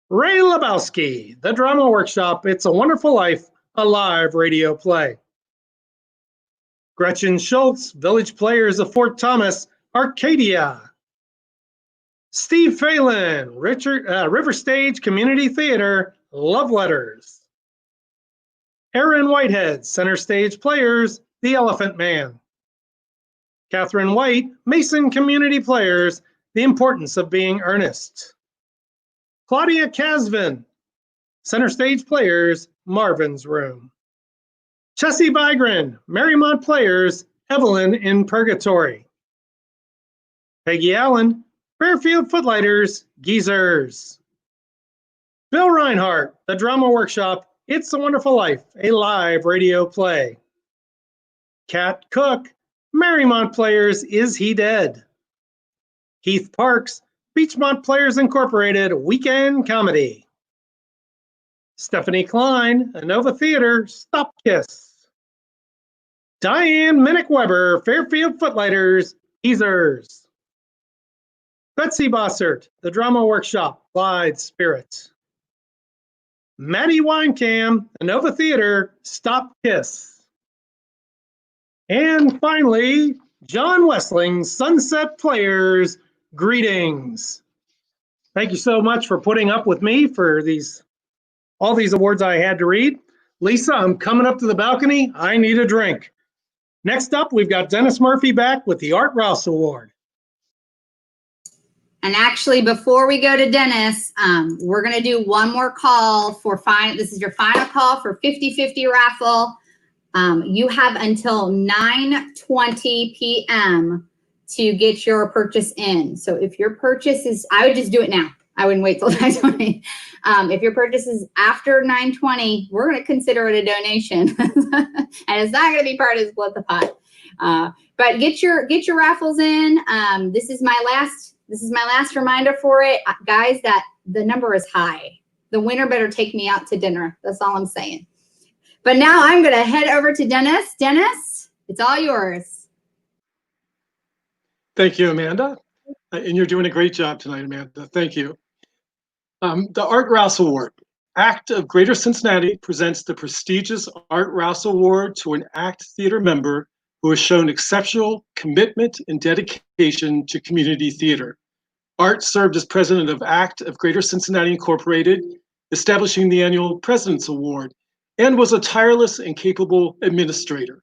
Ray Lebowski, The Drama Workshop, It's a Wonderful Life, a live radio play. Gretchen Schultz, Village Players of Fort Thomas, Arcadia. Steve Phelan, River Stage Community Theater, Love Letters. Aaron Whitehead, Center Stage Players, The Elephant Man. Catherine White, Mason Community Players, The Importance of Being Earnest. Claudia Casvin, Center Stage Players, Marvin's Room. Chessie Bygren, Marymount Players, Evelyn in Purgatory. Peggy Allen, Fairfield Footlighters, Geezers. Bill Reinhardt, The Drama Workshop, It's a Wonderful Life, a live radio play. Kat Cook, Marymount Players, Is He Dead? Heath Parks, Beachmont Players Incorporated, Weekend Comedy. Stephanie Klein, Inova Theater, Stop Kiss. Diane Minnick-Weber, Fairfield Footlighters, Geezers. Betsy Bossert, The Drama Workshop, Clyde Spirit. Maddie Winecam, Inova Theater, Stop Kiss. And finally, John Wessling, Sunset Players, Greetings. Thank you so much for putting up with me for all these awards I had to read. Lisa, I'm coming up to the balcony. I need a drink. Next up, we've got Dennis Murphy back with the Art Rouse Award. And actually, before we go to Dennis, we're going to do one more call for this is your final call for 50/50 raffle. You have until 9:20 p.m. to get your purchase in. So if your purchase is, I would just do it now. I wouldn't wait till 9:20. If your purchase is after 9:20, we're going to consider it a donation, and it's not going to be part of Split the Pot. But get your raffles in. This is my last reminder for it, guys. That the number is high. The winner better take me out to dinner. That's all I'm saying. But now I'm going to head over to Dennis. Dennis, it's all yours. Thank you, Amanda. And you're doing a great job tonight, Amanda. Thank you. The Art Rouse Award. ACT of Greater Cincinnati presents the prestigious Art Rouse Award to an ACT theater member who has shown exceptional commitment and dedication to community theater. Art served as president of ACT of Greater Cincinnati Incorporated, establishing the annual President's Award, and was a tireless and capable administrator.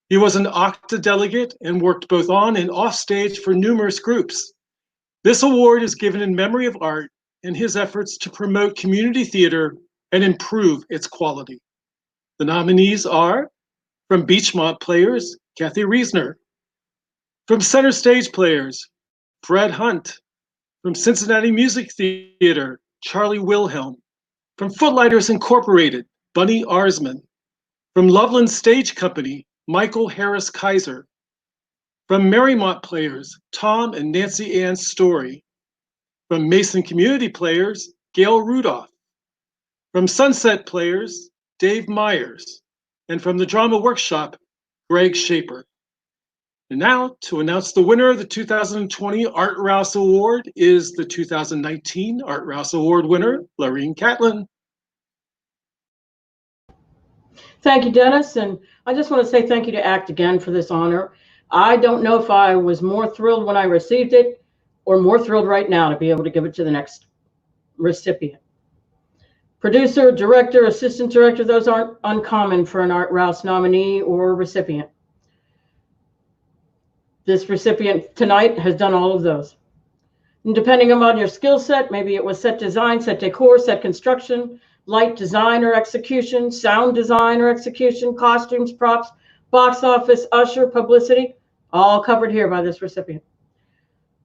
He was an OCTA delegate and worked both on and off stage for numerous groups. This award is given in memory of Art and his efforts to promote community theater and improve its quality. The nominees are from Beachmont Players, Kathy Reesner. From Center Stage Players, Fred Hunt. From Cincinnati Music Theater, Charlie Wilhelm. From Footlighters Incorporated, Bunny Arsman. From Loveland Stage Company, Michael Harris Kaiser. From Marymount Players, Tom and Nancy Ann Story. From Mason Community Players, Gail Rudolph. From Sunset Players, Dave Myers. And from the Drama Workshop, Greg Shaper. And now, to announce the winner of the 2020 Art Rouse Award is the 2019 Art Rouse Award winner, Lorene Catlin. Thank you, Dennis. And I just want to say thank you to ACT again for this honor. I don't know if I was more thrilled when I received it or more thrilled right now to be able to give it to the next recipient. Producer, director, assistant director, those aren't uncommon for an Art Rouse nominee or recipient. This recipient tonight has done all of those. And depending upon your skill set, maybe it was set design, set decor, set construction, light design or execution, sound design or execution, costumes, props, box office, usher, publicity, all covered here by this recipient.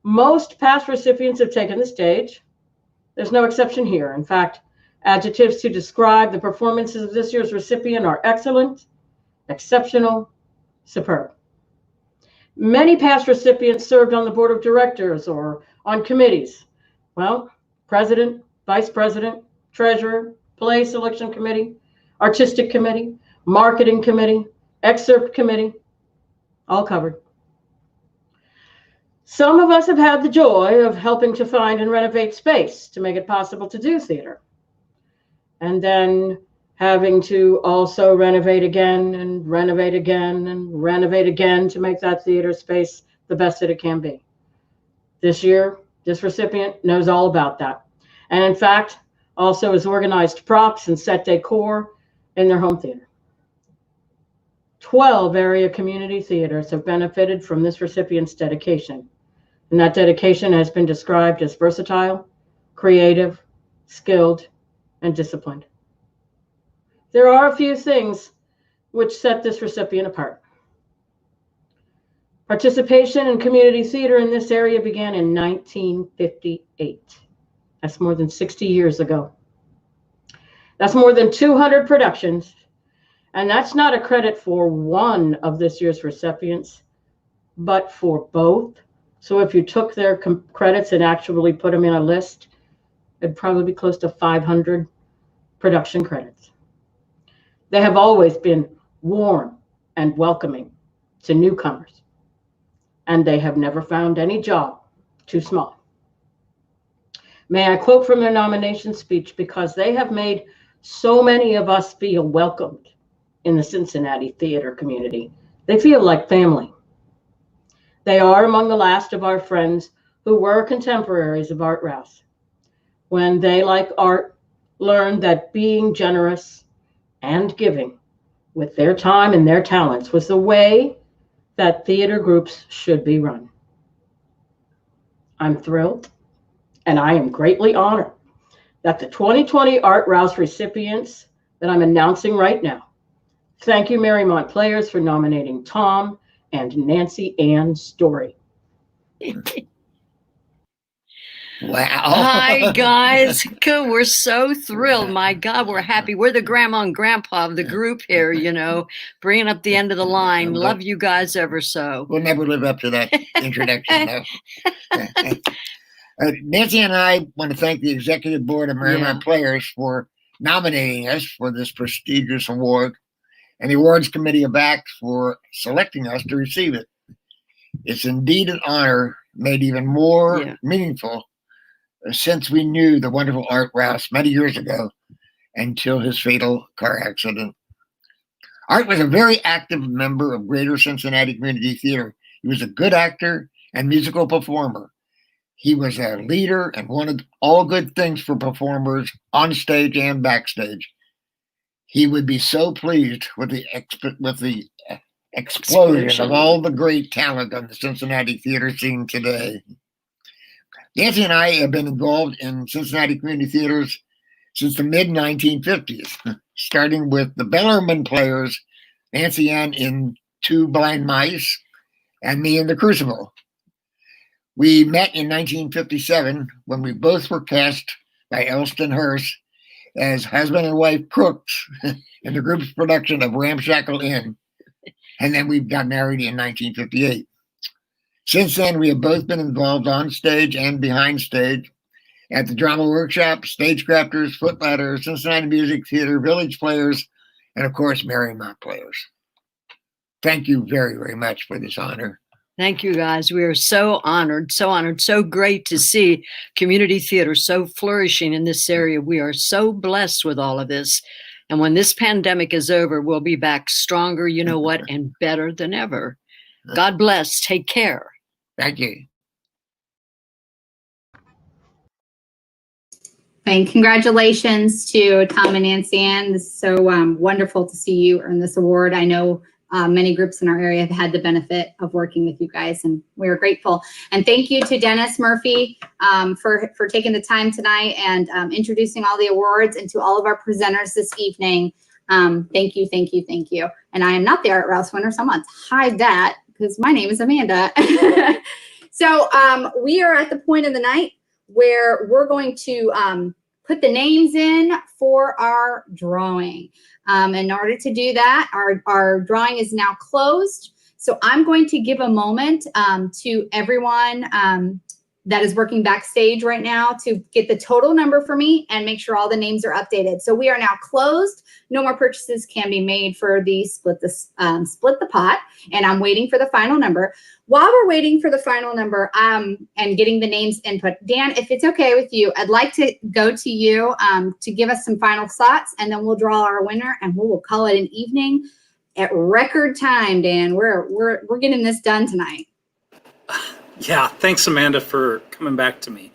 Most past recipients have taken the stage. There's no exception here. In fact, adjectives to describe the performances of this year's recipient are excellent, exceptional, superb. Many past recipients served on the board of directors or on committees. Well, president, vice president, treasurer, play selection committee, artistic committee, marketing committee, excerpt committee, all covered. Some of us have had the joy of helping to find and renovate space to make it possible to do theater. And then having to also renovate again and renovate again and renovate again to make that theater space the best that it can be. This year, this recipient knows all about that. And in fact, also has organized props and set decor in their home theater. 12 area community theaters have benefited from this recipient's dedication. And that dedication has been described as versatile, creative, skilled, and disciplined. There are a few things which set this recipient apart. Participation in community theater in this area began in 1958. That's more than 60 years ago. That's more than 200 productions. And that's not a credit for one of this year's recipients, but for both. So if you took their credits and actually put them in a list, it'd probably be close to 500 production credits. They have always been warm and welcoming to newcomers, and they have never found any job too small. May I quote from their nomination speech, because they have made so many of us feel welcomed in the Cincinnati theater community. They feel like family. They are among the last of our friends who were contemporaries of Art Rouse, when they, like Art, learned that being generous and giving with their time and their talents was the way that theater groups should be run. I'm thrilled, and I am greatly honored that the 2020 Art Rouse recipients that I'm announcing right now. Thank you, Marymount Players, for nominating Tom and Nancy Ann Story. Wow. Hi, guys. We're so thrilled. My God, we're happy. We're the grandma and grandpa of the group here, you know, bringing up the end of the line. Love you guys ever so. We'll never live up to that introduction, though. Nancy and I want to thank the executive board of Marymount Players for nominating us for this prestigious award, and the awards committee of ACT for selecting us to receive it. It's indeed an honor, made even more meaningful since we knew the wonderful Art Rouse many years ago until his fatal car accident. Art was a very active member of Greater Cincinnati Community Theater. He was a good actor and musical performer. He was a leader and wanted all good things for performers on stage and backstage. He would be so pleased with the explosion of all the great talent on the Cincinnati theater scene today. Nancy and I have been involved in Cincinnati community theaters since the mid-1950s, starting with the Bellarmine Players, Nancy Ann in Two Blind Mice, and me in The Crucible. We met in 1957 when we both were cast by Elston Hurst as husband and wife crooks in the group's production of Ramshackle Inn. And then we got married in 1958. Since then, we have both been involved on stage and behind stage at the Drama Workshop, Stagecrafters, Footladder, Cincinnati Music Theater, Village Players, and of course, Marymount Players. Thank you very, very much for this honor. Thank you, guys. We are so honored, so honored, so great to see community theater so flourishing in this area. We are so blessed with all of this. And when this pandemic is over, we'll be back stronger, you know what, and better than ever. God bless. Take care. Thank you. And congratulations to Tom and Nancy Ann. This is so wonderful to see you earn this award. I know many groups in our area have had the benefit of working with you guys, and we're grateful. And thank you to Dennis Murphy for taking the time tonight and introducing all the awards, and to all of our presenters this evening. Thank you, thank you, thank you. And I am not the Art Rouse winner, so I'm going to hide that because my name is Amanda. So we are at the point of the night where we're going to put the names in for our drawing. In order to do that, our drawing is now closed. So I'm going to give a moment to everyone that is working backstage right now to get the total number for me and make sure all the names are updated. So we are now closed. No more purchases can be made for the split the pot, and I'm waiting for the final number. While we're waiting for the final number and getting the names input, Dan, if it's okay with you, I'd like to go to you to give us some final thoughts, and then we'll draw our winner, and we will call it an evening at record time. Dan, we're getting this done tonight. Yeah, thanks, Amanda, for coming back to me.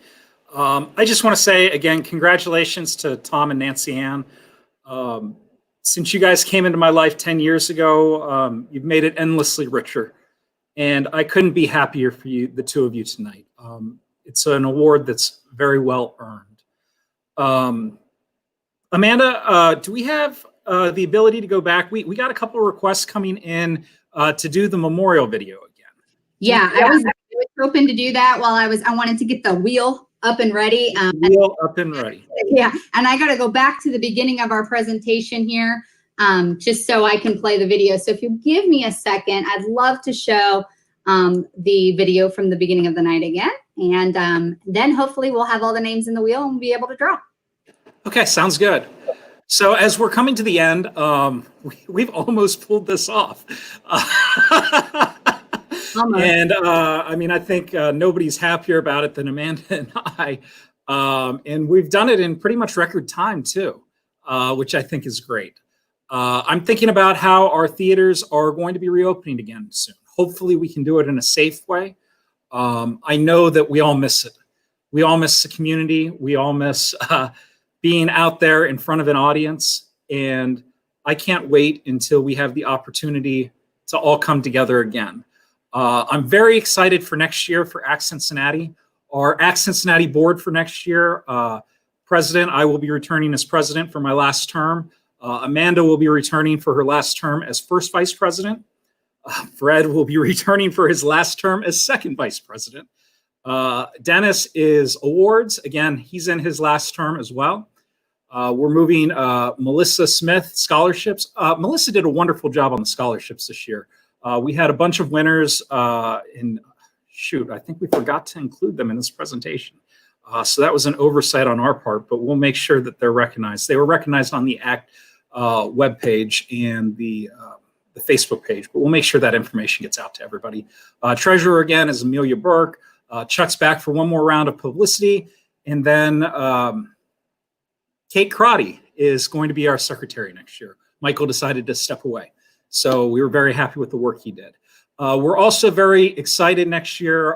I just want to say again, congratulations to Tom and Nancy Ann. Since you guys came into my life 10 years ago, you've made it endlessly richer. And I couldn't be happier for you, the two of you tonight. It's an award that's very well earned. Amanda, do we have the ability to go back? We got a couple of requests coming in to do the memorial video again. Yeah, I was hoping to do that while I wanted to get the wheel up and ready. Wheel up and ready. Yeah, and I got to go back to the beginning of our presentation here just so I can play the video. So if you give me a second, I'd love to show the video from the beginning of the night again. And then hopefully we'll have all the names in the wheel and we'll be able to draw. Okay, sounds good. So as we're coming to the end, we've almost pulled this off. And I mean, I think nobody's happier about it than Amanda and I. And we've done it in pretty much record time too, which I think is great. I'm thinking about how our theaters are going to be reopening again soon. Hopefully we can do it in a safe way. I know that we all miss it. We all miss the community. We all miss being out there in front of an audience. And I can't wait until we have the opportunity to all come together again. I'm very excited for next year for ACT Cincinnati. Our ACT Cincinnati board for next year, president, I will be returning as president for my last term. Amanda will be returning for her last term as first vice president. Fred will be returning for his last term as second vice president. Dennis is awards. Again, he's in his last term as well. We're moving Melissa Smith scholarships. Melissa did a wonderful job on the scholarships this year. We had a bunch of winners in, shoot, I think we forgot to include them in this presentation. So that was an oversight on our part, but we'll make sure that they're recognized. They were recognized on the ACT webpage and the Facebook page, but we'll make sure that information gets out to everybody. Treasurer again is Amelia Burke. Chuck's back for one more round of publicity. And then Kate Crotty is going to be our secretary next year. Michael decided to step away. So we were very happy with the work he did. We're also very excited next year.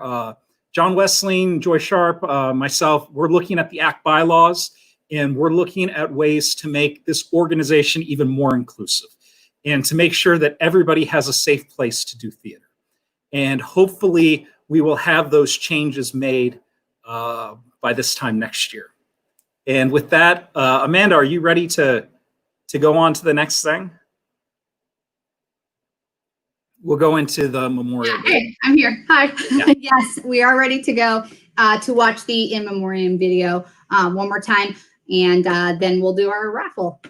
John Wessling, Joy Sharp, myself, we're looking at the ACT bylaws, and we're looking at ways to make this organization even more inclusive and to make sure that everybody has a safe place to do theater. And hopefully we will have those changes made by this time next year. And with that, Amanda, are you ready to go on to the next thing? We'll go into the memorial. Hey, I'm here. Hi. Yeah. Yes, we are ready to go to watch the In Memoriam video one more time. And then we'll do our raffle.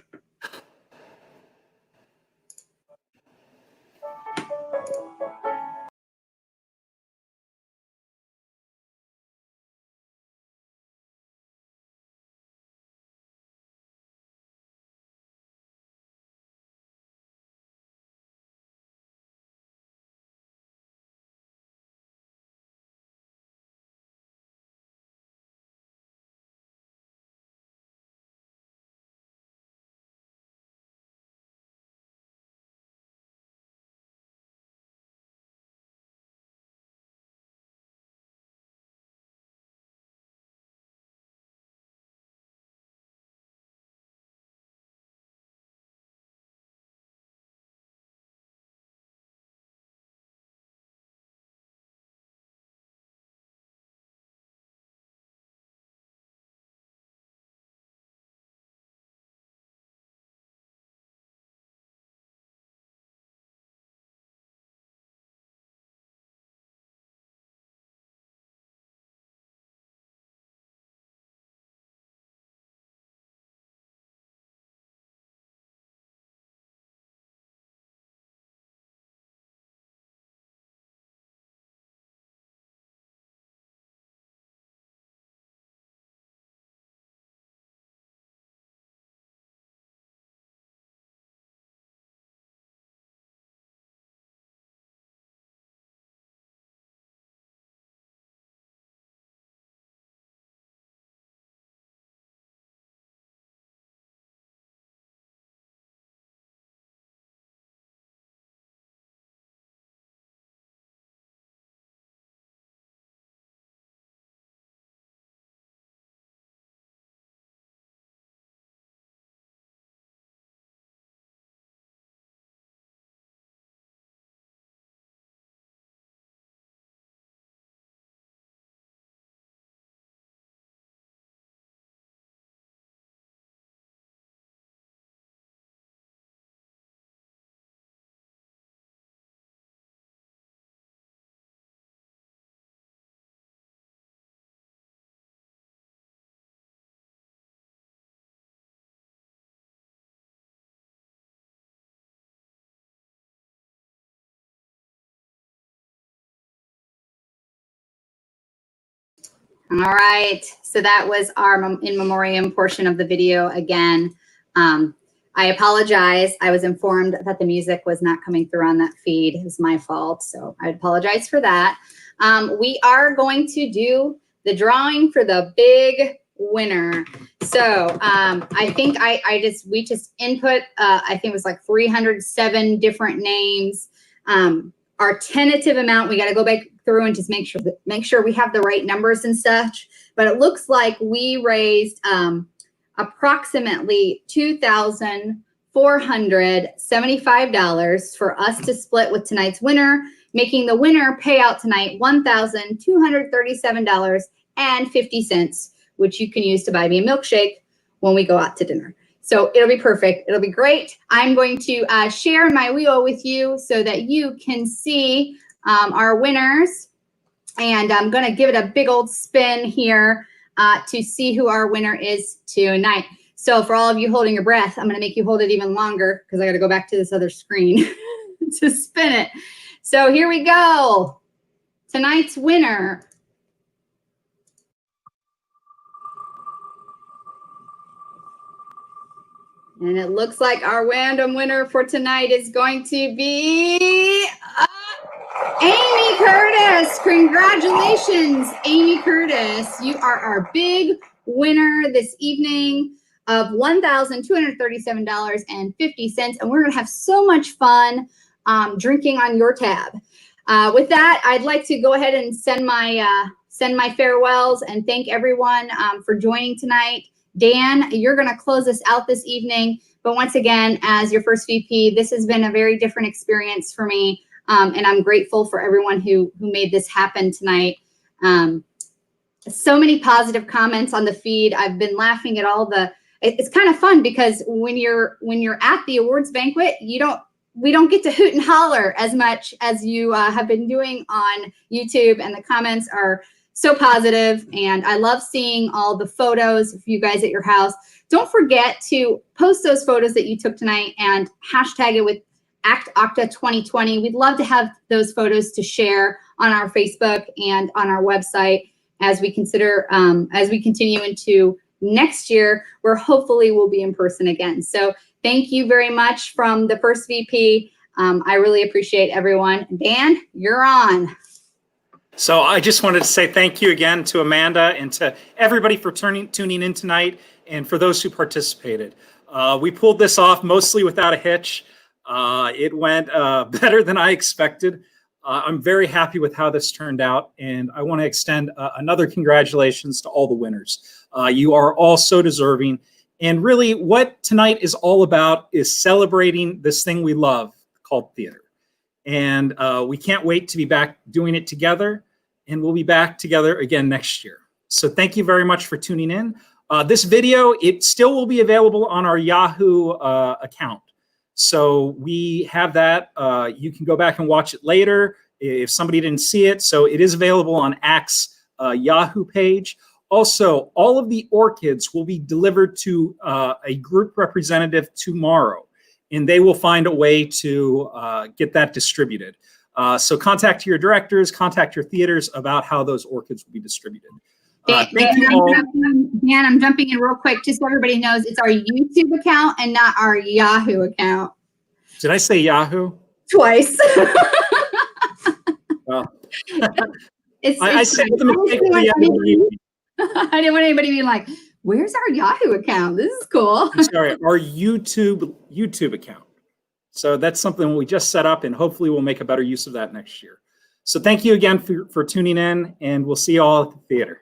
All right, so that was our in memoriam portion of the video again. I apologize. I was informed that the music was not coming through on that feed. It was my fault, so I apologize for that. We are going to do the drawing for the big winner. So I think we just input, I think it was like 307 different names. Our tentative amount, we got to go back through and just make sure we have the right numbers and such. But it looks like we raised approximately $2,475 for us to split with tonight's winner, making the winner pay out tonight $1,237.50, which you can use to buy me a milkshake when we go out to dinner. So it'll be perfect. It'll be great. I'm going to share my wheel with you so that you can see our winners. And I'm going to give it a big old spin here to see who our winner is tonight. So for all of you holding your breath, I'm going to make you hold it even longer because I got to go back to this other screen to spin it. So here we go. Tonight's winner. And it looks like our random winner for tonight is going to be Amy Curtis. Congratulations, Amy Curtis. You are our big winner this evening of $1,237.50. And we're going to have so much fun drinking on your tab. With that, I'd like to go ahead and send my farewells and thank everyone for joining tonight. Dan, you're going to close us out this evening. But once again, as your first VP, this has been a very different experience for me. And I'm grateful for everyone who made this happen tonight. So many positive comments on the feed. I've been laughing at it's kind of fun because when you're at the awards banquet, we don't get to hoot and holler as much as you have been doing on YouTube, and the comments are so positive, and I love seeing all the photos of you guys at your house. Don't forget to post those photos that you took tonight and hashtag it with OCTA 2020. We'd love to have those photos to share on our Facebook and on our website as we consider, as we continue into next year, where hopefully we'll be in person again. So thank you very much from the first VP. I really appreciate everyone. Dan, you're on. So I just wanted to say thank you again to Amanda and to everybody for tuning in tonight, and for those who participated. We pulled this off mostly without a hitch. It went better than I expected. I'm very happy with how this turned out, and I want to extend another congratulations to all the winners. You are all so deserving, and really what tonight is all about is celebrating this thing we love called theater. And we can't wait to be back doing it together, and we'll be back together again next year. So thank you very much for tuning in. This video, it still will be available on our Yahoo account. So we have that. You can go back and watch it later if somebody didn't see it. So it is available on ACT's Yahoo page. Also, all of the orchids will be delivered to a group representative tomorrow, and they will find a way to get that distributed. So contact your directors, contact your theaters about how those orchids will be distributed. Thank you all. Dan, I'm jumping in real quick, just so everybody knows it's our YouTube account and not our Yahoo account. Did I say Yahoo? Twice. Well, I said the mistake. I didn't want anybody being like, where's our Yahoo account? This is cool. I'm sorry, our YouTube account. So that's something we just set up, and hopefully we'll make a better use of that next year. So thank you again for tuning in, and we'll see you all at the theater.